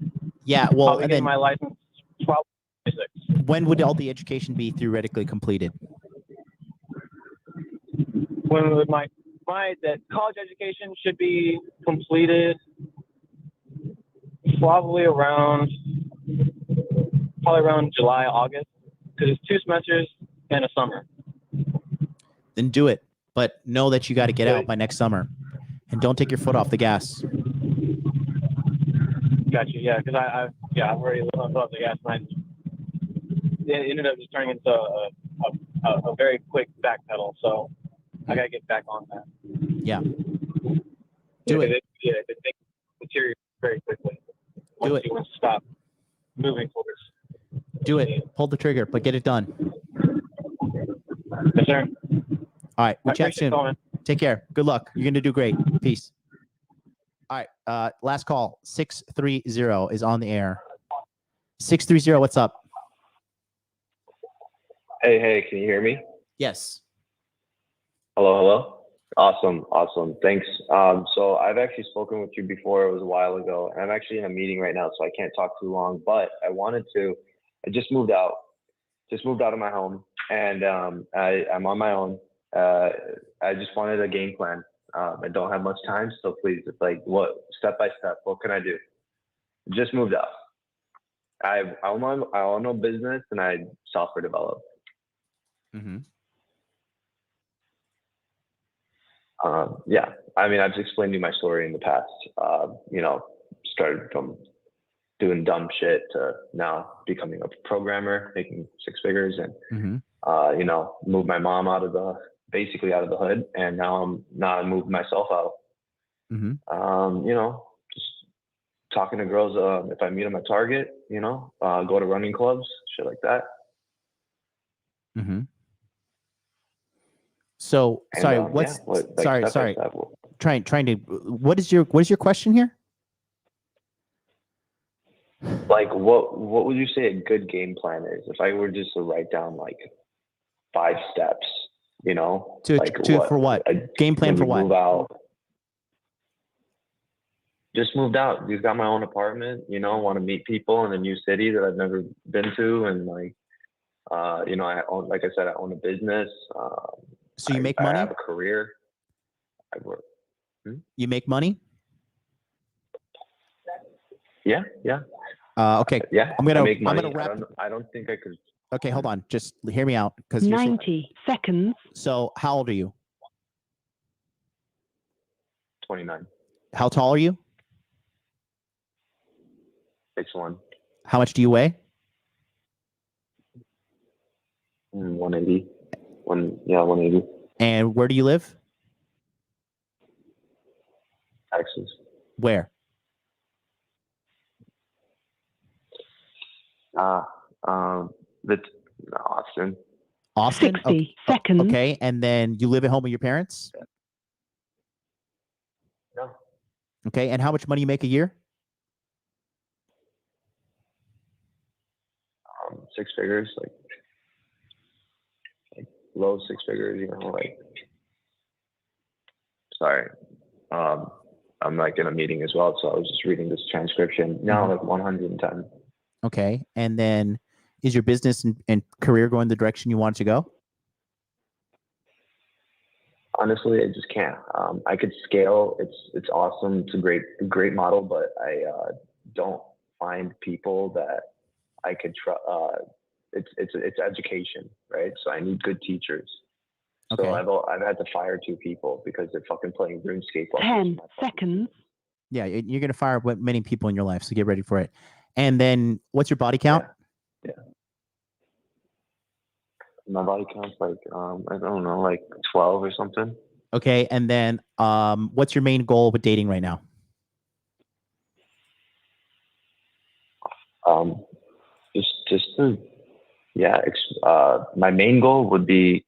Yeah, well, I'll be getting my license 12/26. When would all the education be theoretically completed? When would my college education should be completed? Probably around July, August, because it's 2 semesters and a summer. Then do it, but know that you got to get out by next summer, and don't take your foot off the gas. Gotcha. Yeah, because I've already lit my foot off the gas, and it ended up just turning into a very quick back pedal. So I gotta get back on that. Yeah. Do it. The thing deteriorates very quickly. Do it. You want to stop moving forwards. Do it. Pull the trigger, but get it done. Yes, sir. All right. We'll chat soon. Take care. Good luck. You're gonna do great. Peace. All right. Last call. 630 is on the air. 630. What's up? Hey. Can you hear me? Yes. Hello. Awesome. Thanks. So I've actually spoken with you before. It was a while ago. I'm actually in a meeting right now, so I can't talk too long. But I just moved out of my home, and I'm on my own. I just wanted a game plan. I don't have much time, so please, it's like, what, step by step, what can I do? Just moved out. I own no business, and I software develop. Mm-hmm. Yeah, I've explained to you my story in the past. Started from doing dumb shit to now becoming a programmer, making 6 figures, and moved my mom basically out of the hood, and now I moved myself out. Mm-hmm. Just talking to girls. If I meet them at Target, go to running clubs, shit like that. Mm-hmm. So sorry, sorry. Trying to. What is your question here? Like, what would you say a good game plan is? If I were just to write down like 5 steps, for what? A game plan for what? Move out. Just moved out. Just got my own apartment. Want to meet people in a new city that I've never been to, and I own, like I said, I own a business. So you make money? I have a career. I work. You make money? Yeah. Okay. Yeah. I'm gonna wrap. I don't think I could. Okay, hold on. Just hear me out, because 90 seconds. So how old are you? 29. How tall are you? 6'1". How much do you weigh? 180. 180. And where do you live? Texas. Where? Austin. Austin? 60 seconds. Okay, and then you live at home with your parents? No. Okay, and how much money you make a year? 6 figures, like low 6 figures, you know, like. Sorry, I'm like in a meeting as well, so I was just reading this transcription. Now, like 110. Okay, and then is your business and career going the direction you want it to go? Honestly, I just can't. I could scale. It's awesome. It's a great model, but I don't find people that I could trust. It's education, right? So I need good teachers. Okay. So I've had to fire 2 people because they're fucking playing RuneScape. 10 seconds. Yeah, you're gonna fire many people in your life, so get ready for it. And then, what's your body count? Yeah. My body count's like I don't know, like 12 or something. Okay, and then what's your main goal with dating right now? My main goal would be,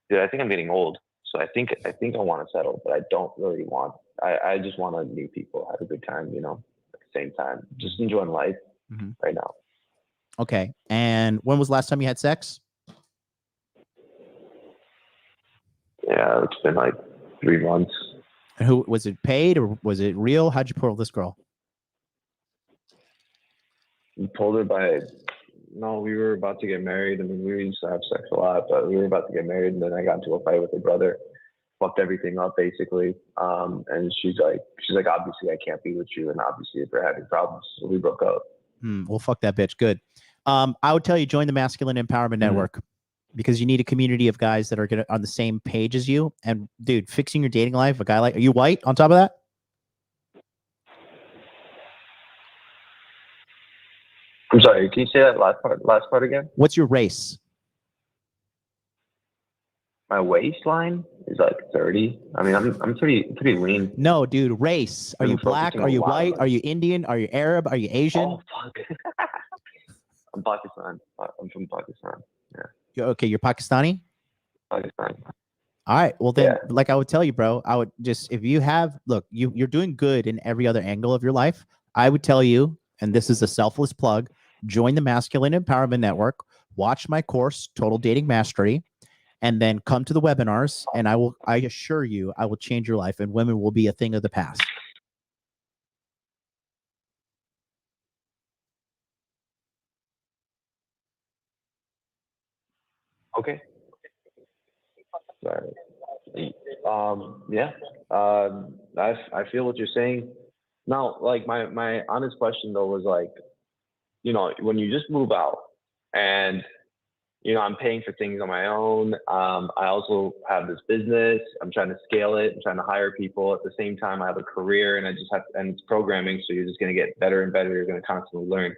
dude, I think I'm getting old, so I think I want to settle, but I don't really want. I just want to meet people, have a good time, you know, at the same time, just enjoying life right now. Okay, and when was the last time you had sex? Yeah, it's been like 3 months. And who was it? Paid or was it real? How'd you pull this girl? We pulled her by. No, we were about to get married. I mean, we used to have sex a lot, but we were about to get married, and then I got into a fight with her brother, fucked everything up basically. And she's like, obviously I can't be with you, and obviously if we're having problems, so we broke up. Well, fuck that bitch. Good. I would tell you join the Masculine Empowerment Network because you need a community of guys that are on the same page as you. And dude, fixing your dating life, a guy like, are you white on top of that? I'm sorry, can you say that last part again? What's your race? My waistline is like 30. I mean, I'm pretty lean. No, dude, race. Are you black? Are you white? Are you Indian? Are you Arab? Are you Asian? Oh, fuck. I'm Pakistan. I'm from Pakistan. Yeah. Okay, you're Pakistani? Pakistan. All right. Well, then, like I would tell you, bro, I would just, if you have, look, you're doing good in every other angle of your life. I would tell you, and this is a selfless plug, join the Masculine Empowerment Network, watch my course, Total Dating Mastery, and then come to the webinars, and I assure you, I will change your life, and women will be a thing of the past. Okay. Sorry. Yeah. I feel what you're saying. Now, like my honest question though was like, you know, when you just move out and, you know, I'm paying for things on my own. I also have this business. I'm trying to scale it. I'm trying to hire people. At the same time, I have a career and and it's programming. So you're just going to get better and better. You're going to constantly learn.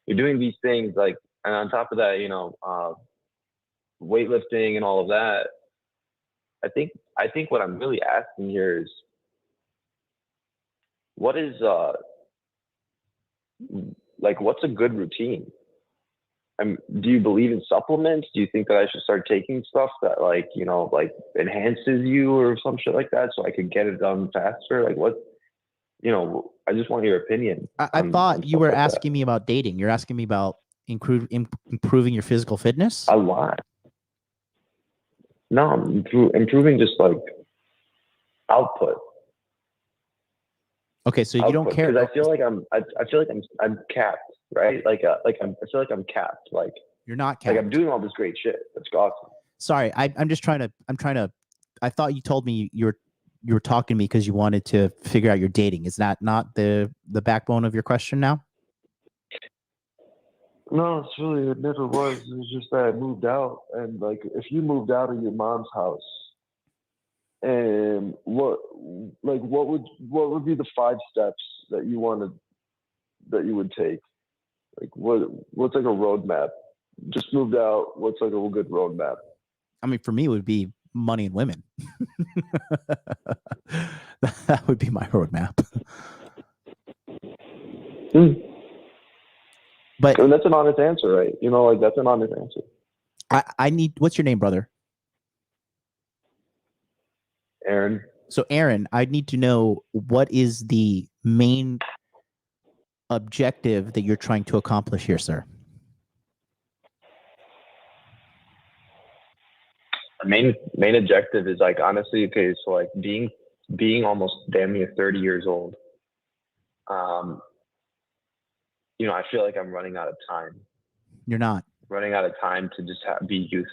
You're doing these things like, and on top of that, you know, weightlifting and all of that. I think what I'm really asking here is, what is, like, what's a good routine? Do you believe in supplements? Do you think that I should start taking stuff that, like, you know, like enhances you or some shit like that so I could get it done faster? Like, what, you know, I just want your opinion. I thought you were asking me about dating. You're asking me about improving your physical fitness? A lot. No, improving just like output. Okay, so you don't care. Because I feel like I'm capped, right? I feel like I'm capped. Like you're not capped. Like I'm doing all this great shit. That's awesome. Sorry, I'm trying to. I thought you told me you were talking to me because you wanted to figure out your dating. Is that not the backbone of your question now? No, it's really, it never was. It was just that I moved out, and like if you moved out of your mom's house, and what would be the 5 steps that you would take? Like what's like a roadmap? Just moved out. What's like a good roadmap? I mean, for me, it would be money and women. That would be my roadmap. But and that's an honest answer, right? You know, like that's an honest answer. I need, what's your name, brother? Aaron. So Aaron, I need to know what is the main objective that you're trying to accomplish here, sir? The main objective is like, honestly, okay, so like being almost damn near 30 years old, you know, I feel like I'm running out of time. You're not. Running out of time to just be youth.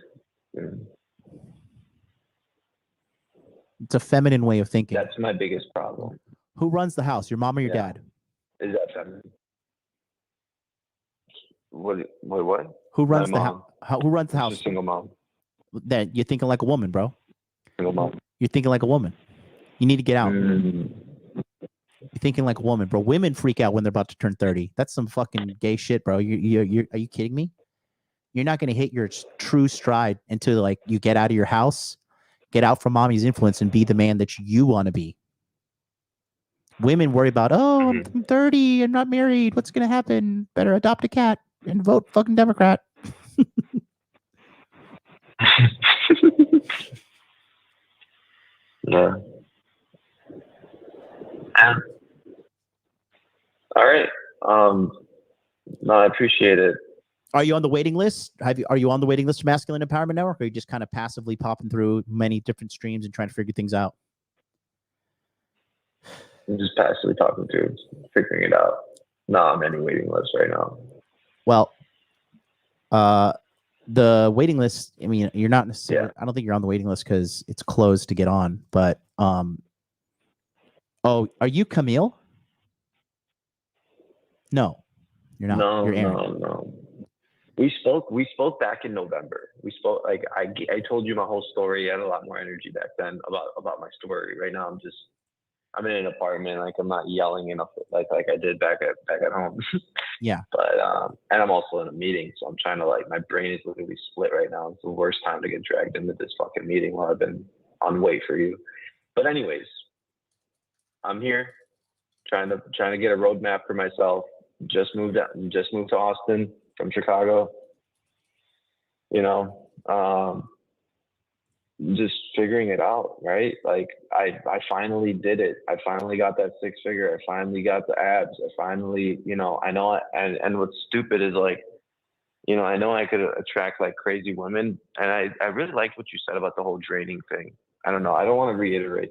It's a feminine way of thinking. That's my biggest problem. Who runs the house, your mom or your dad? Is that feminine? What? Who runs the house? Who runs the house? Just a single mom. Then you're thinking like a woman, bro. Single mom. You're thinking like a woman. You need to get out. You're thinking like a woman, bro. Women freak out when they're about to turn 30. That's some fucking gay shit, bro. Are you kidding me? You're not going to hit your true stride until like you get out of your house, get out from mommy's influence, and be the man that you want to be. Women worry about, oh, I'm 30 and not married. What's going to happen? Better adopt a cat and vote fucking Democrat. Yeah. All right. No, I appreciate it. Are you on the waiting list? Are you on the waiting list for Masculine Empowerment Network? Or are you just kind of passively popping through many different streams and trying to figure things out? I'm just passively talking through, figuring it out. No, I'm on any waiting list right now. Well, the waiting list, I mean, you're not necessarily, I don't think you're on the waiting list because it's closed to get on, but, oh, are you Camille? No, you're not. No, you're Aaron. No. We spoke back in November. We spoke, like, I told you my whole story. I had a lot more energy back then about my story. Right now, I'm in an apartment. Like, I'm not yelling enough like I did back at home. Yeah. But and I'm also in a meeting, so I'm trying to, like, my brain is literally split right now. It's the worst time to get dragged into this fucking meeting while I've been on wait for you. But anyways, I'm here trying to get a roadmap for myself. Just moved to Austin from Chicago. You know, just figuring it out, right? Like I finally did it. I finally got that 6-figure. I finally got the abs. I finally, you know, I know. And what's stupid is, like, you know, I know I could attract like crazy women, and I really like what you said about the whole draining thing. I don't know. I don't want to reiterate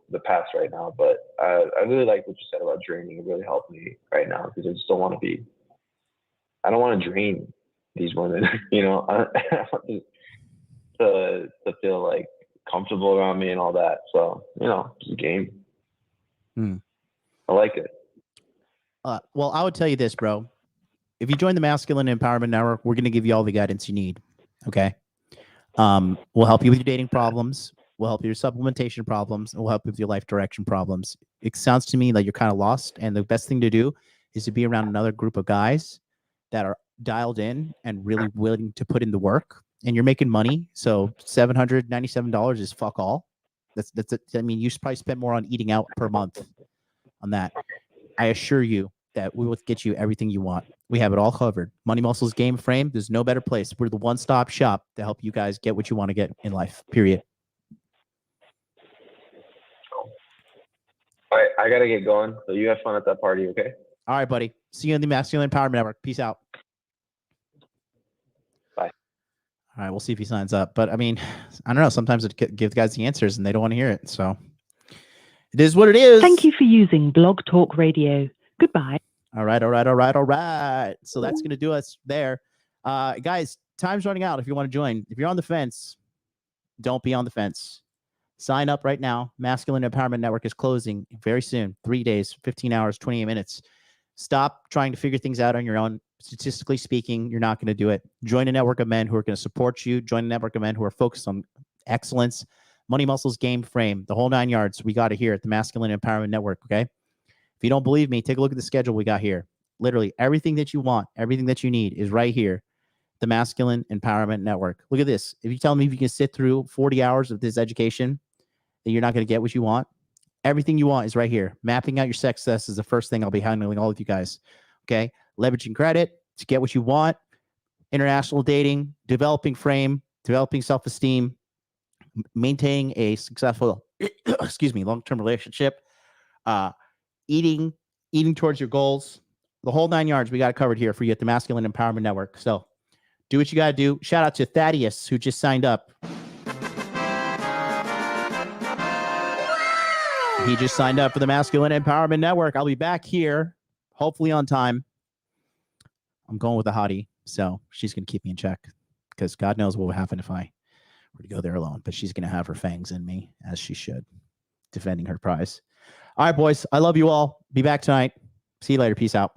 the past right now, but I really like what you said about draining. It really helped me right now because I just don't want to I don't want to drain these women, you know. I want to feel like comfortable around me and all that. So, you know, it's a game. I like it. Well, I would tell you this, bro. If you join the Masculine Empowerment Network, we're going to give you all the guidance you need. Okay. We'll help you with your dating problems. We'll help you with your supplementation problems. And we'll help you with your life direction problems. It sounds to me like you're kind of lost. And the best thing to do is to be around another group of guys that are dialed in and really willing to put in the work. And you're making money. So $797 is fuck all. That's it. I mean, you probably spend more on eating out per month on that. I assure you that we will get you everything you want. We have it all covered. Money Muscles Game Frame. There's no better place. We're the one-stop shop to help you guys get what you want to get in life, period. All right, I got to get going. So you have fun at that party, okay? All right, buddy. See you in the Masculine Empowerment Network. Peace out. Bye. All right, we'll see if he signs up. But, I mean, I don't know. Sometimes it give guys the answers, and they don't want to hear it. So it is what it is. Thank you for using Blog Talk Radio. Goodbye. All right. So that's going to do us there. Guys, time's running out if you want to join. If you're on the fence, don't be on the fence. Sign up right now. Masculine Empowerment Network is closing very soon. 3 days, 15 hours, 28 minutes. Stop trying to figure things out on your own. Statistically speaking, you're not going to do it. Join a network of men who are going to support you. Join a network of men who are focused on excellence. Money Muscles Game Frame, the whole 9 yards. We got it here at the Masculine Empowerment Network, okay? If you don't believe me, take a look at the schedule we got here. Literally, everything that you want, everything that you need is right here. The Masculine Empowerment Network. Look at this. If you tell me if you can sit through 40 hours of this education, that you're not going to get what you want, everything you want is right here. Mapping out your success is the first thing I'll be handling all of you guys. Okay? Leveraging credit to get what you want. international dating, developing frame, developing self-esteem, maintaining a successful, long-term relationship, eating towards your goals, the whole 9 yards. We got it covered here for you at the Masculine Empowerment Network. So do what you got to do. Shout out to Thaddeus, who just signed up. He just signed up for the Masculine Empowerment Network. I'll be back here, hopefully on time. I'm going with a hottie, so she's going to keep me in check because God knows what would happen if I were to go there alone. But she's going to have her fangs in me, as she should, defending her prize. All right, boys. I love you all. Be back tonight. See you later. Peace out.